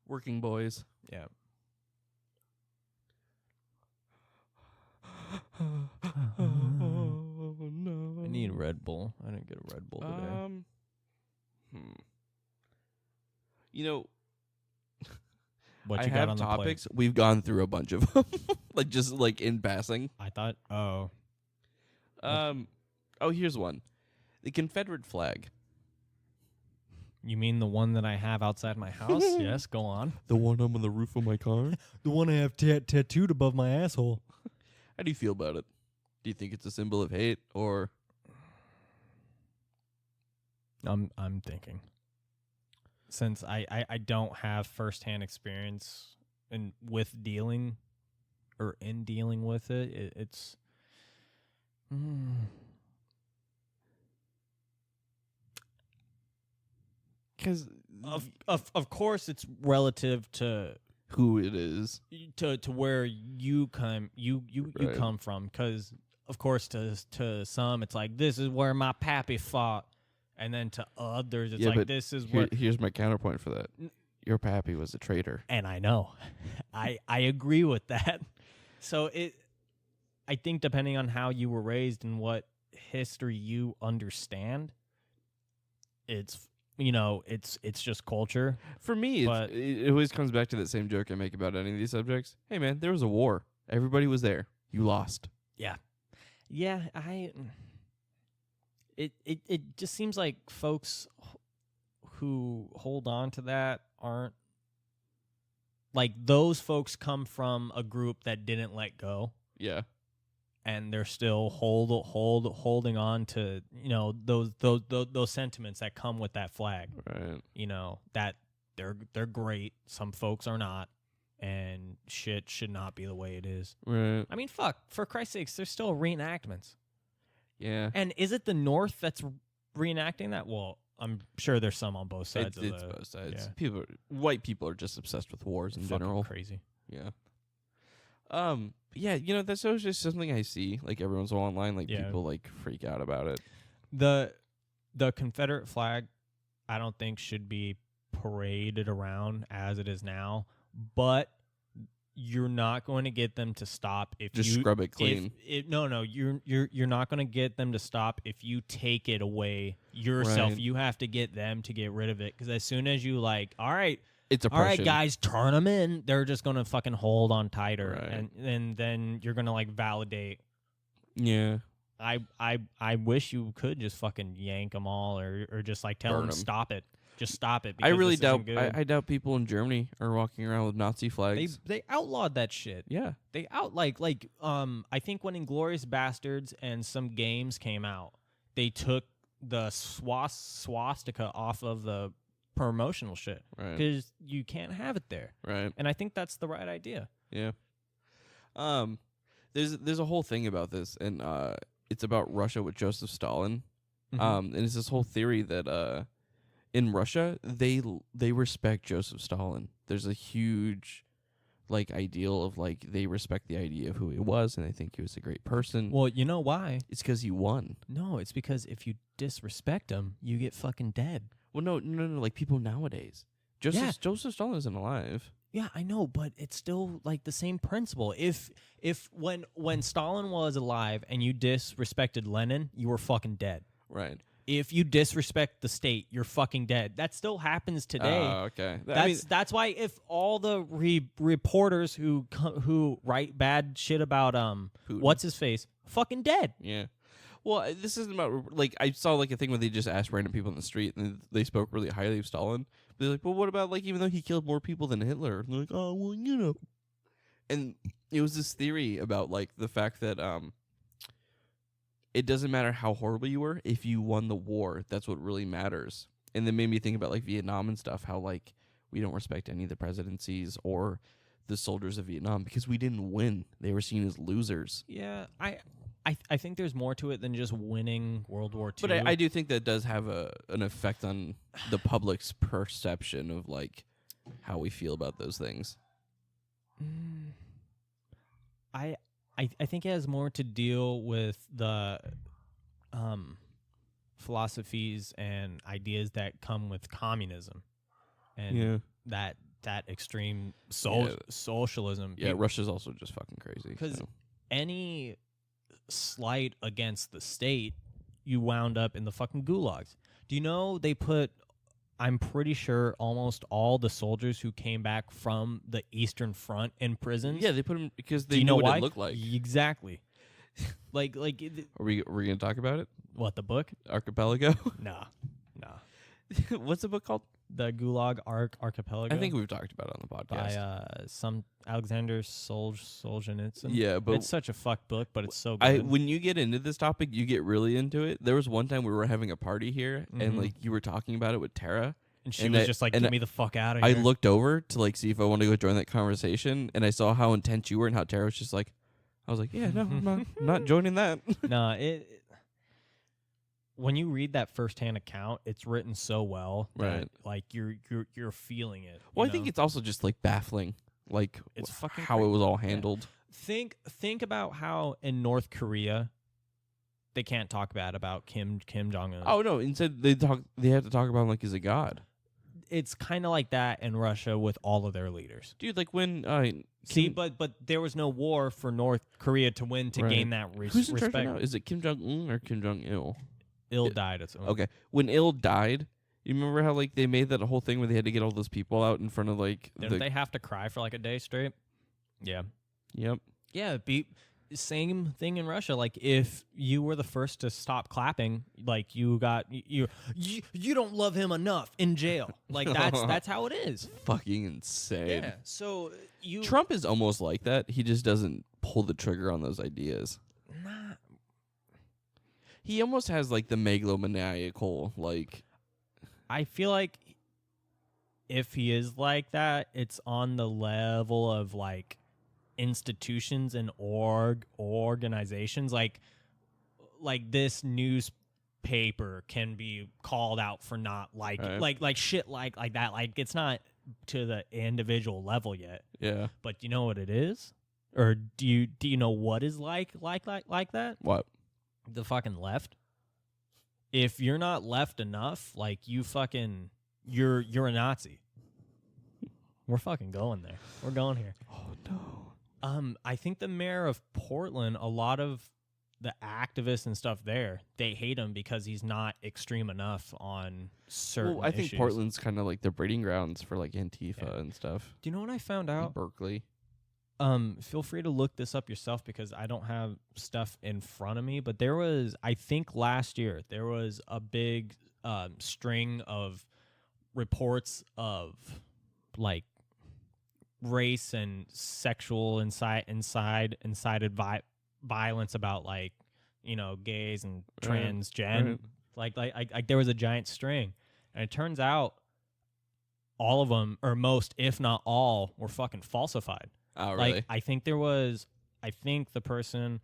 [SPEAKER 4] Working boys.
[SPEAKER 3] Yeah.
[SPEAKER 4] Oh no.
[SPEAKER 3] I need a Red Bull. I didn't get a Red Bull today.
[SPEAKER 4] You know,
[SPEAKER 3] what
[SPEAKER 4] I
[SPEAKER 3] you got
[SPEAKER 4] have
[SPEAKER 3] on
[SPEAKER 4] topics.
[SPEAKER 3] the plate?
[SPEAKER 4] We've gone through a bunch of them, like just like in passing.
[SPEAKER 3] I thought.
[SPEAKER 4] Here's one. The Confederate flag.
[SPEAKER 3] You mean the one that I have outside my house? Yes, go on.
[SPEAKER 4] The one on the roof of my car?
[SPEAKER 3] The one I have tattooed above my asshole.
[SPEAKER 4] How do you feel about it? Do you think it's a symbol of hate or?
[SPEAKER 3] I'm thinking. Since I don't have firsthand experience in dealing with it, it's because of course it's relative to
[SPEAKER 4] who it is,
[SPEAKER 3] to where you come from, because of course to some it's like this is where my pappy fought, and then to others it's like this is where.
[SPEAKER 4] Here's my counterpoint for that. Your pappy was a traitor,
[SPEAKER 3] and I know. I agree with that. So I think depending on how you were raised and what history you understand, it's just culture.
[SPEAKER 4] For me, it always comes back to that same joke I make about any of these subjects. Hey, man, there was a war. Everybody was there. You lost.
[SPEAKER 3] Yeah. Yeah, It just seems like folks who hold on to that aren't... Like, those folks come from a group that didn't let go.
[SPEAKER 4] Yeah.
[SPEAKER 3] And they're still holding on to, those sentiments that come with that flag.
[SPEAKER 4] Right.
[SPEAKER 3] That they're great. Some folks are not, and shit should not be the way it is.
[SPEAKER 4] Right.
[SPEAKER 3] I mean, fuck, for Christ's sakes, there's still reenactments.
[SPEAKER 4] Yeah.
[SPEAKER 3] And is it the North that's reenacting that? Well, I'm sure there's some on both sides.
[SPEAKER 4] It's both sides.
[SPEAKER 3] Yeah.
[SPEAKER 4] White people are just obsessed with wars in
[SPEAKER 3] Fucking
[SPEAKER 4] general.
[SPEAKER 3] crazy.
[SPEAKER 4] Yeah. Yeah, that's always just something I see, like every once in a while online, like people like freak out about it.
[SPEAKER 3] The Confederate flag, I don't think should be paraded around as it is now, but you're not going to get them to stop if
[SPEAKER 4] Just
[SPEAKER 3] you
[SPEAKER 4] scrub it clean.
[SPEAKER 3] No, you're not going to get them to stop if you take it away yourself.
[SPEAKER 4] Right.
[SPEAKER 3] You have to get them to get rid of it, because as soon as you like, all right,
[SPEAKER 4] Oppression.
[SPEAKER 3] guys, turn them in, they're just going to fucking hold on tighter,
[SPEAKER 4] Right.
[SPEAKER 3] and then you're going to like validate.
[SPEAKER 4] Yeah.
[SPEAKER 3] I wish you could just fucking yank them all, or just like tell
[SPEAKER 4] Burn
[SPEAKER 3] them
[SPEAKER 4] 'em.
[SPEAKER 3] stop it. Just stop it.
[SPEAKER 4] I
[SPEAKER 3] because
[SPEAKER 4] really
[SPEAKER 3] this isn't
[SPEAKER 4] doubt.
[SPEAKER 3] good.
[SPEAKER 4] I doubt people in Germany are walking around with Nazi flags.
[SPEAKER 3] They outlawed that shit.
[SPEAKER 4] Yeah.
[SPEAKER 3] They I think when Inglourious Bastards and some games came out, they took the swastika off of the promotional shit,
[SPEAKER 4] Right.
[SPEAKER 3] because you can't have it there.
[SPEAKER 4] Right.
[SPEAKER 3] And I think that's the right idea.
[SPEAKER 4] Yeah. There's a whole thing about this, and it's about Russia with Joseph Stalin.
[SPEAKER 3] Mhm.
[SPEAKER 4] And it's this whole theory that in Russia they respect Joseph Stalin. There's a huge like ideal of like they respect the idea of who he was, and they think he was a great person.
[SPEAKER 3] Well, you know why?
[SPEAKER 4] It's because he won.
[SPEAKER 3] No, it's because if you disrespect him, you get fucking dead.
[SPEAKER 4] Well, no, like people nowadays. Joseph Stalin isn't alive.
[SPEAKER 3] Yeah, I know, but it's still like the same principle. If when Stalin was alive and you disrespected Lenin, you were fucking dead.
[SPEAKER 4] Right.
[SPEAKER 3] If you disrespect the state, you're fucking dead. That still happens today.
[SPEAKER 4] Okay.
[SPEAKER 3] That's why if all the reporters who write bad shit about
[SPEAKER 4] Putin.
[SPEAKER 3] what's his face, fucking dead.
[SPEAKER 4] Yeah. Well, this isn't about like I saw like a thing where they just asked random people in the street and they spoke really highly of Stalin. They're like, well, what about like even though he killed more people than Hitler? And they're like, oh well, you know. And it was this theory about like the fact that it doesn't matter how horrible you were if you won the war. That's what really matters. And then made me think about like Vietnam and stuff. How like we don't respect any of the presidencies or the soldiers of Vietnam because we didn't win. They were seen as losers.
[SPEAKER 3] Yeah, I think there's more to it than just winning World War II.
[SPEAKER 4] But I do think that does have an effect on the public's perception of like how we feel about those things.
[SPEAKER 3] I think it has more to deal with the philosophies and ideas that come with communism, and that extreme socialism.
[SPEAKER 4] Yeah, Russia's also just fucking crazy.
[SPEAKER 3] Because any slight against the state, you wound up in the fucking gulags. Do you know they put, I'm pretty sure, almost all the soldiers who came back from the Eastern Front in prisons?
[SPEAKER 4] Yeah, they put them because they
[SPEAKER 3] Do you
[SPEAKER 4] knew
[SPEAKER 3] know
[SPEAKER 4] what
[SPEAKER 3] why?
[SPEAKER 4] it looked like.
[SPEAKER 3] Exactly. like
[SPEAKER 4] Are we gonna talk about it?
[SPEAKER 3] what, the book?
[SPEAKER 4] Archipelago.
[SPEAKER 3] Nah.
[SPEAKER 4] What's the book called?
[SPEAKER 3] The Gulag Archipelago.
[SPEAKER 4] I think we've talked about it on the podcast.
[SPEAKER 3] by some Alexander Solzhenitsyn.
[SPEAKER 4] Yeah, but
[SPEAKER 3] it's such a fuck book, but it's so good.
[SPEAKER 4] when you get into this topic, you get really into it. There was one time we were having a party here, and
[SPEAKER 3] Mhm.
[SPEAKER 4] like you were talking about it with Tara,
[SPEAKER 3] and she was
[SPEAKER 4] I-
[SPEAKER 3] just like,
[SPEAKER 4] and
[SPEAKER 3] "Get me the fuck out of
[SPEAKER 4] I
[SPEAKER 3] here."
[SPEAKER 4] looked over to like see if I wanted to go join that conversation, and I saw how intense you were and how Tara was just like, I was like, yeah, no, I'm not joining that.
[SPEAKER 3] No, it when you read that firsthand account, it's written so well that
[SPEAKER 4] Right.
[SPEAKER 3] like you're feeling it.
[SPEAKER 4] Well,
[SPEAKER 3] you
[SPEAKER 4] I think
[SPEAKER 3] know?
[SPEAKER 4] it's also just like baffling, like
[SPEAKER 3] It's fucking
[SPEAKER 4] how it
[SPEAKER 3] crazy.
[SPEAKER 4] was all handled.
[SPEAKER 3] think about how in North Korea they can't talk bad about Kim Jong Un.
[SPEAKER 4] Oh no! Instead, they have to talk about him like he's a god,
[SPEAKER 3] It's kind of like that in Russia with all of their leaders.
[SPEAKER 4] dude. Like when
[SPEAKER 3] See, but there was no war for North Korea to win to
[SPEAKER 4] Right.
[SPEAKER 3] gain that
[SPEAKER 4] who's in charge
[SPEAKER 3] respect.
[SPEAKER 4] right now? Is it Kim Jong Un or Kim Jong Il?
[SPEAKER 3] Il died. It's
[SPEAKER 4] Okay, when Il died, you remember how like they made that whole thing where they had to get all those people out in front of like
[SPEAKER 3] Didn't they have to cry for like a day straight? Yeah.
[SPEAKER 4] Yep.
[SPEAKER 3] Yeah, same thing in Russia. Like if you were the first to stop clapping, like you don't love him enough in jail. Like that's how it is.
[SPEAKER 4] Fucking insane.
[SPEAKER 3] Yeah. So
[SPEAKER 4] Trump is almost like that. He just doesn't pull the trigger on those ideas.
[SPEAKER 3] Nah.
[SPEAKER 4] He almost has like the megalomaniacal like.
[SPEAKER 3] I feel like if he is like that, it's on the level of like institutions and organizations like this news paper can be called out for not
[SPEAKER 4] Right.
[SPEAKER 3] like shit like that. Like it's not to the individual level yet.
[SPEAKER 4] Yeah.
[SPEAKER 3] But you know what it is? Or do you know what is like that?
[SPEAKER 4] What?
[SPEAKER 3] The fucking left. If you're not left enough, like you're a Nazi. We're fucking going there. We're going here.
[SPEAKER 4] Oh no.
[SPEAKER 3] I think the mayor of Portland, a lot of the activists and stuff there, they hate him because he's not extreme enough on certain
[SPEAKER 4] I think
[SPEAKER 3] issues.
[SPEAKER 4] Portland's kind of like the breeding grounds for like Antifa and stuff.
[SPEAKER 3] Do you know what I found
[SPEAKER 4] And
[SPEAKER 3] out?
[SPEAKER 4] Berkeley.
[SPEAKER 3] Feel free to look this up yourself because I don't have stuff in front of me. But there was, I think last year, there was a big string of reports of like race and sexual incited violence about like, you know, gays and transgen.
[SPEAKER 4] Right.
[SPEAKER 3] Like there was a giant string, and it turns out all of them, or most, if not all, were fucking falsified.
[SPEAKER 4] Oh, really?
[SPEAKER 3] Like I think the person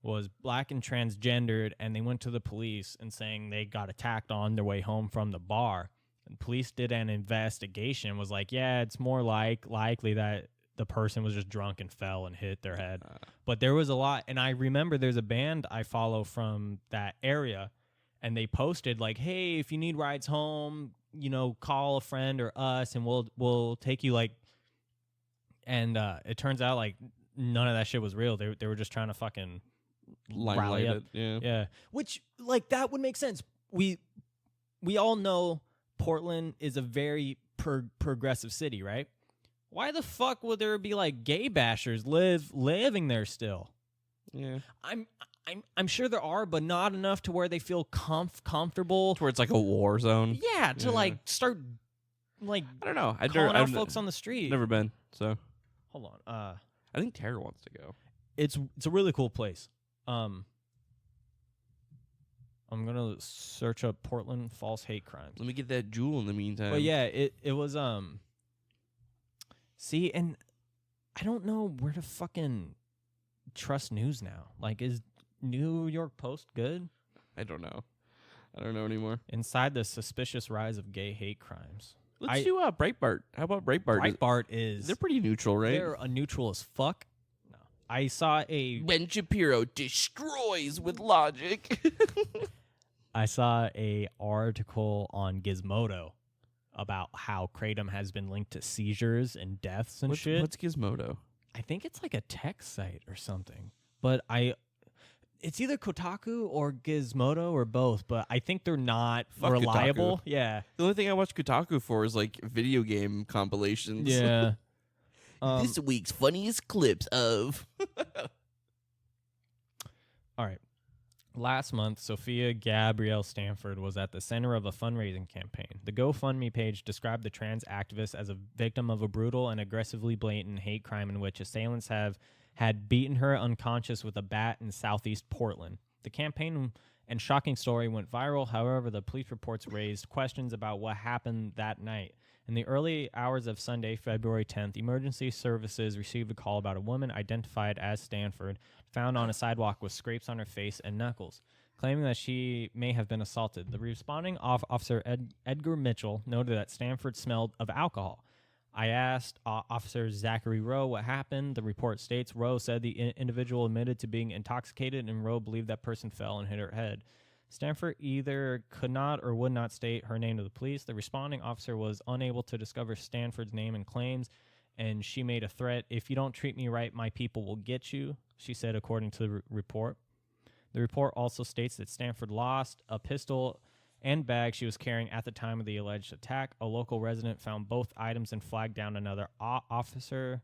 [SPEAKER 3] was black and transgendered, and they went to the police and saying they got attacked on their way home from the bar. And police did an investigation, was like, yeah, it's more likely that the person was just drunk and fell and hit their head. But there was a lot, and I remember there's a band I follow from that area, and they posted like, hey, if you need rides home, you know, call a friend or us, and we'll take you like. And it turns out like none of that shit was real. They were just trying to fucking rally up. Yeah. Which like that would make sense. We all know Portland is a very progressive city, right? Why the fuck would there be like gay bashers living there still?
[SPEAKER 4] Yeah.
[SPEAKER 3] I'm sure there are, but not enough to where they feel comfortable.
[SPEAKER 4] To where it's like a war zone.
[SPEAKER 3] Yeah, to like start like
[SPEAKER 4] I don't know.
[SPEAKER 3] calling out folks on the street.
[SPEAKER 4] Never been, so
[SPEAKER 3] Hold on.
[SPEAKER 4] I think Tara wants to go.
[SPEAKER 3] It's a really cool place. I'm gonna search up Portland false hate crimes.
[SPEAKER 4] Let me get that jewel in the meantime.
[SPEAKER 3] But yeah, it was see, and I don't know where to fucking trust news now. Like, is New York Post good?
[SPEAKER 4] I don't know. I don't know anymore.
[SPEAKER 3] Inside the suspicious rise of gay hate crimes.
[SPEAKER 4] Let's do Breitbart. How about Breitbart?
[SPEAKER 3] Breitbart is
[SPEAKER 4] They're pretty neutral, right?
[SPEAKER 3] They're a neutral as fuck. No, I saw a
[SPEAKER 4] Ben Shapiro destroys with logic.
[SPEAKER 3] I saw a article on Gizmodo about how Kratom has been linked to seizures and deaths and shit.
[SPEAKER 4] What's Gizmodo?
[SPEAKER 3] I think it's like a tech site or something. But it's either Kotaku or Gizmodo or both, but I think they're not
[SPEAKER 4] Fuck
[SPEAKER 3] reliable.
[SPEAKER 4] Kotaku.
[SPEAKER 3] Yeah.
[SPEAKER 4] The only thing I watch Kotaku for is like video game compilations.
[SPEAKER 3] Yeah.
[SPEAKER 4] This week's funniest clips of.
[SPEAKER 3] All right. Last month, Sophia Gabrielle Stanford was at the center of a fundraising campaign. The GoFundMe page described the trans activist as a victim of a brutal and aggressively blatant hate crime in which assailants had beaten her unconscious with a bat in southeast Portland. The campaign and shocking story went viral. However, the police reports raised questions about what happened that night. In the early hours of Sunday, February 10th, emergency services received a call about a woman identified as Stanford found on a sidewalk with scrapes on her face and knuckles, claiming that she may have been assaulted. The responding officer, Edgar Mitchell, noted that Stanford smelled of alcohol. I asked Officer Zachary Rowe what happened. The report states Rowe said the individual admitted to being intoxicated, and Rowe believed that person fell and hit her head. Stanford either could not or would not state her name to the police. The responding officer was unable to discover Stanford's name and claims, and she made a threat. If you don't treat me right, my people will get you, she said, according to the report. The report also states that Stanford lost a pistol and bag she was carrying at the time of the alleged attack. A local resident found both items and flagged down another officer.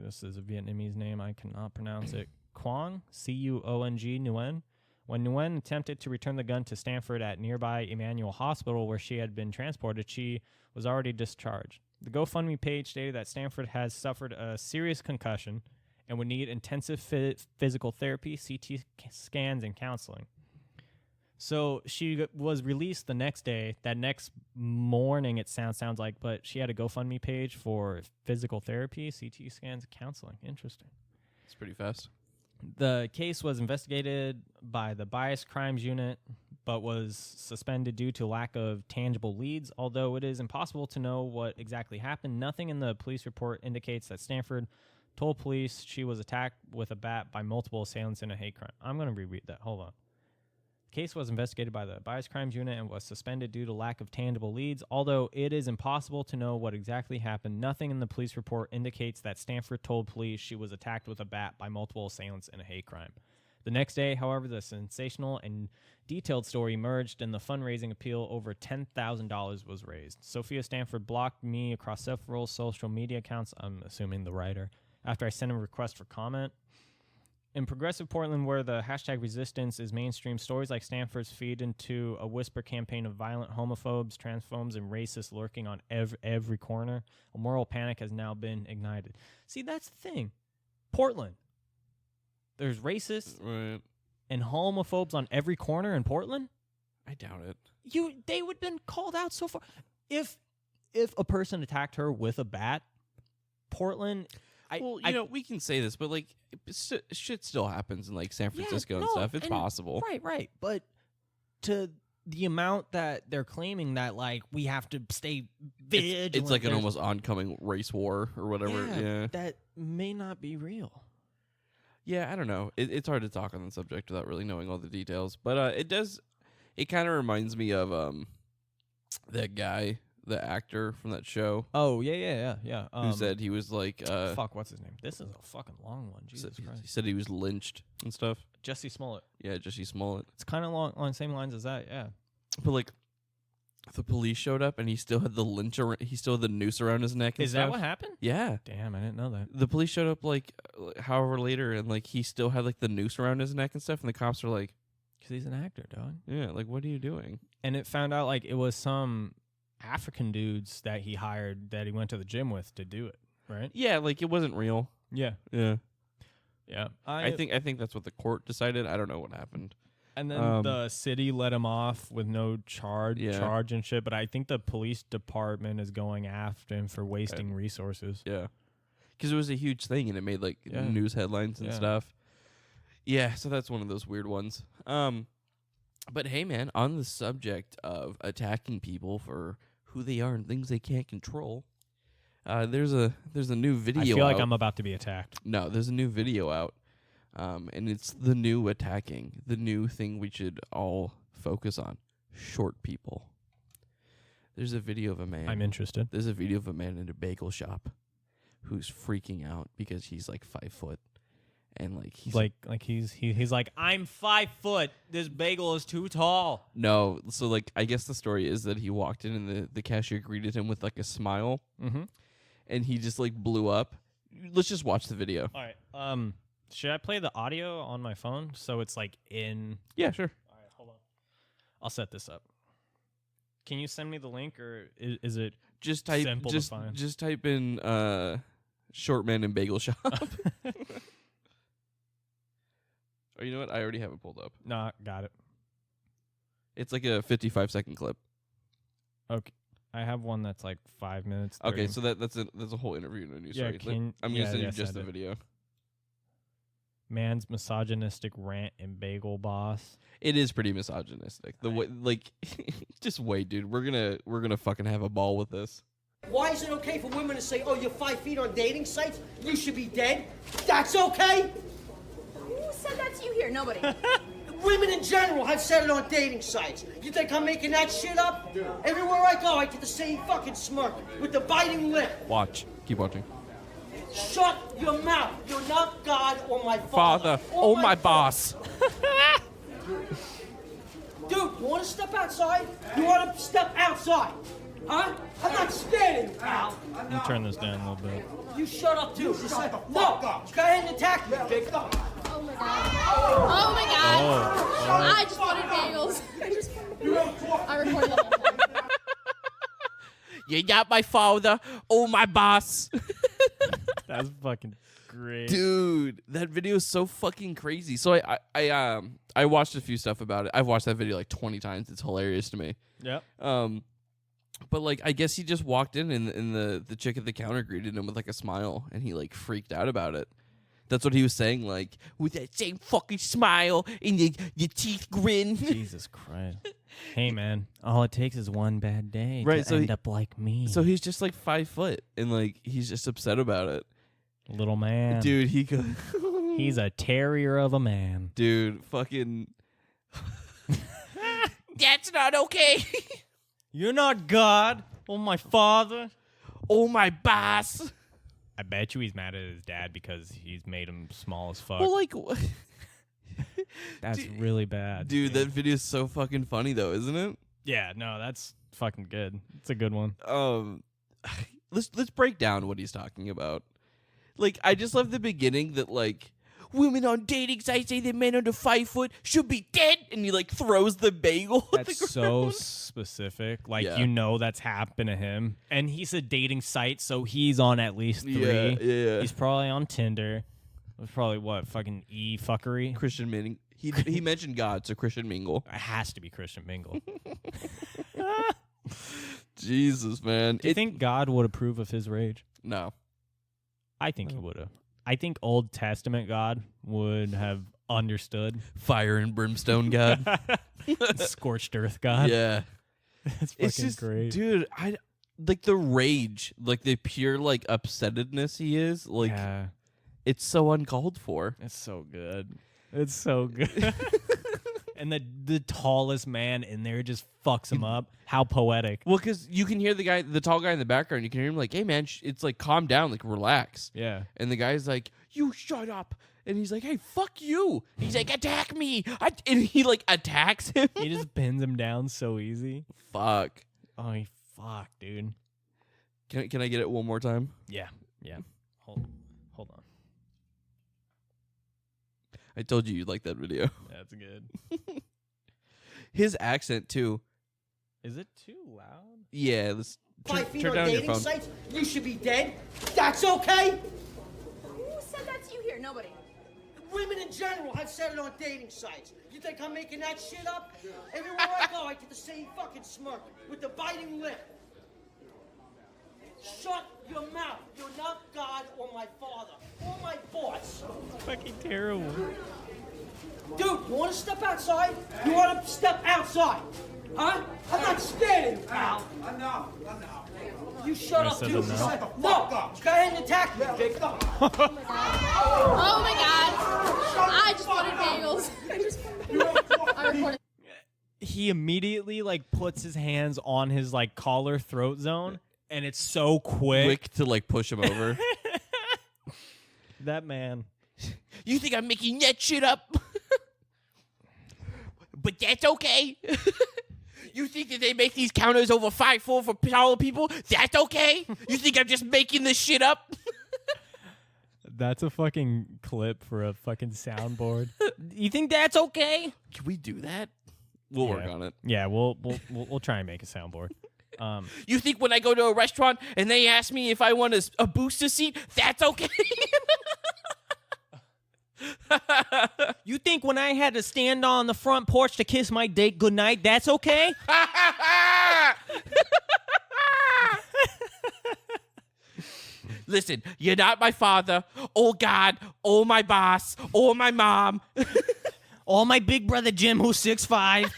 [SPEAKER 3] This is a Vietnamese name. I cannot pronounce it. Quang, C-U-O-N-G, Nguyen. When Nguyen attempted to return the gun to Stanford at nearby Emmanuel Hospital, where she had been transported, she was already discharged. The GoFundMe page stated that Stanford has suffered a serious concussion and would need intensive physical therapy, CT scans, and counseling. So she was released the next day. That next morning, it sounds like, but she had a GoFundMe page for physical therapy, CT scans, and counseling. Interesting.
[SPEAKER 4] It's pretty fast.
[SPEAKER 3] The case was investigated by the Bias Crimes Unit, but was suspended due to lack of tangible leads. Although it is impossible to know what exactly happened, nothing in the police report indicates that Stanford told police she was attacked with a bat by multiple assailants in a hate crime. I'm going to reread that. Hold on. The case was investigated by the Bias Crimes Unit and was suspended due to lack of tangible leads. Although it is impossible to know what exactly happened, nothing in the police report indicates that Stanford told police she was attacked with a bat by multiple assailants in a hate crime. The next day, however, the sensational and detailed story emerged and the fundraising appeal over $10,000 was raised. Sophia Stanford blocked me across several social media accounts, I'm assuming the writer, after I sent a request for comment. In progressive Portland, where the hashtag resistance is mainstream, stories like Stanford's feed into a whisper campaign of violent homophobes, transphobes, and racists lurking on every corner. A moral panic has now been ignited. See, that's the thing. Portland. There's racists and homophobes on every corner in Portland.
[SPEAKER 4] I doubt it.
[SPEAKER 3] They would have been called out so far. If a person attacked her with a bat, Portland...
[SPEAKER 4] we can say this, but like, shit still happens in like San Francisco and stuff. It's possible,
[SPEAKER 3] right. But to the amount that they're claiming that like we have to stay vigilant,
[SPEAKER 4] it's like an almost oncoming race war or whatever. Yeah,
[SPEAKER 3] that may not be real.
[SPEAKER 4] Yeah, I don't know. It's hard to talk on the subject without really knowing all the details. But it does. It kind of reminds me of that guy, the actor from that show.
[SPEAKER 3] Oh yeah.
[SPEAKER 4] Who said he was like
[SPEAKER 3] what's his name? This is a fucking long one. Jesus Christ.
[SPEAKER 4] He said he was lynched and stuff.
[SPEAKER 3] Jesse Smollett.
[SPEAKER 4] Yeah, Jesse Smollett.
[SPEAKER 3] It's kind of along the same lines as that. Yeah.
[SPEAKER 4] But like, the police showed up and he still had he still had the noose around his neck. And
[SPEAKER 3] is
[SPEAKER 4] stuff.
[SPEAKER 3] that what happened?
[SPEAKER 4] Yeah.
[SPEAKER 3] Damn, I didn't know that.
[SPEAKER 4] The police showed up like however later, and like he still had like the noose around his neck and stuff. And the cops were like,
[SPEAKER 3] "Because he's an actor, dog."
[SPEAKER 4] Yeah, like what are you doing?
[SPEAKER 3] And it found out like it was some African dudes that he hired that he went to the gym with to do it, right?
[SPEAKER 4] Yeah, like it wasn't real.
[SPEAKER 3] Yeah.
[SPEAKER 4] I think that's what the court decided. I don't know what happened.
[SPEAKER 3] And then the city let him off with no charge and shit. But I think the police department is going after him for wasting resources.
[SPEAKER 4] Yeah, because it was a huge thing and it made like news headlines and stuff. Yeah, so that's one of those weird ones. But hey, man, on the subject of attacking people for who they are and things they can't control, there's a new video.
[SPEAKER 3] I feel like I'm about to be attacked.
[SPEAKER 4] No, there's a new video out, and it's the new attacking, the new thing we should all focus on: short people. There's a video of a man.
[SPEAKER 3] I'm interested.
[SPEAKER 4] There's a video of a man in a bagel shop who's freaking out because he's like 5 foot. And like he's
[SPEAKER 3] like, I'm 5 foot. This bagel is too tall.
[SPEAKER 4] No, so like I guess the story is that he walked in and the cashier greeted him with like a smile, and he just like blew up. Let's just watch the video.
[SPEAKER 3] All right. Should I play the audio on my phone so it's like in?
[SPEAKER 4] Yeah, sure.
[SPEAKER 3] All right, hold on. I'll set this up. Can you send me the link, or is it
[SPEAKER 4] just type
[SPEAKER 3] simple to find?
[SPEAKER 4] Just type in short man in bagel shop. Or you know what? I already have it pulled up.
[SPEAKER 3] Nah, got it.
[SPEAKER 4] It's like a 55-second clip.
[SPEAKER 3] Okay. I have one that's like 5 minutes. 30.
[SPEAKER 4] Okay, so that's a whole interview in a news story. I'm going to send you just the video.
[SPEAKER 3] Man's misogynistic rant in Bagel Boss.
[SPEAKER 4] It is pretty misogynistic. The way, like, just wait, dude. We're gonna fucking have a ball with this.
[SPEAKER 5] Why is it okay for women to say, "Oh, you're 5 feet on dating sites? You should be dead"? That's okay.
[SPEAKER 6] Who said that to you here? Nobody.
[SPEAKER 5] Women in general have said it on dating sites. You think I'm making that shit up? Everywhere I go, I get the same fucking smirk with the biting lip.
[SPEAKER 4] Watch. Keep watching.
[SPEAKER 5] Shut your mouth. You're not God or my
[SPEAKER 4] father.
[SPEAKER 5] Or
[SPEAKER 4] my boss.
[SPEAKER 5] Dude, you want to step outside? You want to step outside? Huh? I'm not scared of you, pal.
[SPEAKER 3] Let me turn this down a little bit.
[SPEAKER 5] You shut up, too. No, go ahead and attack me, big.
[SPEAKER 6] Oh, my God. Oh, my God. I just wanted bagels. I recorded the whole thing.
[SPEAKER 4] You got my father. Oh, my boss.
[SPEAKER 3] That's fucking great.
[SPEAKER 4] Dude, that video is so fucking crazy. So I watched a few stuff about it. I've watched that video like 20 times. It's hilarious to me.
[SPEAKER 3] Yep.
[SPEAKER 4] But like I guess he just walked in and the chick at the counter greeted him with like a smile and he like freaked out about it. That's what he was saying, like, with that same fucking smile and your teeth grin.
[SPEAKER 3] Jesus Christ. Hey, man, all it takes is one bad day
[SPEAKER 4] Right,
[SPEAKER 3] to
[SPEAKER 4] so
[SPEAKER 3] end up like me.
[SPEAKER 4] So he's just like 5 foot, and like he's just upset about it.
[SPEAKER 3] Little man.
[SPEAKER 4] Dude, he could.
[SPEAKER 3] He's a terrier of a man.
[SPEAKER 4] Dude, fucking. That's not okay.
[SPEAKER 3] You're not God. Oh, my father.
[SPEAKER 4] Oh, my boss.
[SPEAKER 3] I bet you he's mad at his dad because he's made him small as fuck.
[SPEAKER 4] Well, like,
[SPEAKER 3] That's really bad.
[SPEAKER 4] dude, that video is so fucking funny, though, isn't it?
[SPEAKER 3] Yeah, no, that's fucking good. It's a good one.
[SPEAKER 4] Let's break down what he's talking about. Like, I just love the beginning that, like, women on dating sites say that men under 5 foot should be dead, and he like throws the bagel.
[SPEAKER 3] That's so specific. Like,
[SPEAKER 4] Yeah.
[SPEAKER 3] you know that's happened to him. And he's a dating site, so he's on at least 3.
[SPEAKER 4] Yeah.
[SPEAKER 3] He's probably on Tinder. It's probably what, fucking fuckery?
[SPEAKER 4] Christian Mingle. He mentioned God, so Christian Mingle.
[SPEAKER 3] It has to be Christian Mingle.
[SPEAKER 4] Jesus, man.
[SPEAKER 3] Do you think God would approve of his rage?
[SPEAKER 4] No.
[SPEAKER 3] I think he would have. I think Old Testament God would have understood.
[SPEAKER 4] Fire and brimstone God.
[SPEAKER 3] Scorched earth God.
[SPEAKER 4] Yeah.
[SPEAKER 3] That's fucking
[SPEAKER 4] It's just,
[SPEAKER 3] great.
[SPEAKER 4] dude, I like the rage, like the pure like upsettedness he is, like
[SPEAKER 3] yeah,
[SPEAKER 4] it's so uncalled for.
[SPEAKER 3] it's so good. It's so good. And the tallest man in there just fucks him up. How poetic.
[SPEAKER 4] Well, because you can hear the tall guy in the background. You can hear him like, "Hey, man, it's like calm down, like relax."
[SPEAKER 3] Yeah.
[SPEAKER 4] And the guy's like, "You shut up." And he's like, "Hey, fuck you." He's like, "Attack me." And he like attacks him.
[SPEAKER 3] He just pins him down so easy.
[SPEAKER 4] Fuck.
[SPEAKER 3] Oh, fuck, dude.
[SPEAKER 4] Can I get it one more time?
[SPEAKER 3] Yeah. Hold on.
[SPEAKER 4] I told you you'd like that video.
[SPEAKER 3] That's good.
[SPEAKER 4] His accent too.
[SPEAKER 3] Is it too loud?
[SPEAKER 4] Yeah, let's
[SPEAKER 5] 5 feet
[SPEAKER 4] turn
[SPEAKER 5] on
[SPEAKER 4] down your
[SPEAKER 5] dating
[SPEAKER 4] phone.
[SPEAKER 5] sites, you should be dead. That's okay.
[SPEAKER 6] Who said that to you here? Nobody.
[SPEAKER 5] Women in general have said it on dating sites. You think I'm making that shit up? Everywhere I go, I get the same fucking smirk with the biting lip. Shut your mouth. You're not God or my father or my boss.
[SPEAKER 3] Fucking terrible.
[SPEAKER 5] Dude, you want to step outside? You want to step outside? Huh? I'm not scared of you, pal.
[SPEAKER 7] I know.
[SPEAKER 5] You shut
[SPEAKER 3] I
[SPEAKER 5] up,
[SPEAKER 3] said
[SPEAKER 5] dude.
[SPEAKER 3] no.
[SPEAKER 5] Shut the fuck up. Go ahead and attack me, Jake.
[SPEAKER 6] Oh my god. I just wanted bagels. I recorded.
[SPEAKER 3] He immediately like puts his hands on his like collar throat zone, and it's so
[SPEAKER 4] Quick to like push him over.
[SPEAKER 3] That man.
[SPEAKER 4] You think I'm making that shit up? But that's okay. You think that they make these counters over 5'4" for taller people? That's okay. You think I'm just making this shit up?
[SPEAKER 3] That's a fucking clip for a fucking soundboard. You think that's okay?
[SPEAKER 4] Can we do that? We'll work on it.
[SPEAKER 3] Yeah, we'll try and make a soundboard.
[SPEAKER 4] You think when I go to a restaurant and they ask me if I want a booster seat, that's okay?
[SPEAKER 3] You think when I had to stand on the front porch to kiss my date goodnight, that's okay?
[SPEAKER 4] Listen, you're not my father, or God, or my boss, or my mom.
[SPEAKER 3] Or my big brother Jim, who's 6'5".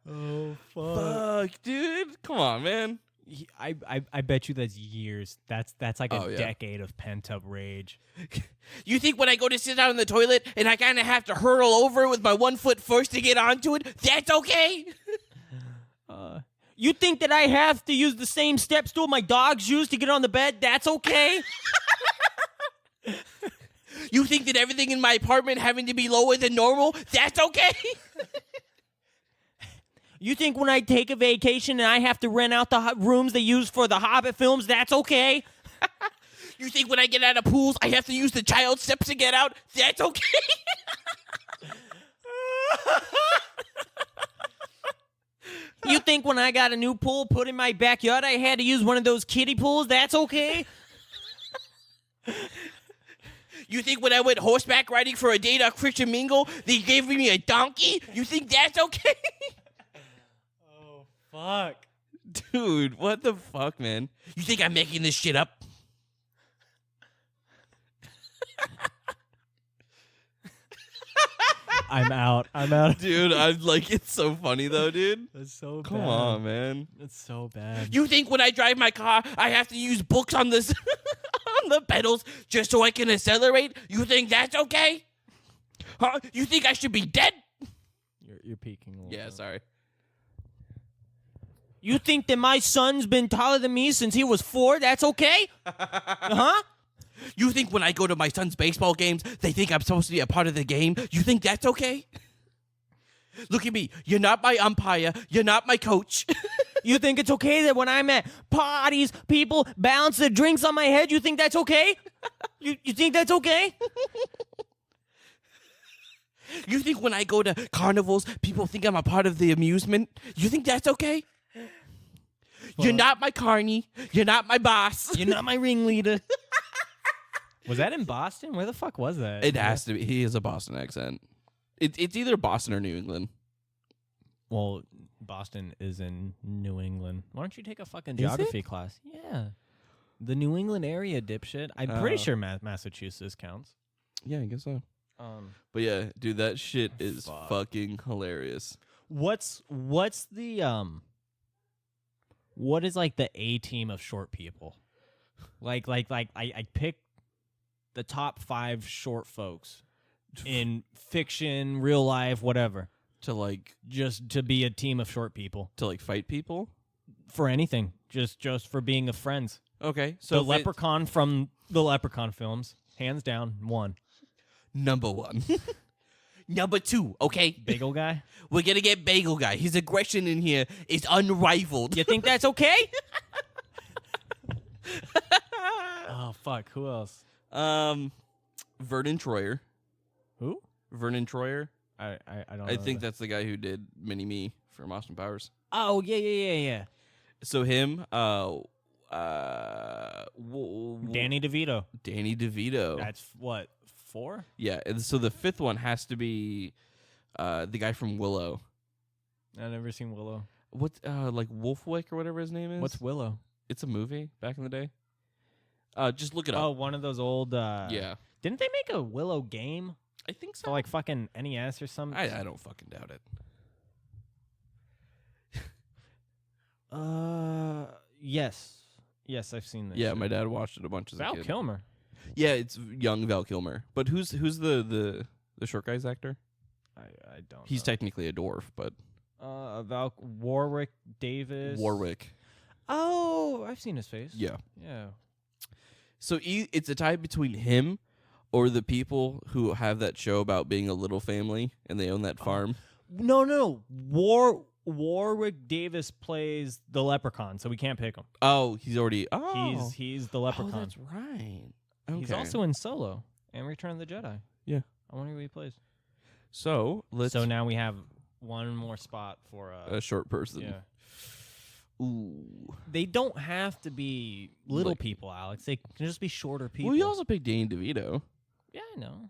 [SPEAKER 3] Oh, fuck.
[SPEAKER 4] Fuck, dude. Come on, man.
[SPEAKER 3] I bet you that's years. That's like a
[SPEAKER 4] Oh, yeah.
[SPEAKER 3] decade of pent up rage.
[SPEAKER 4] You think when I go to sit down in the toilet and I kind of have to hurtle over it with my 1 foot first to get onto it, that's okay?
[SPEAKER 3] You think that I have to use the same step stool my dogs use to get on the bed? That's okay?
[SPEAKER 4] You think that everything in my apartment having to be lower than normal, that's okay?
[SPEAKER 3] You think when I take a vacation and I have to rent out the rooms they use for the Hobbit films, that's okay?
[SPEAKER 4] You think when I get out of pools, I have to use the child steps to get out, that's okay?
[SPEAKER 3] You think when I got a new pool put in my backyard, I had to use one of those kiddie pools? That's okay?
[SPEAKER 4] You think when I went horseback riding for a date on Christian Mingle, they gave me a donkey? You think that's okay?
[SPEAKER 3] Oh, fuck.
[SPEAKER 4] Dude, what the fuck, man? You think I'm making this shit up?
[SPEAKER 3] I'm out. I'm out.
[SPEAKER 4] Dude, I'm like, it's so funny though, dude.
[SPEAKER 3] That's so
[SPEAKER 4] Come on, man.
[SPEAKER 3] That's so bad.
[SPEAKER 4] You think when I drive my car, I have to use books on this on the pedals just so I can accelerate? You think that's okay? Huh? You think I should be dead?
[SPEAKER 3] You're peeking a little
[SPEAKER 4] Yeah,
[SPEAKER 3] bit.
[SPEAKER 4] sorry.
[SPEAKER 3] You think that my son's been taller than me since he was 4? That's okay? Huh?
[SPEAKER 4] You think when I go to my son's baseball games, they think I'm supposed to be a part of the game? You think that's okay? Look at me. You're not my umpire. You're not my coach.
[SPEAKER 3] You think it's okay that when I'm at parties, people balance their drinks on my head? You think that's okay? You think that's okay?
[SPEAKER 4] You think when I go to carnivals, people think I'm a part of the amusement? You think that's okay? You're not my carny. You're not my boss.
[SPEAKER 3] You're not my ringleader. Was that in Boston? Where the fuck was that?
[SPEAKER 4] It has to be. He has a Boston accent. It's either Boston or New England.
[SPEAKER 3] Well, Boston is in New England. Why don't you take a fucking
[SPEAKER 4] Is
[SPEAKER 3] geography class? Yeah. The New England area, dipshit. I'm pretty sure Massachusetts counts.
[SPEAKER 4] Yeah, I guess so. But yeah, dude, that shit is fucking hilarious.
[SPEAKER 3] What's the what is like the A team of short people? Like I picked the top 5 short folks in fiction, real life, whatever.
[SPEAKER 4] To like
[SPEAKER 3] Just to be a team of short people.
[SPEAKER 4] to like fight people.
[SPEAKER 3] For anything. Just for being of friends.
[SPEAKER 4] Okay,
[SPEAKER 3] So
[SPEAKER 4] so
[SPEAKER 3] the Leprechaun from the Leprechaun films, hands down, 1.
[SPEAKER 4] number 1. Number 2, okay?
[SPEAKER 3] Bagel guy.
[SPEAKER 4] We're gonna get Bagel Guy. His aggression in here is unrivaled.
[SPEAKER 3] You think that's okay? Oh fuck! Who else?
[SPEAKER 4] Vernon Troyer.
[SPEAKER 3] Who?
[SPEAKER 4] Vernon Troyer.
[SPEAKER 3] I don't.
[SPEAKER 4] I
[SPEAKER 3] know
[SPEAKER 4] think that's the guy who did Mini Me from Austin Powers.
[SPEAKER 3] Oh yeah.
[SPEAKER 4] So him,
[SPEAKER 3] Danny DeVito.
[SPEAKER 4] Danny DeVito.
[SPEAKER 3] That's what 4?
[SPEAKER 4] Yeah, and so the 5th one has to be the guy from Willow.
[SPEAKER 3] I've never seen Willow.
[SPEAKER 4] What like Wolfwick or whatever his name is?
[SPEAKER 3] What's Willow?
[SPEAKER 4] It's a movie back in the day. Just look it up.
[SPEAKER 3] Oh, one of those old.
[SPEAKER 4] Yeah,
[SPEAKER 3] Didn't they make a Willow game
[SPEAKER 4] I think so.
[SPEAKER 3] for like fucking NES or something?
[SPEAKER 4] I don't fucking doubt it.
[SPEAKER 3] Yes, I've seen this.
[SPEAKER 4] Yeah,
[SPEAKER 3] shit.
[SPEAKER 4] my dad watched it a bunch as a
[SPEAKER 3] Val
[SPEAKER 4] kid.
[SPEAKER 3] Kilmer.
[SPEAKER 4] Yeah, it's young Val Kilmer. But who's the short guy's actor?
[SPEAKER 3] I don't.
[SPEAKER 4] He's
[SPEAKER 3] know.
[SPEAKER 4] technically a dwarf, but
[SPEAKER 3] Warwick Davis.
[SPEAKER 4] Warwick.
[SPEAKER 3] Oh, I've seen his face.
[SPEAKER 4] Yeah.
[SPEAKER 3] Yeah.
[SPEAKER 4] So it's a tie between him or the people who have that show about being a little family and they own that farm.
[SPEAKER 3] No. Warwick Davis plays the Leprechaun, so we can't pick him.
[SPEAKER 4] Oh, he's already. Oh,
[SPEAKER 3] He's the Leprechaun.
[SPEAKER 4] Oh, that's right. Okay.
[SPEAKER 3] He's also in Solo and Return of the Jedi.
[SPEAKER 4] Yeah.
[SPEAKER 3] I wonder who he plays.
[SPEAKER 4] So let's.
[SPEAKER 3] So now we have one more spot for
[SPEAKER 4] a short person.
[SPEAKER 3] Yeah.
[SPEAKER 4] Ooh.
[SPEAKER 3] They don't have to be little
[SPEAKER 4] Like-
[SPEAKER 3] people, Alex. They can just be shorter people.
[SPEAKER 4] Well, you also picked Danny DeVito.
[SPEAKER 3] Yeah, I know.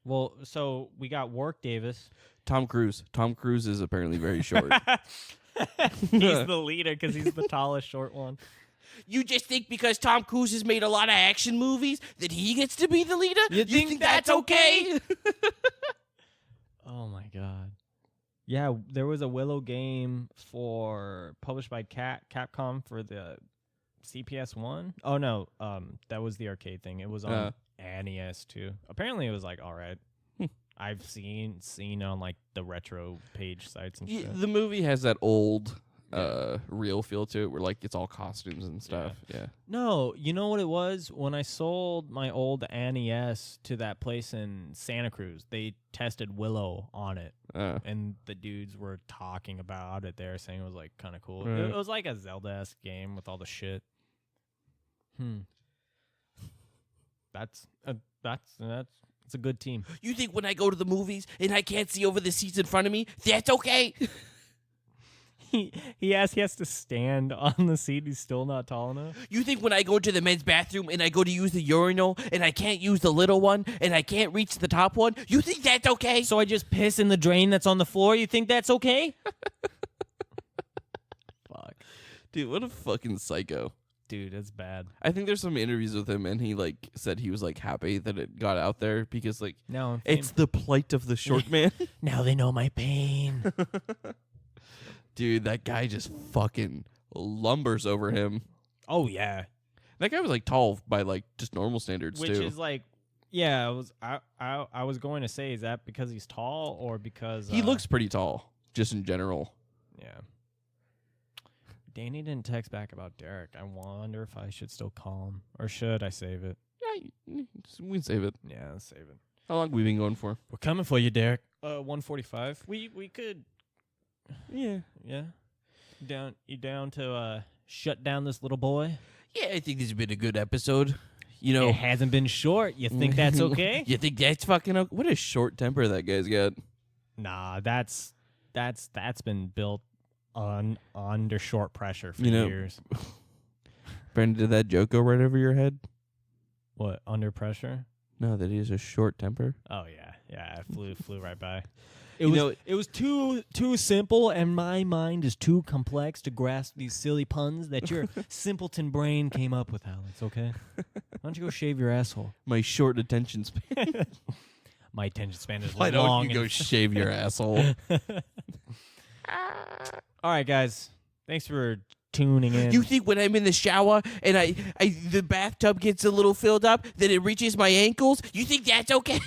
[SPEAKER 3] Well, so we got Warwick Davis.
[SPEAKER 4] Tom Cruise. Tom Cruise is apparently very short.
[SPEAKER 3] He's the leader because he's the tallest short one.
[SPEAKER 4] You just think because Tom Cruise has made a lot of action movies that he gets to be the leader?
[SPEAKER 3] You think that's
[SPEAKER 4] okay?
[SPEAKER 3] Oh my god. Yeah, there was a Willow game published by Capcom for the CPS 1. Oh no, that was the arcade thing. It was on NES too. Apparently it was like all right. I've seen on like the retro page sites and shit.
[SPEAKER 4] The movie has that old real feel to it where like it's all costumes and stuff. Yeah.
[SPEAKER 3] No, you know what it was? When I sold my old NES to that place in Santa Cruz, they tested Willow on it. And the dudes were talking about it there, saying it was like kind of cool.
[SPEAKER 4] Right.
[SPEAKER 3] It was like a Zelda-esque game with all the shit. That's it's a good team.
[SPEAKER 4] You think when I go to the movies and I can't see over the seats in front of me, that's okay?
[SPEAKER 3] He has to stand on the seat. He's still not tall enough.
[SPEAKER 4] You think when I go to the men's bathroom and I go to use the urinal and I can't use the little one and I can't reach the top one, you think that's okay?
[SPEAKER 3] So I just piss in the drain that's on the floor. You think that's okay? Fuck.
[SPEAKER 4] Dude, what a fucking psycho.
[SPEAKER 3] Dude, that's bad.
[SPEAKER 4] I think there's some interviews with him, and he like said he was like happy that it got out there because like
[SPEAKER 3] Now I'm
[SPEAKER 4] it's the plight of the short man.
[SPEAKER 3] now they know my pain.
[SPEAKER 4] Dude, that guy just fucking lumbers over him.
[SPEAKER 3] Oh yeah,
[SPEAKER 4] That guy was like tall by like just normal standards
[SPEAKER 3] which
[SPEAKER 4] too.
[SPEAKER 3] is like, yeah. I was going to say, is that because he's tall or because
[SPEAKER 4] He looks pretty tall, just in general.
[SPEAKER 3] Yeah. Danny didn't text back about Derek. I wonder if I should still call him or should I save it?
[SPEAKER 4] Yeah, we can save it.
[SPEAKER 3] Yeah, let's save it.
[SPEAKER 4] How long we been going for?
[SPEAKER 3] We're coming for you, Derek. 1:45. We could.
[SPEAKER 4] Yeah.
[SPEAKER 3] Yeah. You down to shut down this little boy?
[SPEAKER 4] Yeah, I think this has been a good episode. You know,
[SPEAKER 3] It hasn't been short. You think that's okay?
[SPEAKER 4] You think that's fucking okay? What a short temper that guy's got.
[SPEAKER 3] Nah, that's been built under short pressure for
[SPEAKER 4] You know-
[SPEAKER 3] years.
[SPEAKER 4] Brandon, did that joke go right over your head?
[SPEAKER 3] What, under pressure?
[SPEAKER 4] No, that he has a short temper.
[SPEAKER 3] Oh yeah, it flew right by.
[SPEAKER 4] You know-
[SPEAKER 3] It was too simple, and my mind is too complex to grasp these silly puns that your simpleton brain came up with, Alex. Okay, why don't you go shave your asshole?
[SPEAKER 4] My short attention span.
[SPEAKER 3] My attention span is
[SPEAKER 4] Why
[SPEAKER 3] long.
[SPEAKER 4] don't you go
[SPEAKER 3] and-
[SPEAKER 4] shave your asshole?
[SPEAKER 3] All right, guys, thanks for tuning in.
[SPEAKER 4] You think when I'm in the shower and I the bathtub gets a little filled up, that it reaches my ankles? You think that's okay?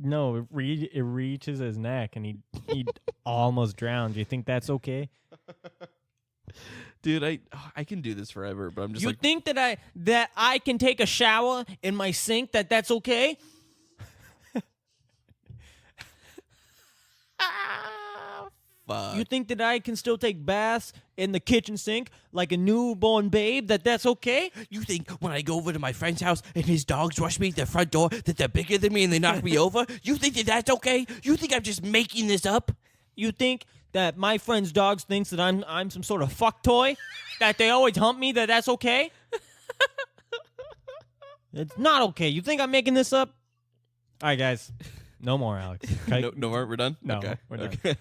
[SPEAKER 3] No, it reaches his neck, and he almost drowned. Do you think that's okay?
[SPEAKER 4] Dude, I can do this forever, but I'm just
[SPEAKER 3] You
[SPEAKER 4] like,
[SPEAKER 3] think that I can take a shower in my sink? That's okay?
[SPEAKER 4] fuck.
[SPEAKER 3] You think that I can still take baths in the kitchen sink like a newborn babe? That's okay?
[SPEAKER 4] You think when I go over to my friend's house and his dogs rush me to the front door that they're bigger than me and they knock me over? You think that that's okay? You think I'm just making this up?
[SPEAKER 3] You think that my friend's dogs thinks that I'm some sort of fuck toy? That they always hump me? That's okay? It's not okay. You think I'm making this up? All right, guys. No more, Alex. Okay?
[SPEAKER 4] No, we're done?
[SPEAKER 3] No,
[SPEAKER 4] okay.
[SPEAKER 3] we're done.
[SPEAKER 4] Okay.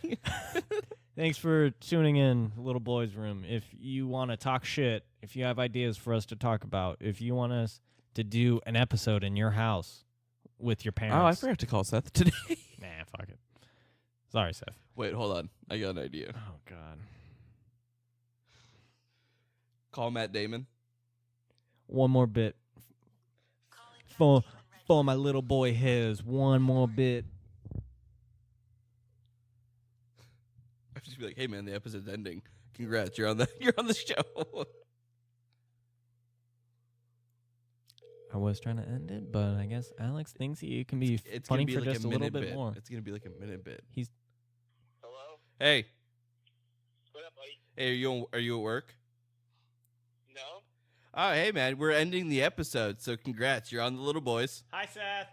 [SPEAKER 3] Thanks for tuning in, Little Boys Room. If you want to talk shit, if you have ideas for us to talk about, if you want us to do an episode in your house with your parents.
[SPEAKER 4] Oh, I forgot to call Seth today.
[SPEAKER 3] Nah, fuck it. Sorry, Seth.
[SPEAKER 4] Wait, hold on. I got an idea.
[SPEAKER 3] Oh, God.
[SPEAKER 4] Call Matt Damon.
[SPEAKER 3] One more bit. For my little boy hairs. One more bit.
[SPEAKER 4] I just be like, hey man, the episode's ending. Congrats, you're on the show.
[SPEAKER 3] I was trying to end it, but I guess Alex thinks he can be
[SPEAKER 4] It's
[SPEAKER 3] funny
[SPEAKER 4] gonna be
[SPEAKER 3] for
[SPEAKER 4] like
[SPEAKER 3] just
[SPEAKER 4] a
[SPEAKER 3] a little
[SPEAKER 4] minute
[SPEAKER 3] bit
[SPEAKER 4] bit.
[SPEAKER 3] more.
[SPEAKER 4] It's gonna be like a minute bit.
[SPEAKER 7] Hello?
[SPEAKER 4] Hey,
[SPEAKER 7] What up, buddy?
[SPEAKER 4] hey, are you at work?
[SPEAKER 7] No?
[SPEAKER 4] Oh, hey man, we're ending the episode, so congrats, you're on the Little Boys.
[SPEAKER 3] Hi, Seth.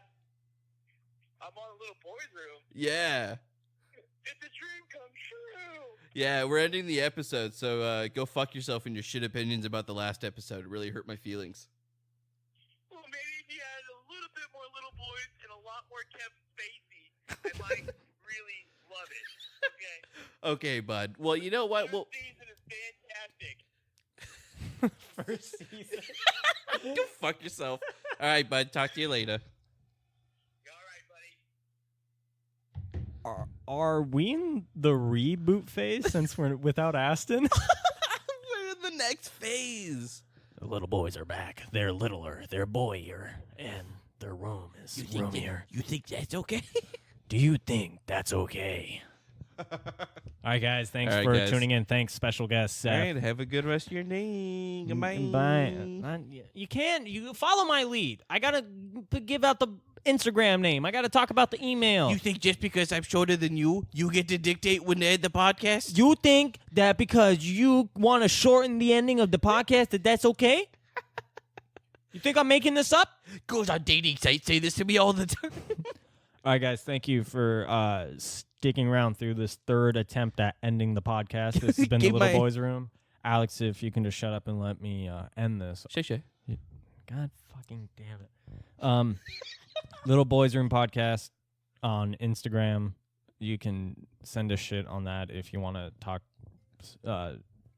[SPEAKER 7] I'm on a little boy's room.
[SPEAKER 4] Yeah,
[SPEAKER 7] It's a dream come true.
[SPEAKER 4] yeah, we're ending the episode, so go fuck yourself and your shit opinions about the last episode. It really hurt my feelings.
[SPEAKER 7] Well, maybe if you had a little bit more little boys and a lot more Kevin Spacey, I might really love it. Okay?
[SPEAKER 4] Okay, bud. Well, you know what? Well,
[SPEAKER 7] First season is fantastic.
[SPEAKER 3] First season.
[SPEAKER 4] go fuck yourself. All right, bud. Talk to you later.
[SPEAKER 7] All right, buddy.
[SPEAKER 3] Are we in the reboot phase since we're without Aston?
[SPEAKER 4] We're in the next phase.
[SPEAKER 3] The little boys are back. They're littler. They're boyier. And their room is roomier.
[SPEAKER 4] You think that's okay?
[SPEAKER 3] Do you think that's okay? All right, guys. Thanks
[SPEAKER 4] All right,
[SPEAKER 3] for
[SPEAKER 4] guys.
[SPEAKER 3] tuning in. Thanks, special guest Seth.
[SPEAKER 4] All right, have a good rest of your day. Goodbye.
[SPEAKER 3] Bye. You can't. You follow my lead. I gotta give out the Instagram name. I gotta talk about the email.
[SPEAKER 4] You think just because I'm shorter than you get to dictate when to end the podcast?
[SPEAKER 3] You think that because you want to shorten the ending of the podcast that's okay? You think I'm making this up?
[SPEAKER 4] Girls on dating sites say this to me all the time.
[SPEAKER 3] All right, guys. Thank you for sticking around through this third attempt at ending the podcast. This has been the
[SPEAKER 4] Get
[SPEAKER 3] Little
[SPEAKER 4] my-
[SPEAKER 3] Boys Room. Alex, if you can just shut up and let me end this.
[SPEAKER 4] Shay.
[SPEAKER 3] God fucking damn it. Little Boys Room podcast on Instagram. You can send us shit on that if you want to talk.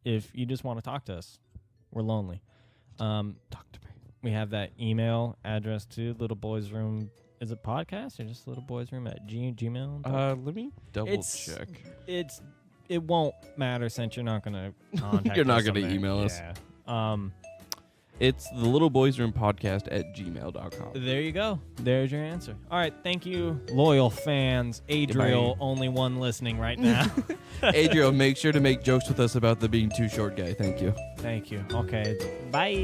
[SPEAKER 3] If you just want to talk to us. We're lonely. Talk to me. We have that email address too. Little Boys Room. Is it podcast or just Little Boys Room at Gmail?
[SPEAKER 4] Let me double check.
[SPEAKER 3] It won't matter since you're not gonna contact.
[SPEAKER 4] You're not
[SPEAKER 3] us
[SPEAKER 4] gonna
[SPEAKER 3] on there.
[SPEAKER 4] email us.
[SPEAKER 3] Yeah.
[SPEAKER 4] It's the Little Boys Room Podcast at gmail.com.
[SPEAKER 3] There you go. There's your answer. All right. Thank you, loyal fans. Adriel, only one listening right now.
[SPEAKER 4] Adriel, make sure to make jokes with us about the being too short guy. Thank you.
[SPEAKER 3] Thank you. Okay. Bye.